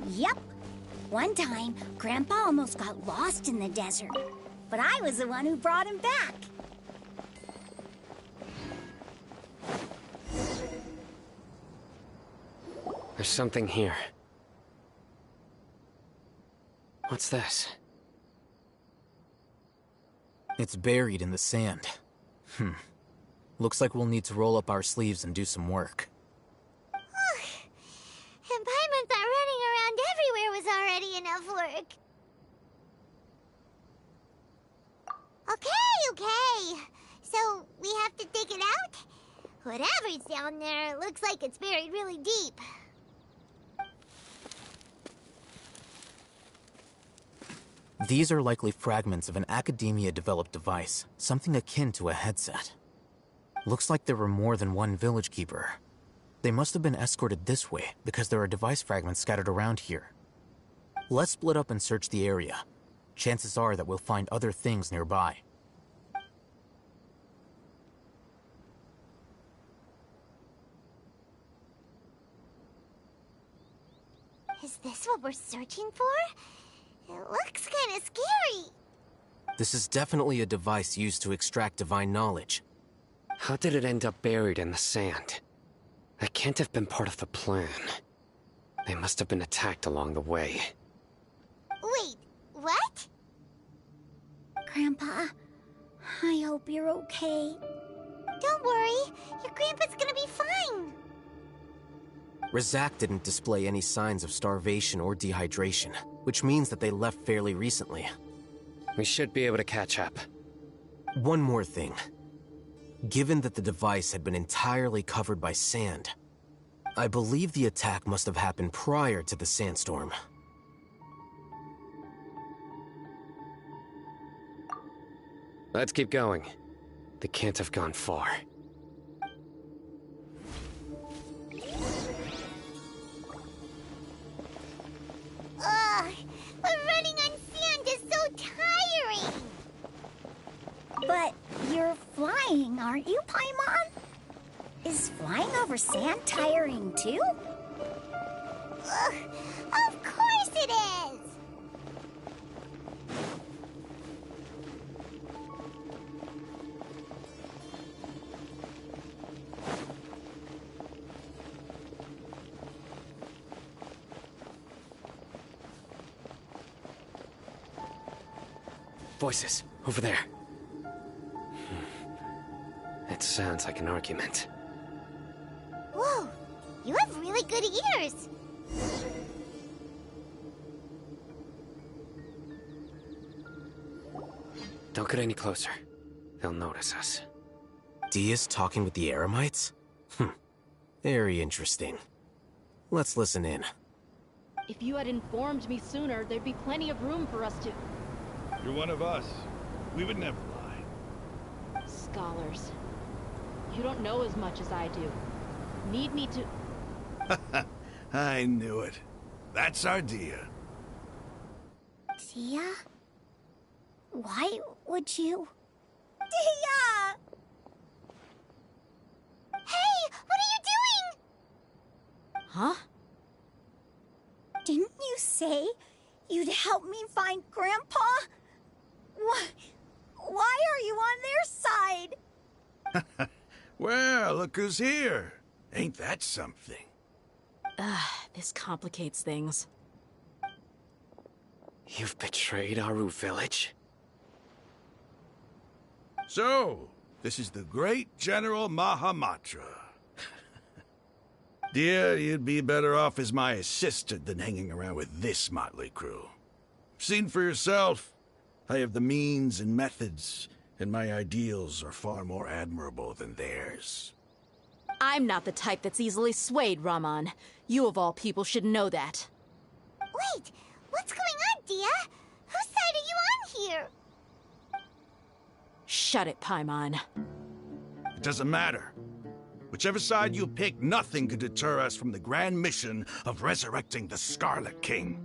Yep. One time, Grandpa almost got lost in the desert, but I was the one who brought him back. There's something here. What's this? It's buried in the sand. Looks like we'll need to roll up our sleeves and do some work. And Paimon thought running around everywhere was already enough work. Okay. So, we have to dig it out? Whatever's down there, it looks like it's buried really deep. These are likely fragments of an Academia-developed device, something akin to a headset. Looks like there were more than one village keeper. They must have been escorted this way, because there are device fragments scattered around here. Let's split up and search the area. Chances are that we'll find other things nearby. Is this what we're searching for? It looks kinda scary. This is definitely a device used to extract divine knowledge. How did it end up buried in the sand? That can't have been part of the plan. They must have been attacked along the way. Wait, what? Grandpa, I hope you're okay. Don't worry, your grandpa's gonna be fine. Razak didn't display any signs of starvation or dehydration, which means that they left fairly recently. We should be able to catch up. One more thing. Given that the device had been entirely covered by sand, I believe the attack must have happened prior to the sandstorm. Let's keep going. They can't have gone far. Ugh, but running on sand is so tiring. But you're flying, aren't you, Paimon? Is flying over sand tiring too? Ugh, of course it is! Voices, over there. It sounds like an argument. Whoa, you have really good ears. Don't get any closer. They'll notice us. Dia's talking with the Eremites? Very interesting. Let's listen in. If you had informed me sooner, there'd be plenty of room for us to... You're one of us. We would never lie. Scholars. You don't know as much as I do. Need me to... I knew it. That's our Dia. Dia? Why would you... Dia! Hey, what are you doing? Huh? Didn't you say you'd help me find Grandpa? Why are you on their side? Well, look who's here. Ain't that something? This complicates things. You've betrayed Aru village? So, this is the great General Mahamatra. Dear, you'd be better off as my assistant than hanging around with this motley crew. Seen for yourself. I have the means and methods, and my ideals are far more admirable than theirs. I'm not the type that's easily swayed, Raman. You of all people should know that. Wait, what's going on, Dia? Whose side are you on here? Shut it, Paimon. It doesn't matter. Whichever side you pick, nothing could deter us from the grand mission of resurrecting the Scarlet King.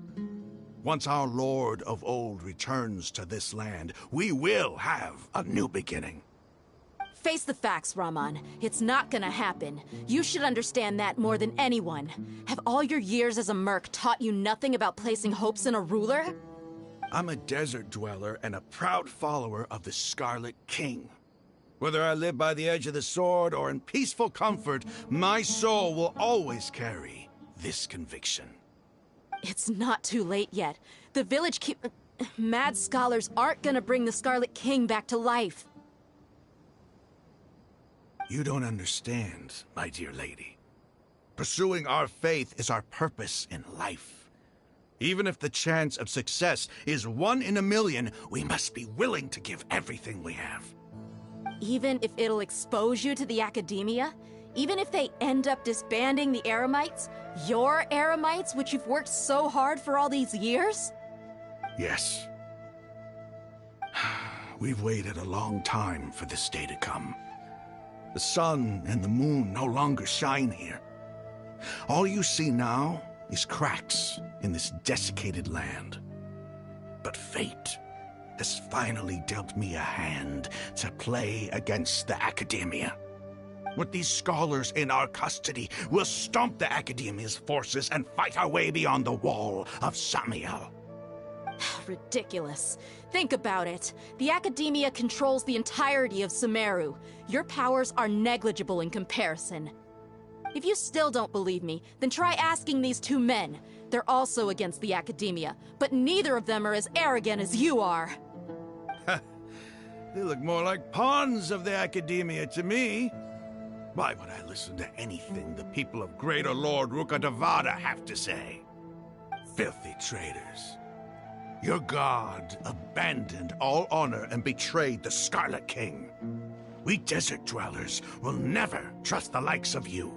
Once our Lord of Old returns to this land, we will have a new beginning. Face the facts, Rahman. It's not gonna happen. You should understand that more than anyone. Have all your years as a merc taught you nothing about placing hopes in a ruler? I'm a desert dweller and a proud follower of the Scarlet King. Whether I live by the edge of the sword or in peaceful comfort, my soul will always carry this conviction. It's not too late yet. The village mad scholars aren't gonna bring the Scarlet King back to life. You don't understand, my dear lady. Pursuing our faith is our purpose in life. Even if the chance of success is 1 in a million, we must be willing to give everything we have. Even if it'll expose you to the academia? Even if they end up disbanding the Eremites? Your Eremites, which you've worked so hard for all these years? Yes. We've waited a long time for this day to come. The sun and the moon no longer shine here. All you see now is cracks in this desiccated land. But fate has finally dealt me a hand to play against the Academia. With these scholars in our custody, we'll stomp the Academia's forces and fight our way beyond the wall of Samiel. Ridiculous. Think about it. The Academia controls the entirety of Sumeru. Your powers are negligible in comparison. If you still don't believe me, then try asking these 2 men. They're also against the Academia, but neither of them are as arrogant as you are. They look more like pawns of the Academia to me. Why would I listen to anything the people of Greater Lord Rukkhadevada have to say? Filthy traitors. Your god abandoned all honor and betrayed the Scarlet King. We desert dwellers will never trust the likes of you.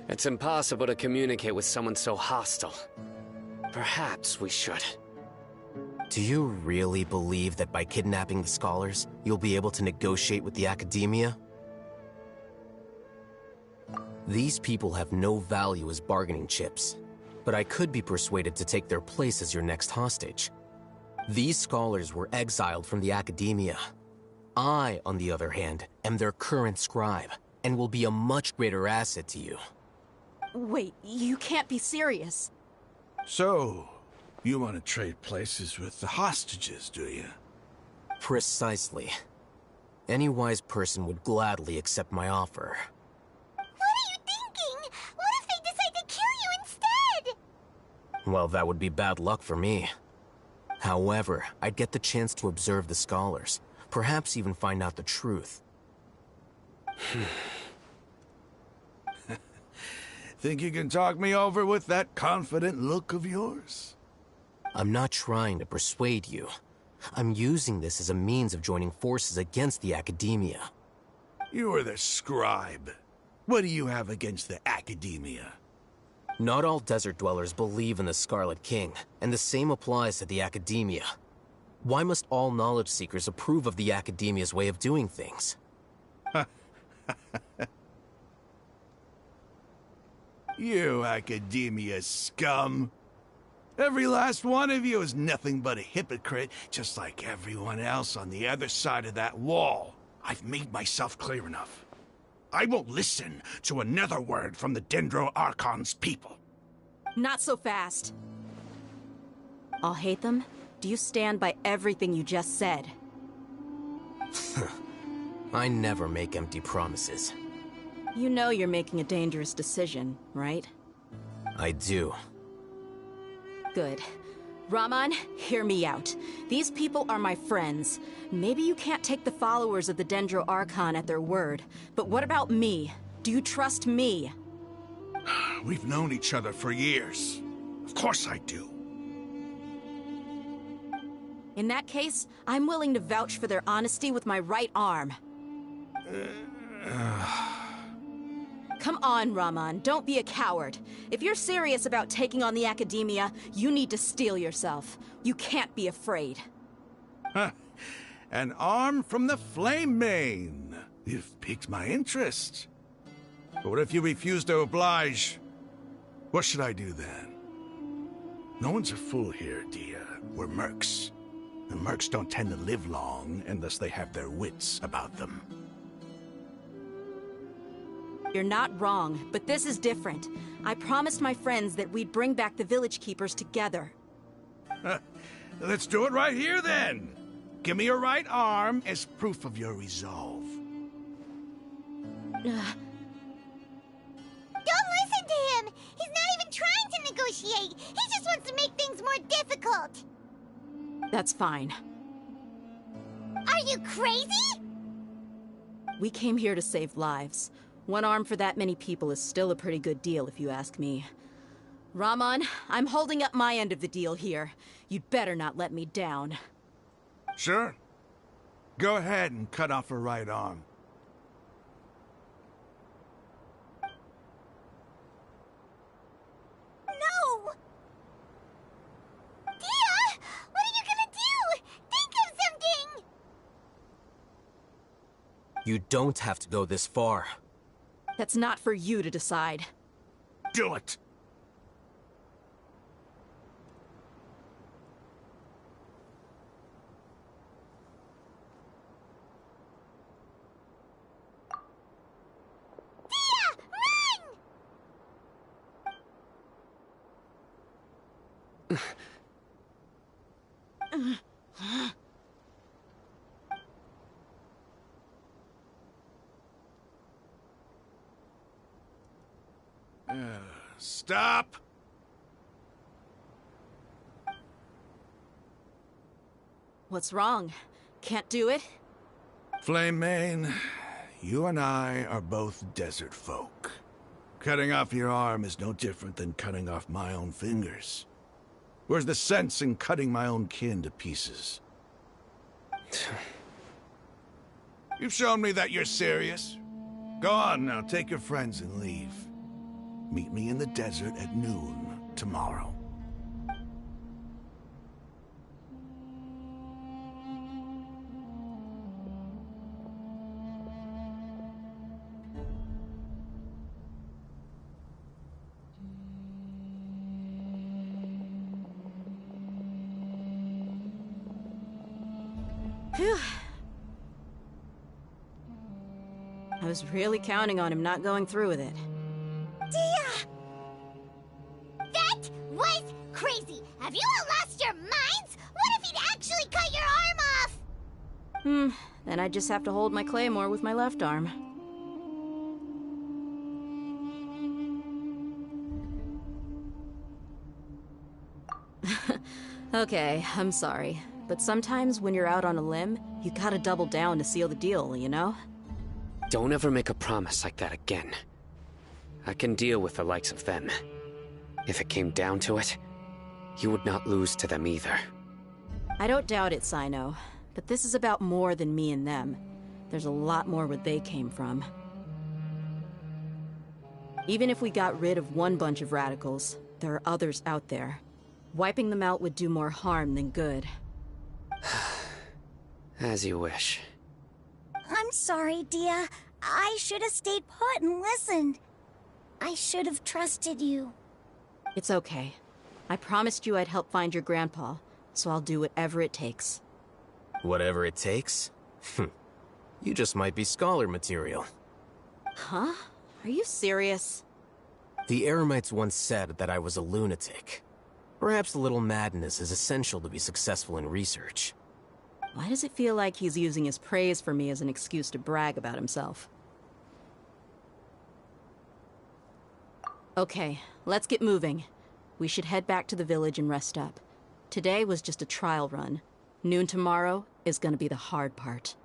It's impossible to communicate with someone so hostile. Perhaps we should. Do you really believe that by kidnapping the scholars, you'll be able to negotiate with the Academia? These people have no value as bargaining chips, but I could be persuaded to take their place as your next hostage. These scholars were exiled from the Academia. I, on the other hand, am their current scribe, and will be a much greater asset to you. Wait, you can't be serious. So, you want to trade places with the hostages, do you? Precisely. Any wise person would gladly accept my offer. What are you thinking? What if they decide to kill you instead? Well, that would be bad luck for me. However, I'd get the chance to observe the scholars, perhaps even find out the truth. Think you can talk me over with that confident look of yours? I'm not trying to persuade you. I'm using this as a means of joining forces against the Academia. You are the scribe. What do you have against the Academia? Not all desert dwellers believe in the Scarlet King, and the same applies to the Academia. Why must all knowledge seekers approve of the Academia's way of doing things? You Academia scum. Every last one of you is nothing but a hypocrite, just like everyone else on the other side of that wall. I've made myself clear enough. I won't listen to another word from the Dendro Archon's people. Not so fast. I'll hate them. Do you stand by everything you just said? I never make empty promises. You know you're making a dangerous decision, right? I do. Good. Rahman, hear me out. These people are my friends. Maybe you can't take the followers of the Dendro Archon at their word, but what about me? Do you trust me? We've known each other for years. Of course I do. In that case, I'm willing to vouch for their honesty with my right arm. Come on, Rahman, don't be a coward. If you're serious about taking on the Academia, you need to steel yourself. You can't be afraid. An arm from the Flame Mane. You've piqued my interest. But what if you refuse to oblige? What should I do then? No one's a fool here, Dia. We're mercs. The mercs don't tend to live long unless they have their wits about them. You're not wrong, but this is different. I promised my friends that we'd bring back the village keepers together. Let's do it right here, then. Give me your right arm as proof of your resolve. Don't listen to him! He's not even trying to negotiate! He just wants to make things more difficult! That's fine. Are you crazy? We came here to save lives. One arm for that many people is still a pretty good deal, if you ask me. Rahman, I'm holding up my end of the deal here. You'd better not let me down. Sure. Go ahead and cut off her right arm. No! Dia! What are you gonna do? Think of something! You don't have to go this far. That's not for you to decide. Do it! Stop! What's wrong? Can't do it? Flame Mane, you and I are both desert folk. Cutting off your arm is no different than cutting off my own fingers. Where's the sense in cutting my own kin to pieces? You've shown me that you're serious. Go on now, take your friends and leave. Meet me in the desert at noon tomorrow. Phew. I was really counting on him not going through with it. Dia! That was crazy! Have you all lost your minds? What if he'd actually cut your arm off? Then I just have to hold my claymore with my left arm. Okay, I'm sorry. But sometimes when you're out on a limb, you gotta double down to seal the deal, you know? Don't ever make a promise like that again. I can deal with the likes of them. If it came down to it, you would not lose to them either. I don't doubt it, Sino. But this is about more than me and them. There's a lot more where they came from. Even if we got rid of one bunch of radicals, there are others out there. Wiping them out would do more harm than good. As you wish. I'm sorry, Dia. I should have stayed put and listened. I should have trusted you. It's okay. I promised you I'd help find your grandpa, so I'll do whatever it takes. Whatever it takes? You just might be scholar material. Huh? Are you serious? The Eremites once said that I was a lunatic. Perhaps a little madness is essential to be successful in research. Why does it feel like he's using his praise for me as an excuse to brag about himself? Okay, let's get moving. We should head back to the village and rest up. Today was just a trial run. Noon tomorrow is gonna be the hard part.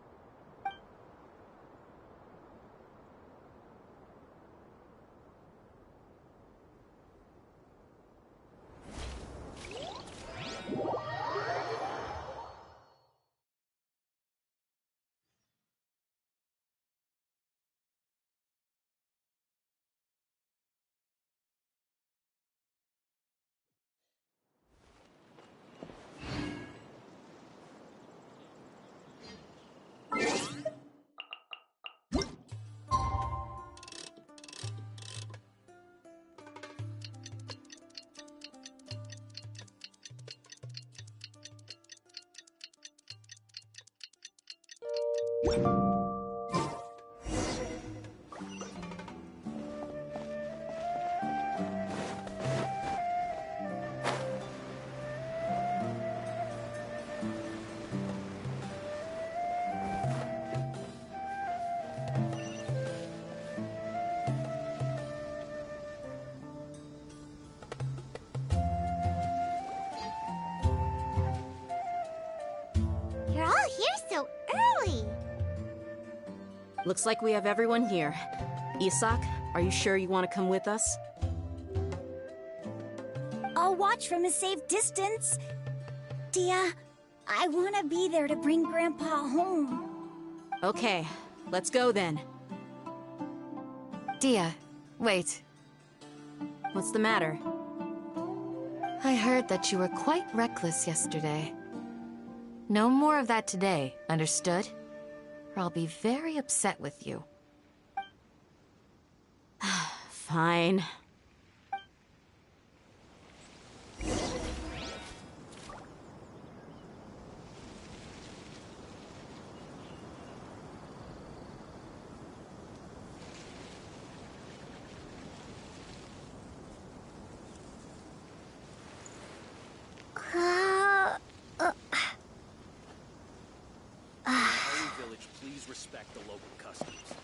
Looks like we have everyone here. Isak, are you sure you want to come with us? I'll watch from a safe distance. Dia, I want to be there to bring Grandpa home. Okay, let's go then. Dia, wait. What's the matter? I heard that you were quite reckless yesterday. No more of that today, understood? Or I'll be very upset with you. Fine. Village, please respect the local customs.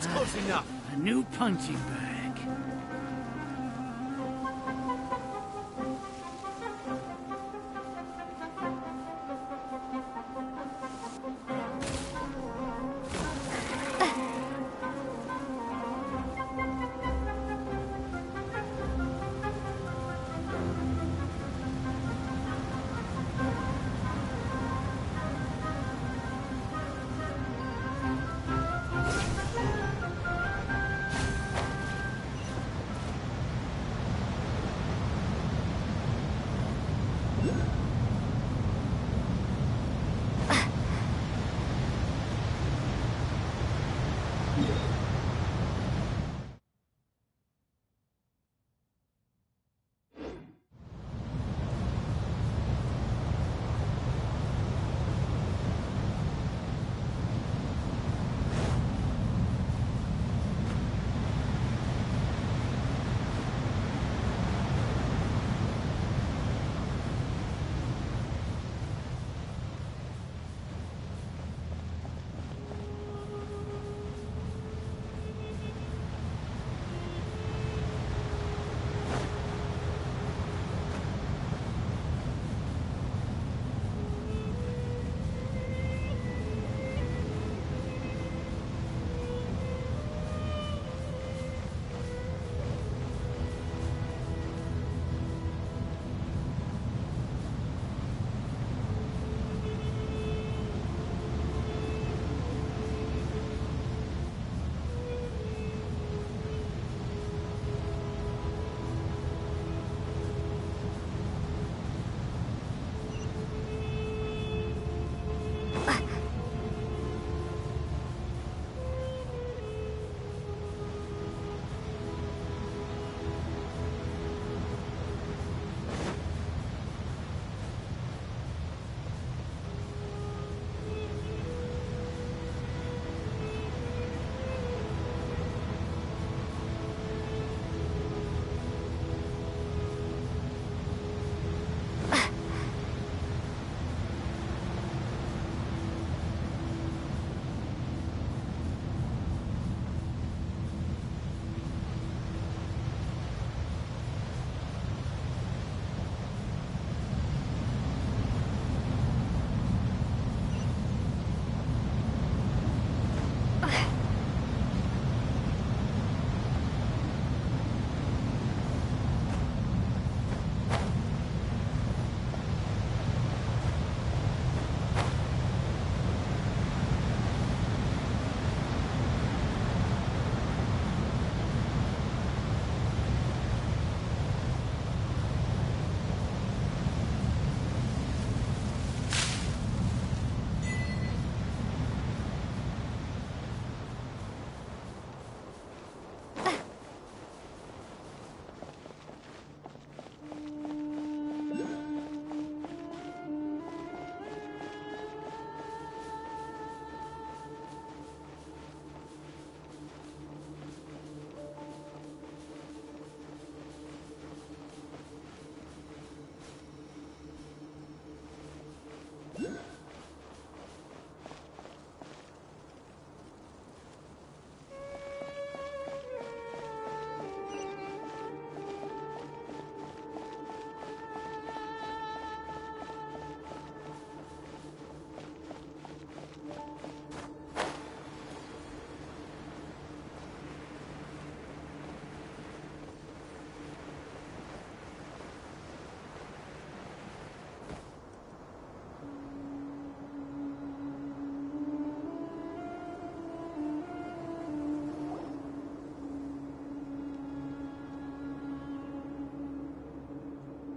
That's close enough. A new punching bag.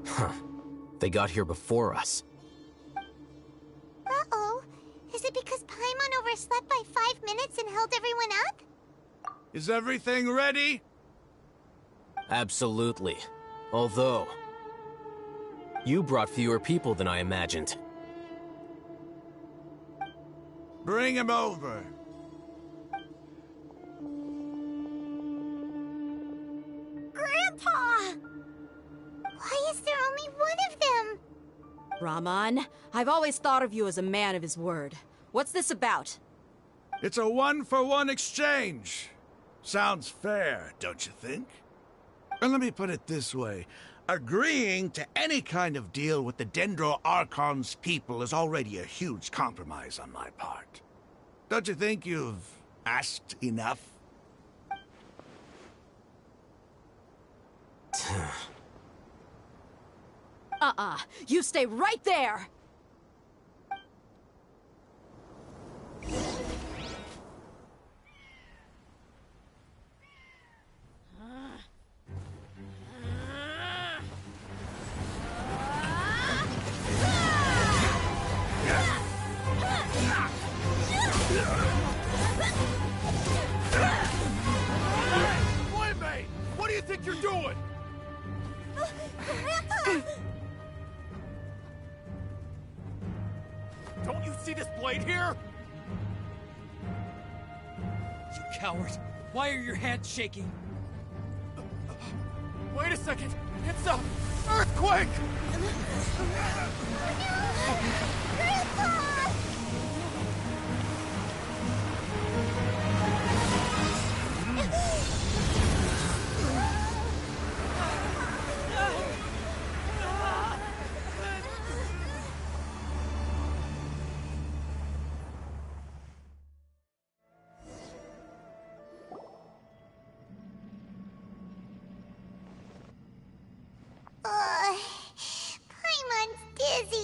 Huh. They got here before us. Uh-oh. Is it because Paimon overslept by 5 minutes and held everyone up? Is everything ready? Absolutely. Although, you brought fewer people than I imagined. Bring him over. Grandpa! Why is there only one of them? Rahman, I've always thought of you as a man of his word. What's this about? It's a one-for-one exchange. Sounds fair, don't you think? And let me put it this way. Agreeing to any kind of deal with the Dendro Archon's people is already a huge compromise on my part. Don't you think you've asked enough? You stay right there! Playmate! What do you think you're doing? Don't you see this blade here? You coward! Why are your hands shaking? Wait a second! It's a earthquake! Paimon's dizzy.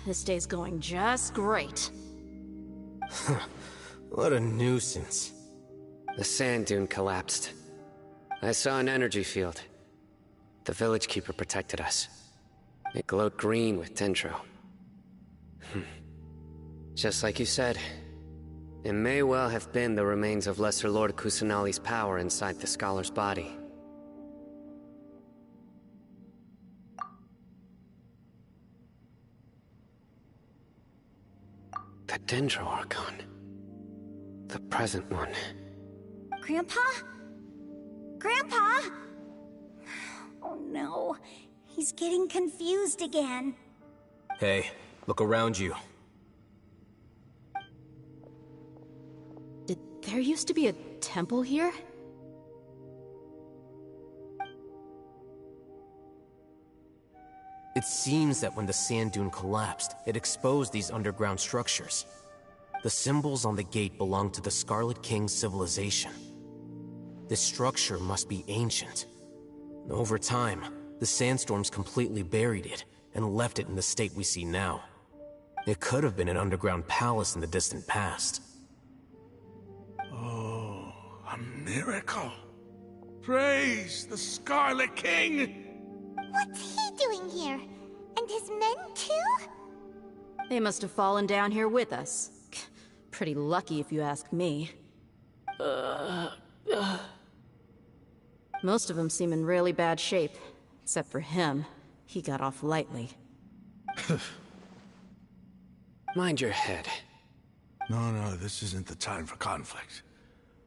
This day's going just great. What a nuisance. The sand dune collapsed. I saw an energy field. The village keeper protected us. It glowed green with Dendro. Just like you said, it may well have been the remains of Lesser Lord Kusanali's power inside the scholar's body. The Dendro Archon. The present one. Grandpa? Grandpa? Oh no, he's getting confused again. Hey, look around you. There used to be a temple here? It seems that when the sand dune collapsed, it exposed these underground structures. The symbols on the gate belong to the Scarlet King's civilization. This structure must be ancient. Over time, the sandstorms completely buried it and left it in the state we see now. It could have been an underground palace in the distant past. Oh, a miracle. Praise the Scarlet King! What's he doing here? And his men too? They must have fallen down here with us. Pretty lucky if you ask me. Most of them seem in really bad shape. Except for him. He got off lightly. Mind your head. No, this isn't the time for conflict.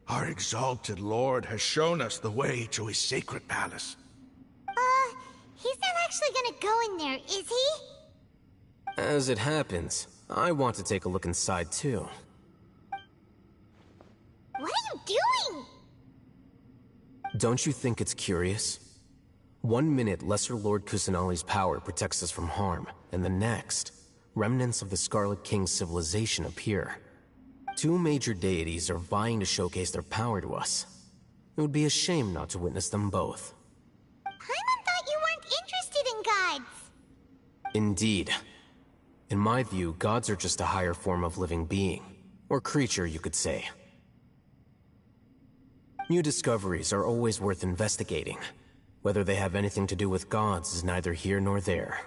Our exalted lord has shown us the way to his sacred palace. He's not actually gonna go in there, is he? As it happens, I want to take a look inside too. What are you doing? Don't you think it's curious? 1 minute, Lesser Lord Kusanali's power protects us from harm, and the next, remnants of the Scarlet King's civilization appear. 2 major deities are vying to showcase their power to us. It would be a shame not to witness them both. Paimon thought you weren't interested in gods. Indeed. In my view, gods are just a higher form of living being. Or creature, you could say. New discoveries are always worth investigating. Whether they have anything to do with gods is neither here nor there.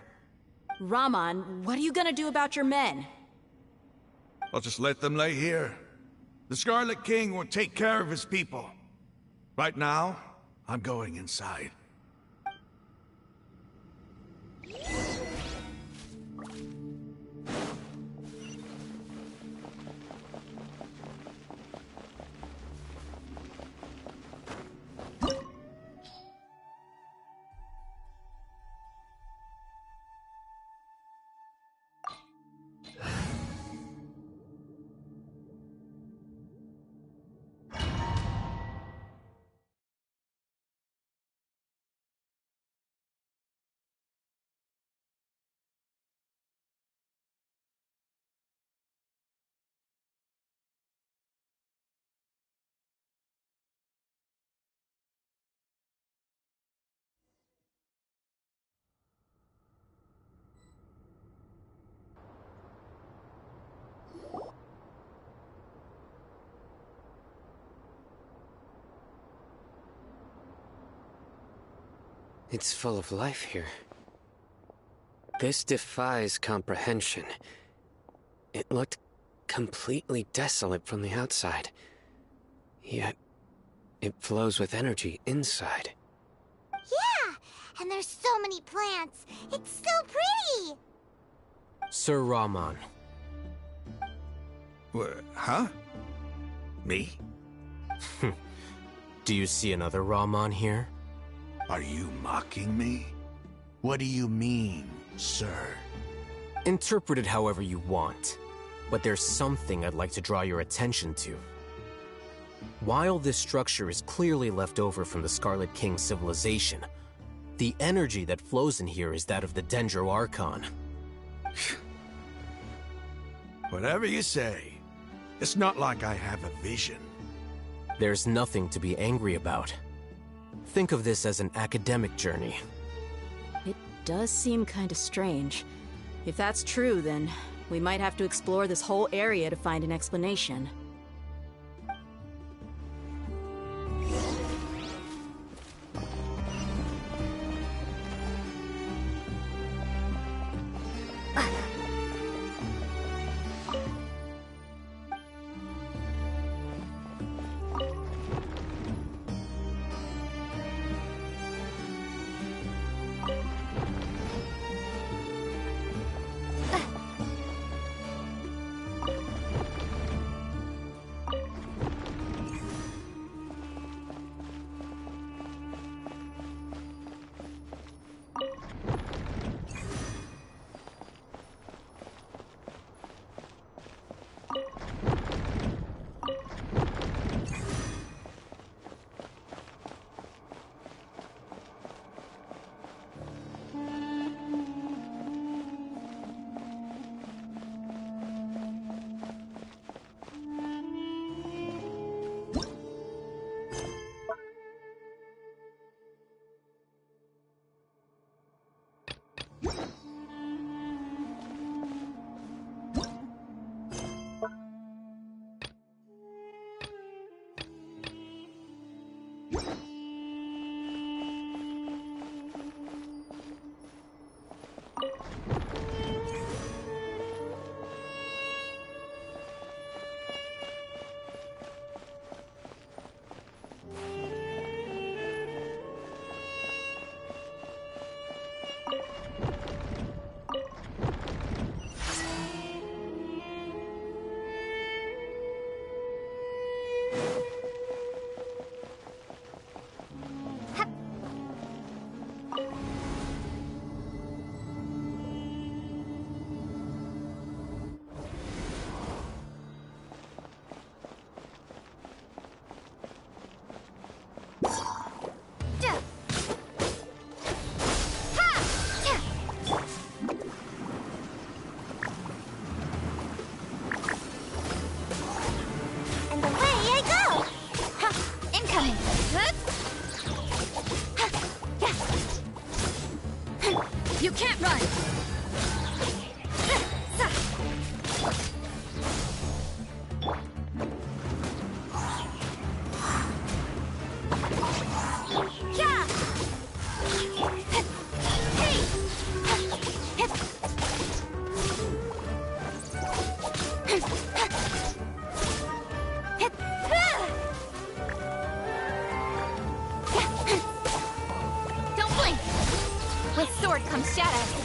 Raman, what are you gonna do about your men? I'll just let them lay here. The Scarlet King will take care of his people. Right now, I'm going inside. It's full of life here. This defies comprehension. It looked completely desolate from the outside. Yet, it flows with energy inside. Yeah! And there's so many plants! It's so pretty! Sir Rahman. Huh? Me? Do you see another Rahman here? Are you mocking me? What do you mean, sir? Interpret it however you want, but there's something I'd like to draw your attention to. While this structure is clearly left over from the Scarlet King civilization, the energy that flows in here is that of the Dendro Archon. Whatever you say. It's not like I have a vision. There's nothing to be angry about. Think of this as an academic journey. It does seem kind of strange. If that's true, then we might have to explore this whole area to find an explanation. You can't run! Don't blink! With sword comes shadow.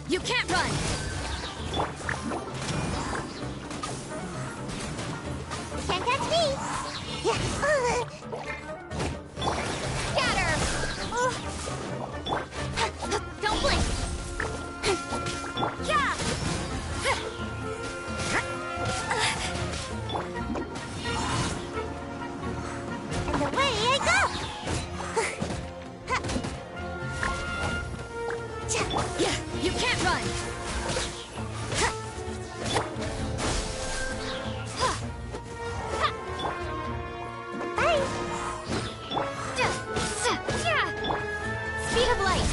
You can't run! Can't catch me! Scatter! Don't blink! Yeah! And away I go! Yeah, you can't run! Speed of light!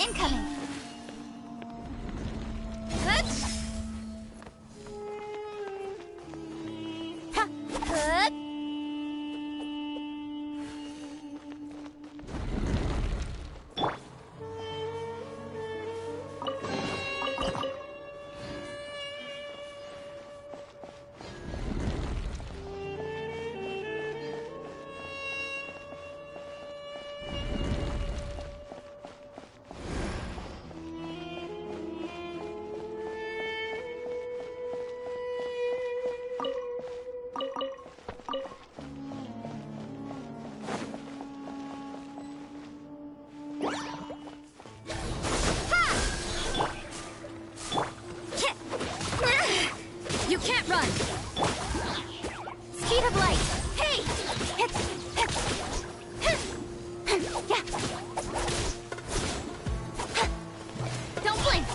Incoming! Good! Ha! Good! You can't run! Speed of light! Hey! Yeah! Don't blink!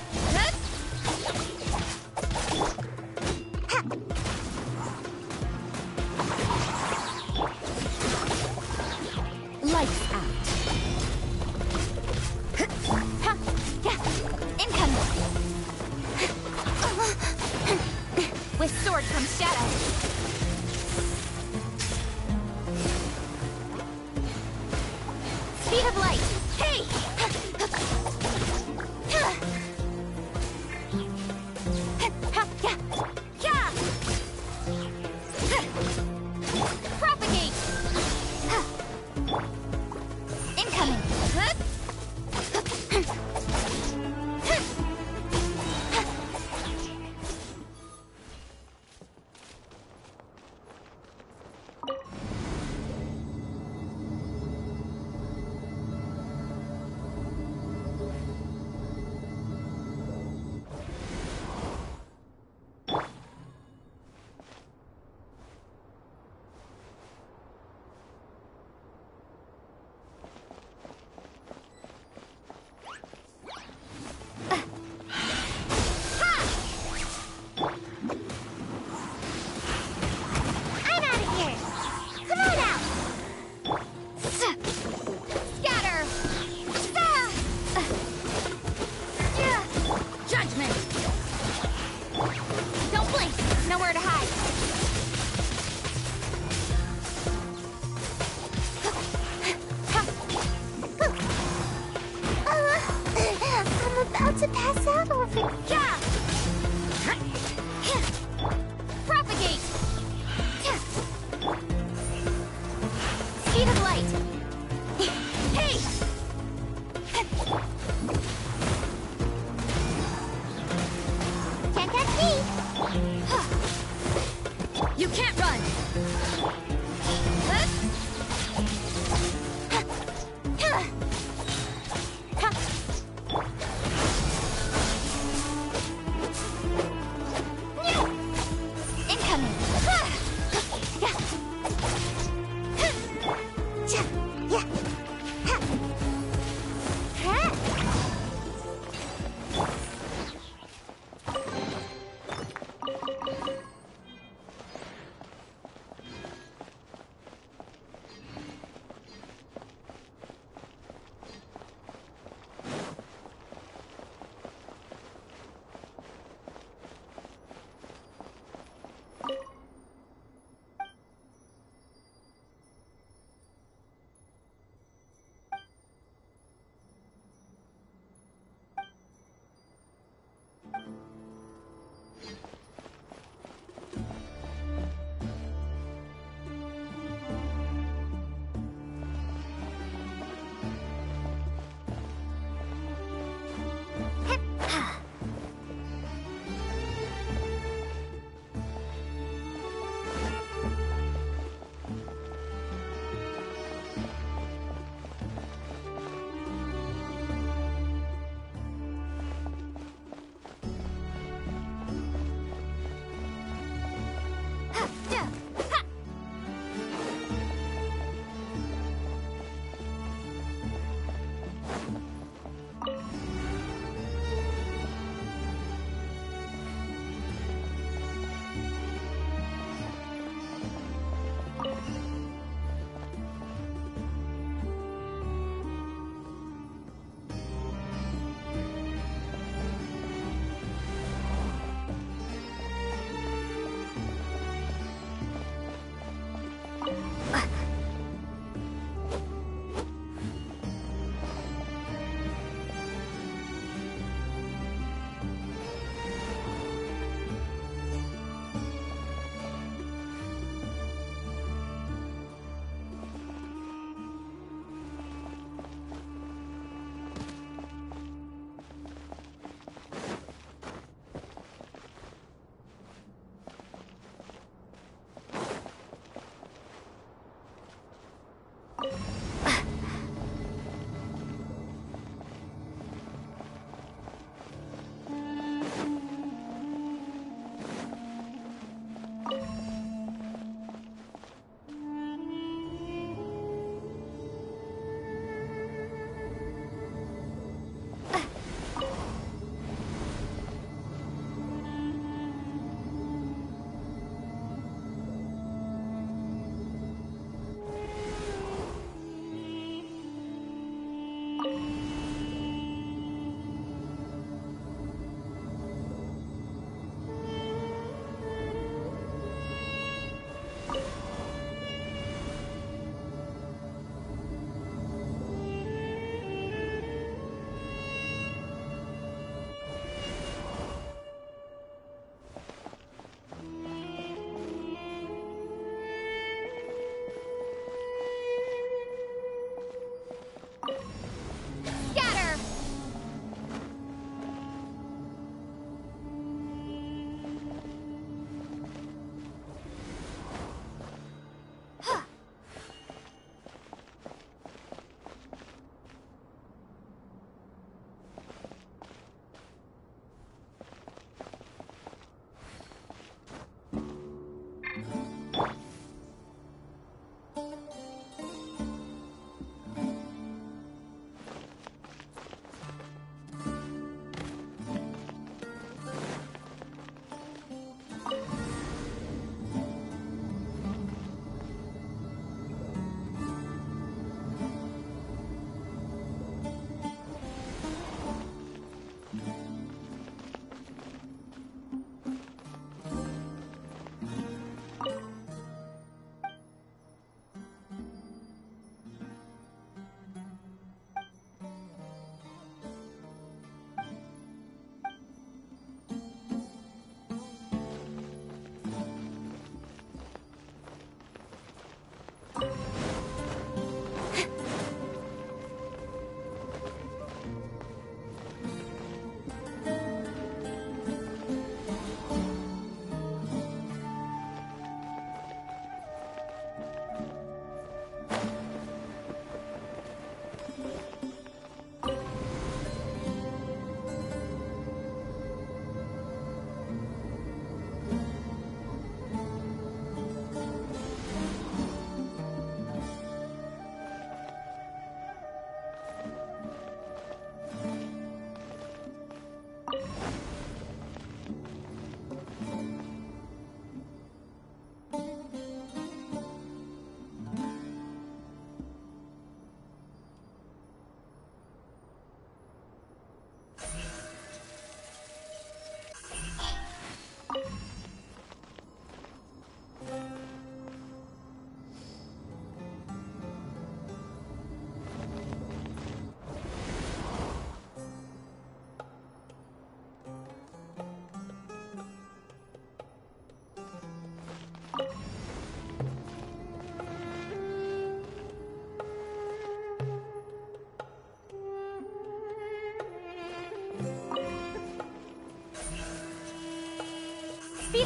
Lights out! Yeah! Incoming! With sword comes shadow. about to pass out over. Yeah! Propagate! Speed of light! Hey! Can't catch me! You can't run!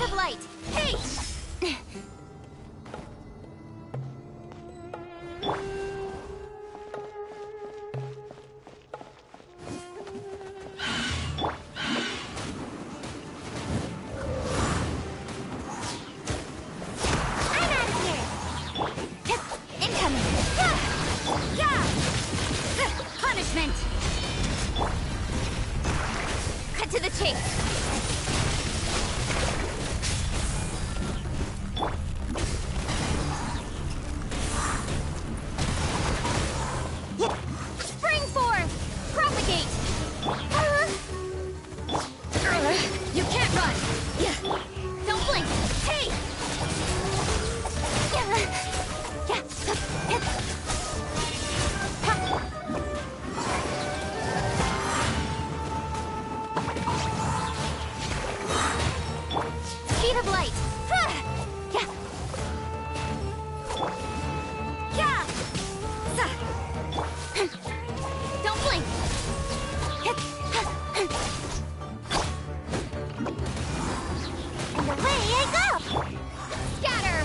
of light! Hey! Punishment! Cut to the chase! Spring forth! Propagate! You can't run! Don't blink! Hey! Speed of light! Don't blink! And away I go! Scatter!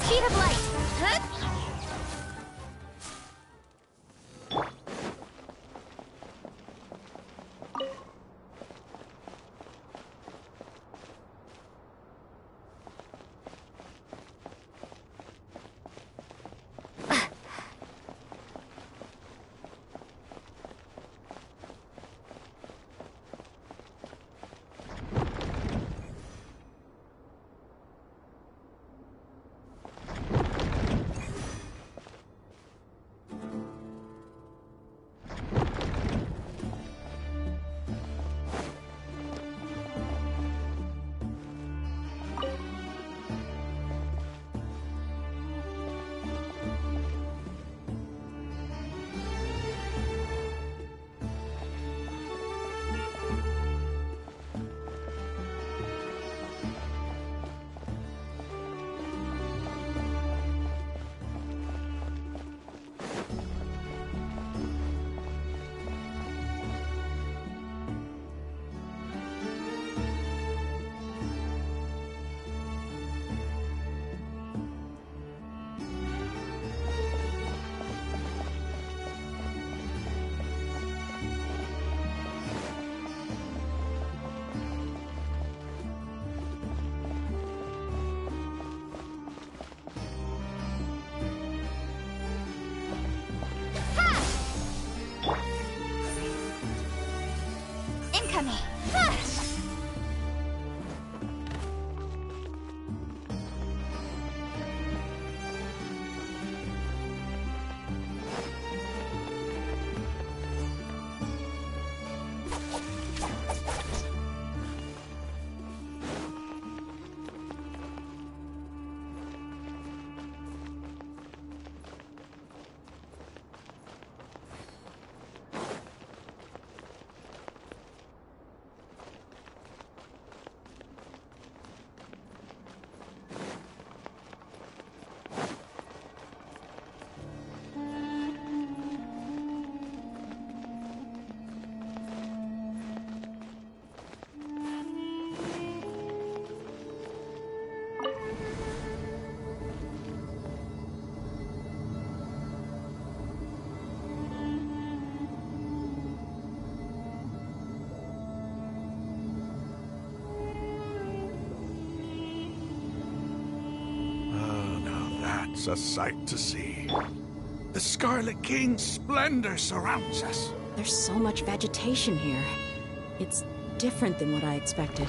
Speed of light! Incoming! It's a sight to see. The Scarlet King's splendor surrounds us. There's so much vegetation here. It's different than what I expected.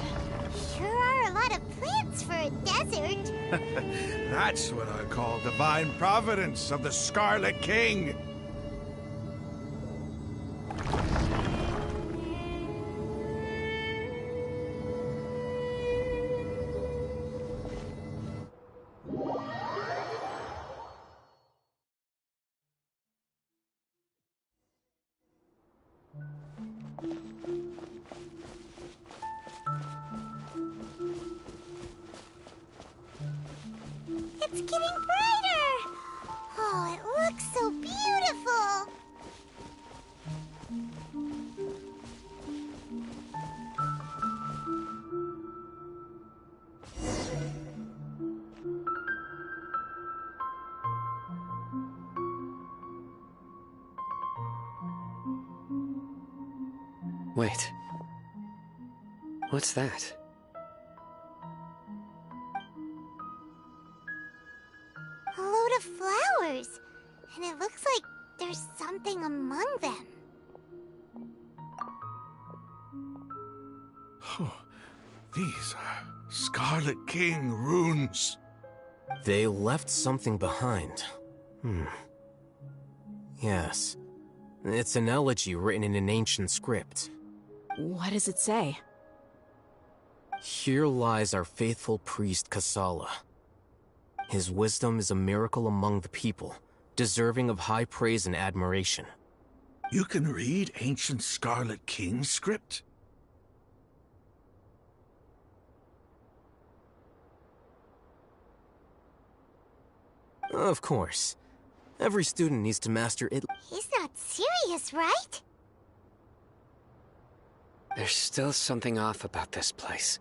Sure are a lot of plants for a desert. That's what I call divine providence of the Scarlet King. It's getting brighter! Oh, it looks so beautiful! Wait. What's that? A load of flowers. And it looks like there's something among them. Oh, these are Scarlet King runes. They left something behind. Yes. It's an elegy written in an ancient script. What does it say? Here lies our faithful priest Kasala. His wisdom is a miracle among the people, deserving of high praise and admiration. You can read ancient Scarlet King script? Of course. Every student needs to master it. He's not serious, right? There's still something off about this place.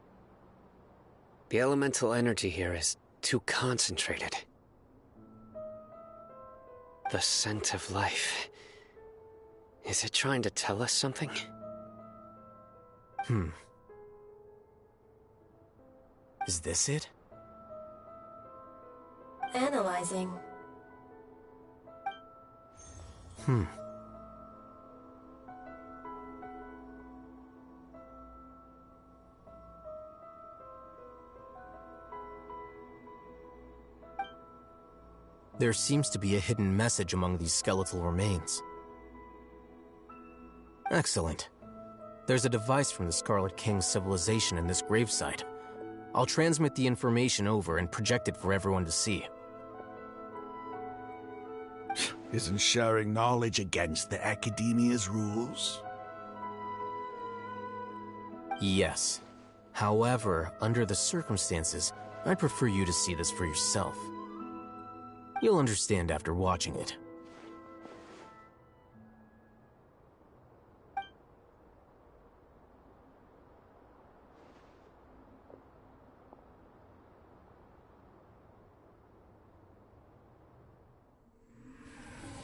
The elemental energy here is too concentrated. The scent of life. Is it trying to tell us something? Is this it? Analyzing. There seems to be a hidden message among these skeletal remains. Excellent. There's a device from the Scarlet King's civilization in this gravesite. I'll transmit the information over and project it for everyone to see. Isn't sharing knowledge against the Academia's rules? Yes. However, under the circumstances, I'd prefer you to see this for yourself. You'll understand after watching it.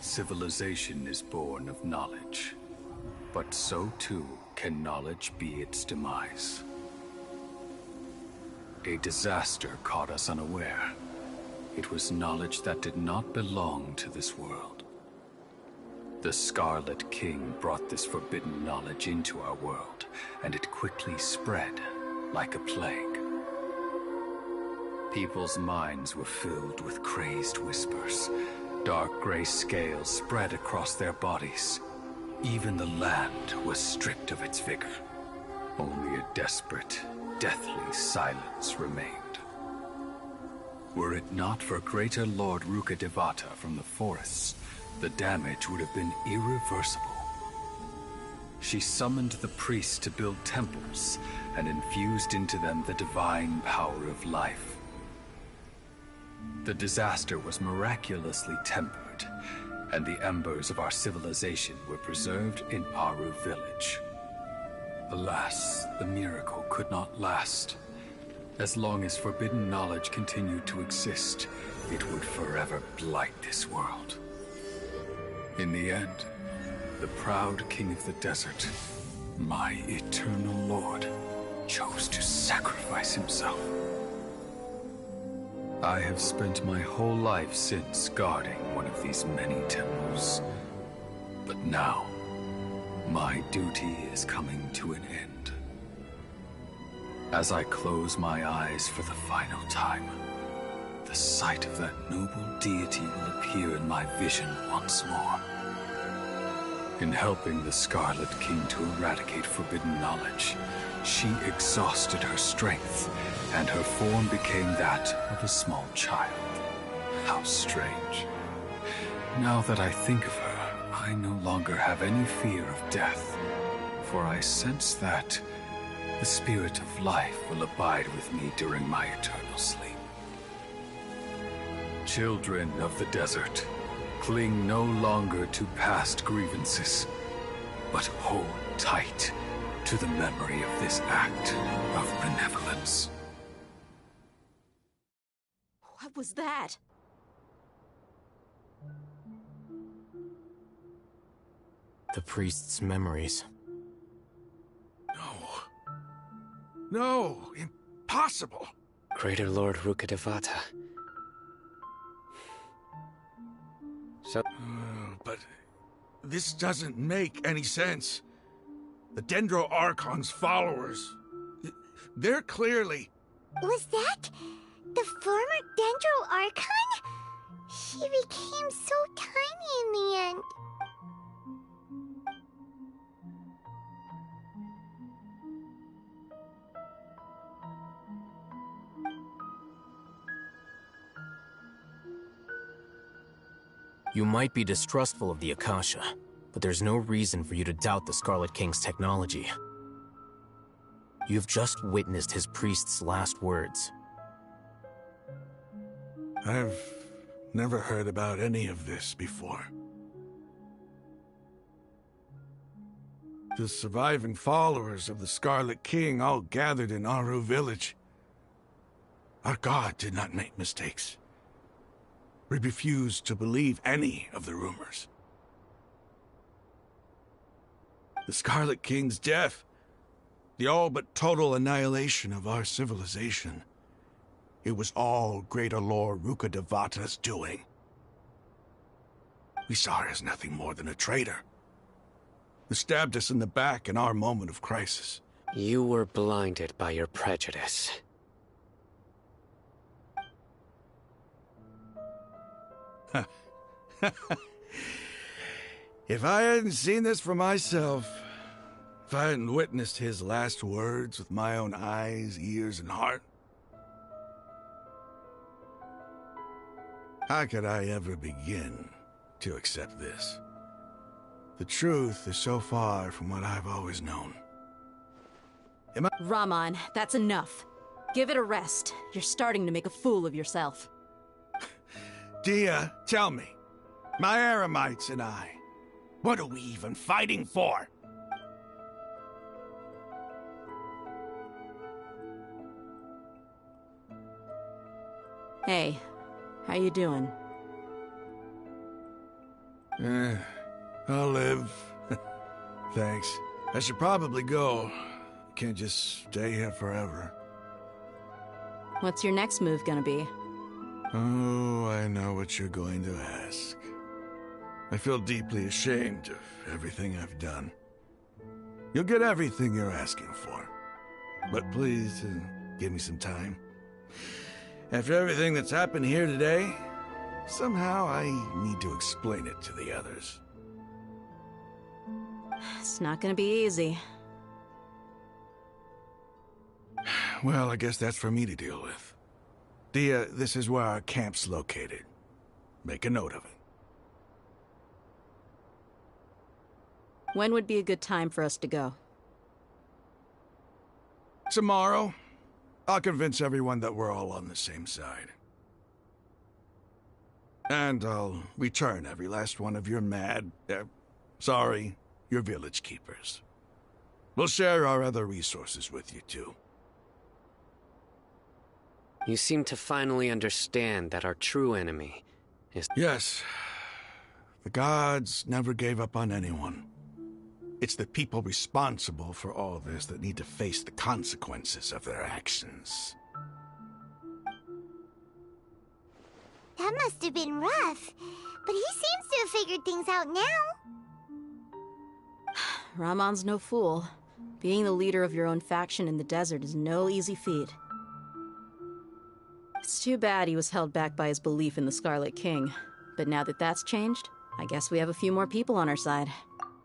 Civilization is born of knowledge, but so too can knowledge be its demise. A disaster caught us unaware. It was knowledge that did not belong to this world. The Scarlet King brought this forbidden knowledge into our world, and it quickly spread like a plague. People's minds were filled with crazed whispers. Dark gray scales spread across their bodies. Even the land was stripped of its vigor. Only a desperate, deathly silence remained. Were it not for greater Lord Rukkhadevata from the forests, the damage would have been irreversible. She summoned the priests to build temples and infused into them the divine power of life. The disaster was miraculously tempered, and the embers of our civilization were preserved in Aru village. Alas, the miracle could not last. As long as forbidden knowledge continued to exist, it would forever blight this world. In the end, the proud king of the desert, my eternal lord, chose to sacrifice himself. I have spent my whole life since guarding one of these many temples. But now, my duty is coming to an end. As I close my eyes for the final time, the sight of that noble deity will appear in my vision once more. In helping the Scarlet King to eradicate forbidden knowledge, she exhausted her strength, and her form became that of a small child. How strange. Now that I think of her, I no longer have any fear of death, for I sense that the spirit of life will abide with me during my eternal sleep. Children of the desert, cling no longer to past grievances, but hold tight to the memory of this act of benevolence. What was that? The priest's memories. No, impossible. Greater Lord Rukkhadevata. So... but this doesn't make any sense. The Dendro Archon's followers, they're clearly... Was that the former Dendro Archon? He became so tiny in the end. You might be distrustful of the Akasha, but there's no reason for you to doubt the Scarlet King's technology. You've just witnessed his priest's last words. I've never heard about any of this before. The surviving followers of the Scarlet King all gathered in Aru village. Our god did not make mistakes. We refused to believe any of the rumors. The Scarlet King's death, the all but total annihilation of our civilization, it was all Greater Lord Rukkhadevata's doing. We saw her as nothing more than a traitor, who stabbed us in the back in our moment of crisis. You were blinded by your prejudice. If I hadn't seen this for myself, if I hadn't witnessed his last words with my own eyes, ears, and heart, how could I ever begin to accept this? The truth is so far from what I've always known. Raman, that's enough. Give it a rest. You're starting to make a fool of yourself. Dia, tell me, my Eremites and I, what are we even fighting for? Hey, how you doing? I'll live. Thanks. I should probably go. Can't just stay here forever. What's your next move gonna be? Oh, I know what you're going to ask. I feel deeply ashamed of everything I've done. You'll get everything you're asking for. But please, give me some time. After everything that's happened here today, somehow I need to explain it to the others. It's not gonna be easy. Well, I guess that's for me to deal with. Dia, this is where our camp's located. Make a note of it. When would be a good time for us to go? Tomorrow, I'll convince everyone that we're all on the same side. And I'll return every last one of your your village keepers. We'll share our other resources with you, too. You seem to finally understand that our true enemy is... Yes. The gods never gave up on anyone. It's the people responsible for all this that need to face the consequences of their actions. That must have been rough, but he seems to have figured things out now. Ramon's no fool. Being the leader of your own faction in the desert is no easy feat. It's too bad he was held back by his belief in the Scarlet King. But now that that's changed, I guess we have a few more people on our side.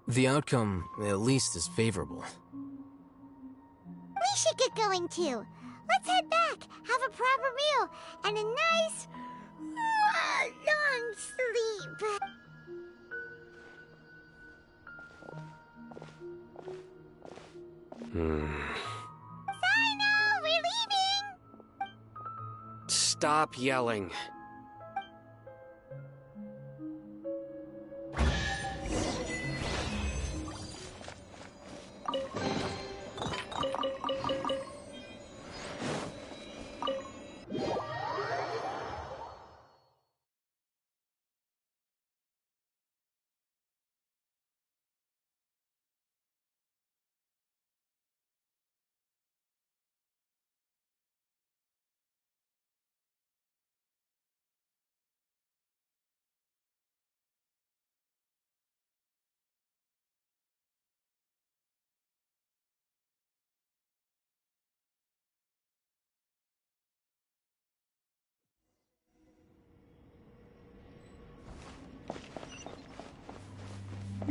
The outcome, at least, is favorable. We should get going too. Let's head back, have a proper meal, and a nice, long sleep. Sino, we're leaving! Stop yelling.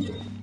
Yeah.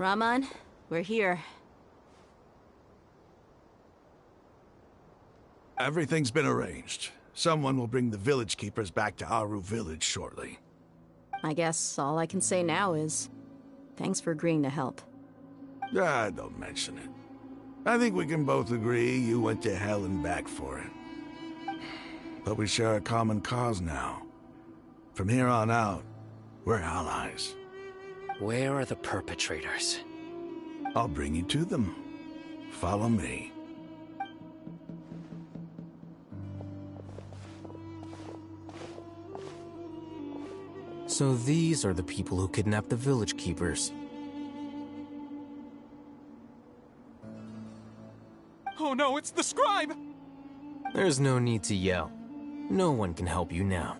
Rahman, we're here. Everything's been arranged. Someone will bring the village keepers back to Aru village shortly. I guess all I can say now is, thanks for agreeing to help. Don't mention it. I think we can both agree you went to hell and back for it. But we share a common cause now. From here on out, we're allies. Where are the perpetrators? I'll bring you to them. Follow me. So these are the people who kidnapped the village keepers. Oh no, it's the scribe! There's no need to yell. No one can help you now.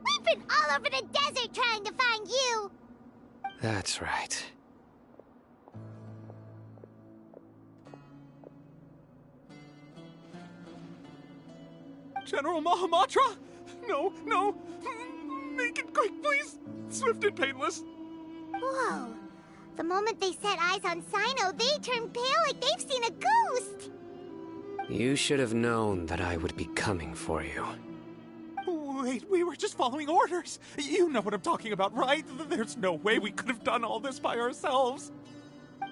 We've been all over the desert trying to find you! That's right. General Mahamatra? No, no! Make it quick, please! Swift and painless! Whoa. The moment they set eyes on Sino, they turned pale like they've seen a ghost! You should have known that I would be coming for you. Wait, we were just following orders! You know what I'm talking about, right? There's no way we could have done all this by ourselves!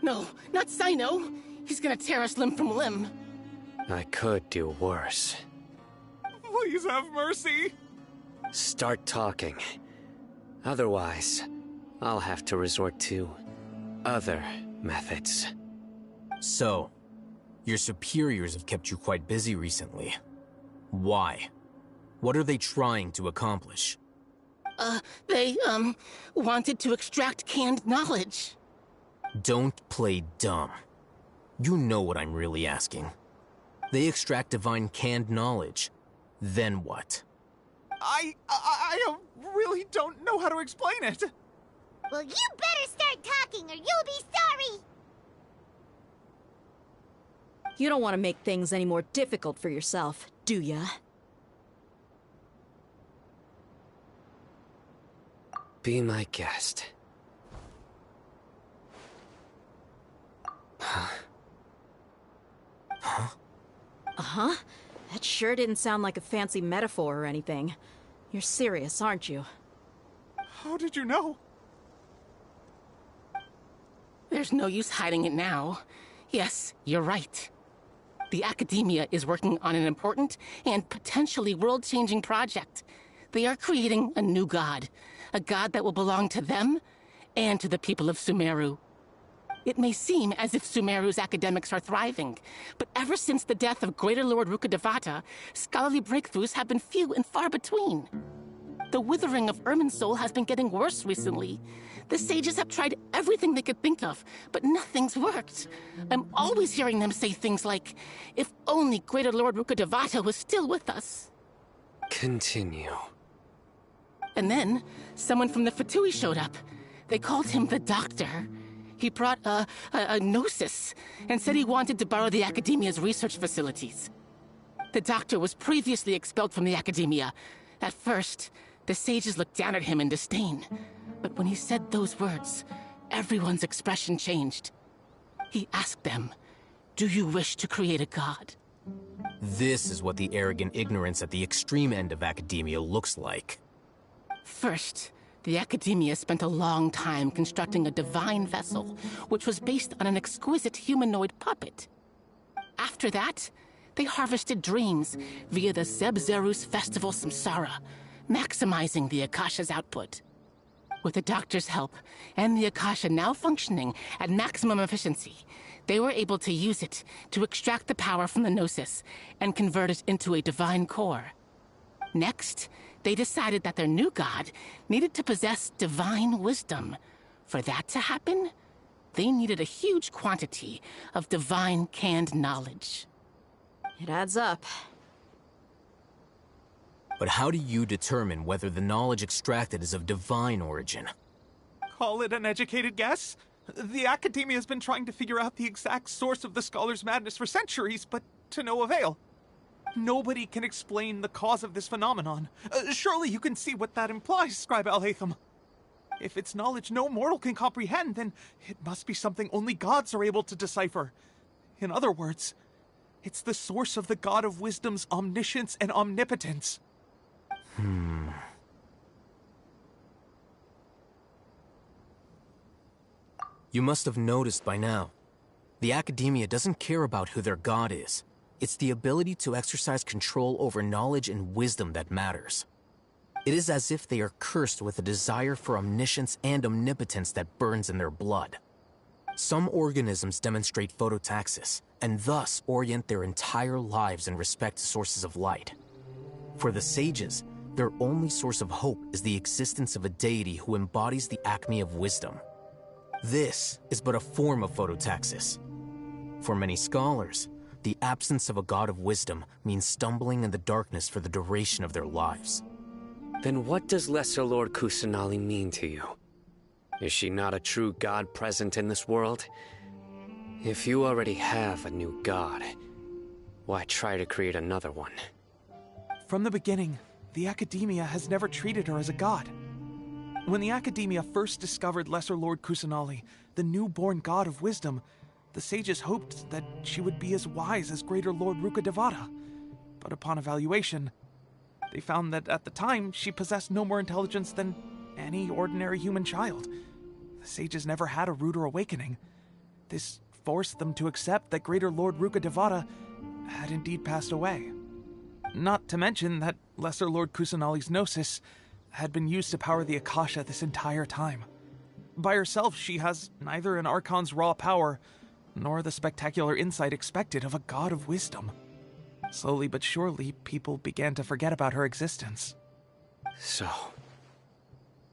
No, not Sino! He's gonna tear us limb from limb! I could do worse. Please have mercy! Start talking. Otherwise, I'll have to resort to other methods. So, your superiors have kept you quite busy recently. Why? What are they trying to accomplish? They wanted to extract canned knowledge. Don't play dumb. You know what I'm really asking. They extract divine canned knowledge. Then what? I really don't know how to explain it. Well, you better start talking or you'll be sorry! You don't want to make things any more difficult for yourself, do ya? Be my guest. Huh? Uh-huh. That sure didn't sound like a fancy metaphor or anything. You're serious, aren't you? How did you know? There's no use hiding it now. Yes, you're right. The Academia is working on an important and potentially world-changing project. They are creating a new god. A god that will belong to them and to the people of Sumeru. It may seem as if Sumeru's academics are thriving, but ever since the death of Greater Lord Rukkhadevata, scholarly breakthroughs have been few and far between. The withering of Irminsul has been getting worse recently. The sages have tried everything they could think of, but nothing's worked. I'm always hearing them say things like, if only Greater Lord Rukkhadevata was still with us. Continue. And then, someone from the Fatui showed up. They called him the Doctor. He brought a gnosis and said he wanted to borrow the Academia's research facilities. The Doctor was previously expelled from the Academia. At first, the sages looked down at him in disdain. But when he said those words, everyone's expression changed. He asked them, "Do you wish to create a god?" This is what the arrogant ignorance at the extreme end of academia looks like. First, the Academia spent a long time constructing a divine vessel, which was based on an exquisite humanoid puppet. After that, they harvested dreams via the Zeb-Zerus Festival Samsara, maximizing the Akasha's output. With the Doctor's help, and the Akasha now functioning at maximum efficiency, they were able to use it to extract the power from the Gnosis and convert it into a divine core. Next, they decided that their new god needed to possess divine wisdom. For that to happen, they needed a huge quantity of divine canned knowledge. It adds up. But how do you determine whether the knowledge extracted is of divine origin? Call it an educated guess? The Academia has been trying to figure out the exact source of the Scholar's madness for centuries, but to no avail. Nobody can explain the cause of this phenomenon. Surely you can see what that implies, Scribe Alhaitham. If it's knowledge no mortal can comprehend, then it must be something only gods are able to decipher. In other words, it's the source of the God of Wisdom's omniscience and omnipotence. You must have noticed by now. The Academia doesn't care about who their god is. It's the ability to exercise control over knowledge and wisdom that matters. It is as if they are cursed with a desire for omniscience and omnipotence that burns in their blood. Some organisms demonstrate phototaxis, and thus orient their entire lives in respect to sources of light. For the sages, their only source of hope is the existence of a deity who embodies the acme of wisdom. This is but a form of phototaxis. For many scholars, the absence of a god of wisdom means stumbling in the darkness for the duration of their lives. Then what does Lesser Lord Kusanali mean to you? Is she not a true god present in this world? If you already have a new god, why try to create another one? From the beginning, the Academia has never treated her as a god. When the Academia first discovered Lesser Lord Kusanali, the newborn god of wisdom, the sages hoped that she would be as wise as Greater Lord Rukkhadevata. But upon evaluation, they found that at the time she possessed no more intelligence than any ordinary human child. The sages never had a ruder awakening. This forced them to accept that Greater Lord Rukkhadevata had indeed passed away. Not to mention that Lesser Lord Kusanali's gnosis had been used to power the Akasha this entire time. By herself, she has neither an Archon's raw power, nor the spectacular insight expected of a god of wisdom. Slowly but surely, people began to forget about her existence. So,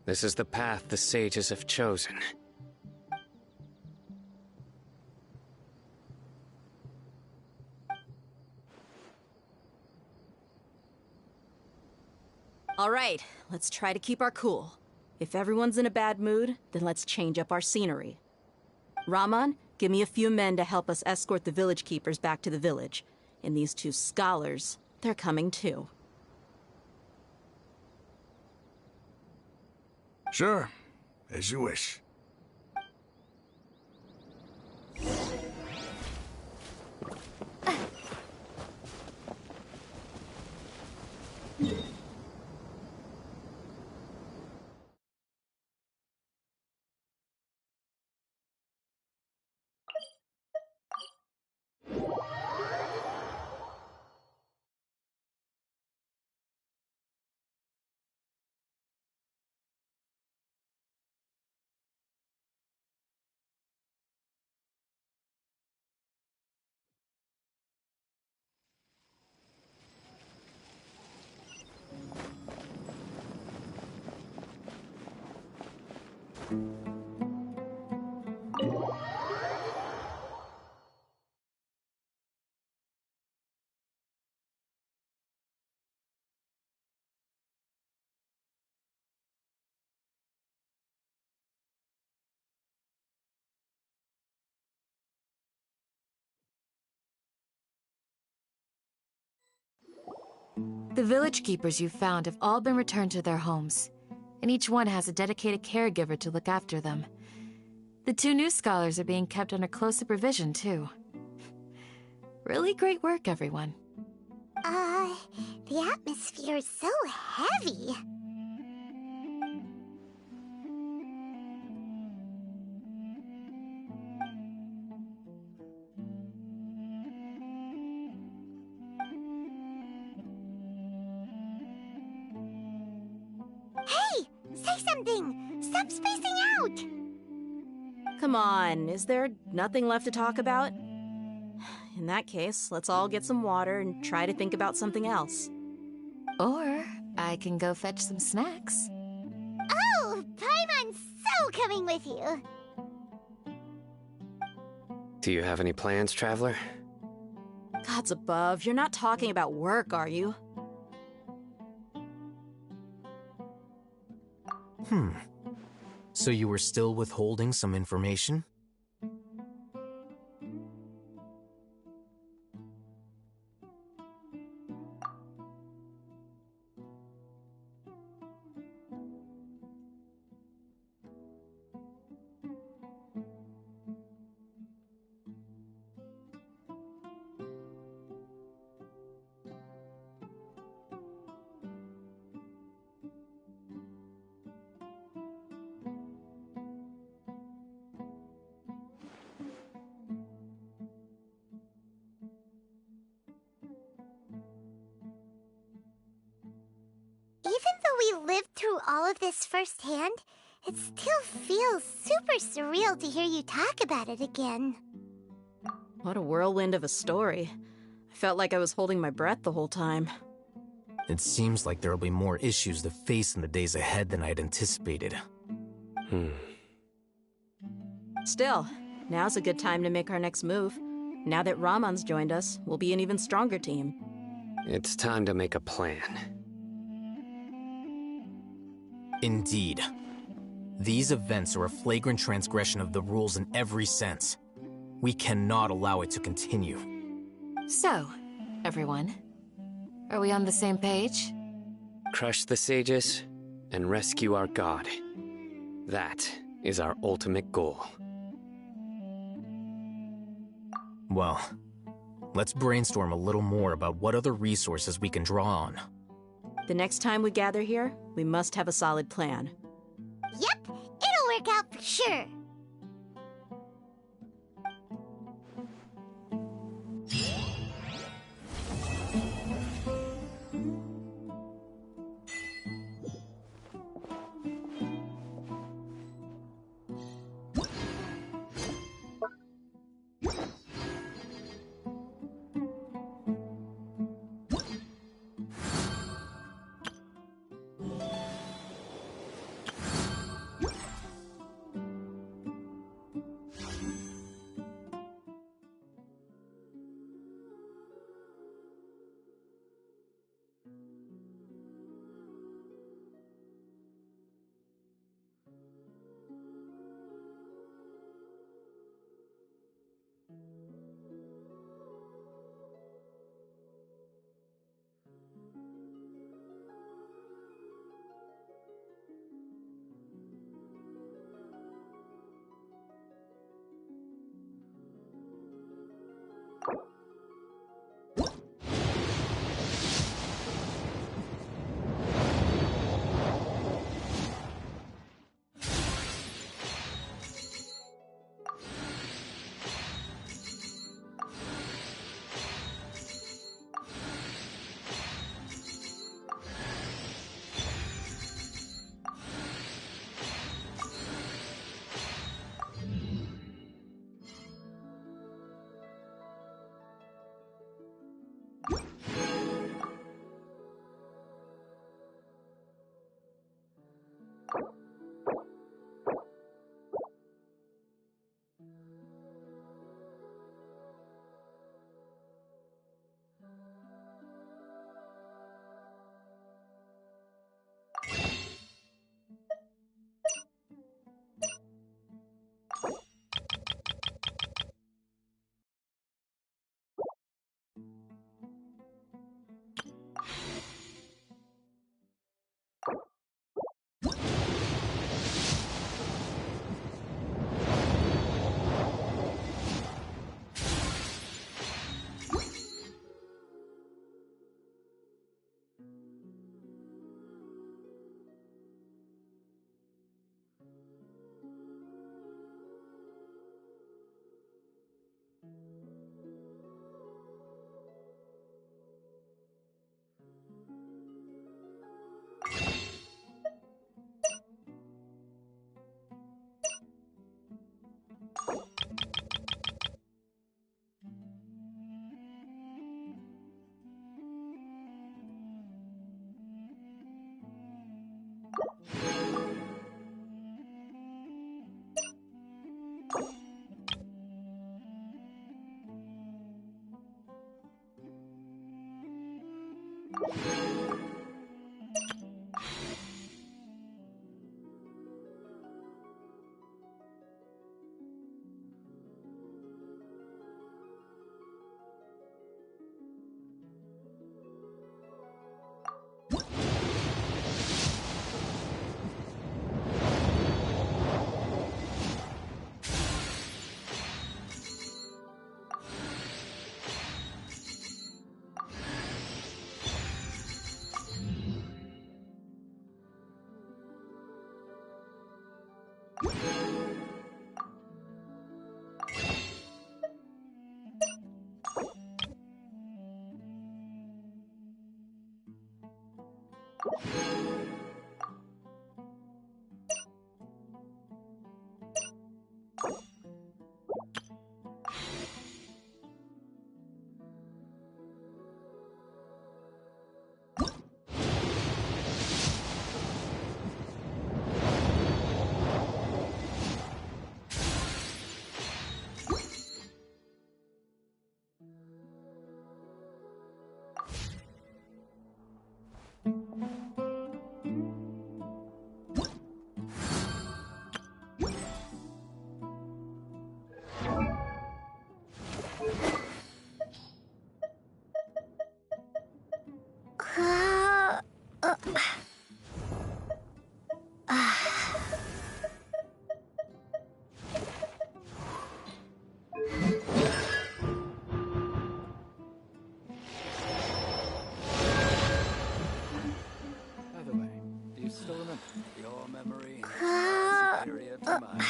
this is the path the sages have chosen. All right, let's try to keep our cool. If everyone's in a bad mood, then let's change up our scenery. Raman, give me a few men to help us escort the village keepers back to the village. And these two scholars, they're coming too. Sure, as you wish. The village keepers you found have all been returned to their homes, and each one has a dedicated caregiver to look after them. The two new scholars are being kept under close supervision, too. Really great work, everyone. The atmosphere is so heavy. Hey! Say something! Stop spacing out! Come on, is there nothing left to talk about? In that case, let's all get some water and try to think about something else. Or I can go fetch some snacks. Oh! Paimon's so coming with you! Do you have any plans, Traveler? Gods above, you're not talking about work, are you? So you were still withholding some information? lived through all of this firsthand, it still feels super surreal to hear you talk about it again. What a whirlwind of a story. I felt like I was holding my breath the whole time. It seems like there will be more issues to face in the days ahead than I had anticipated. Still, now's a good time to make our next move. Now that Ramon's joined us, we'll be an even stronger team. It's time to make a plan. Indeed. These events are a flagrant transgression of the rules in every sense. We cannot allow it to continue. So, everyone, are we on the same page? Crush the sages and rescue our god. That is our ultimate goal. Well, let's brainstorm a little more about what other resources we can draw on. The next time we gather here, we must have a solid plan. Yep, it'll work out for sure. Your memory is superior to mine.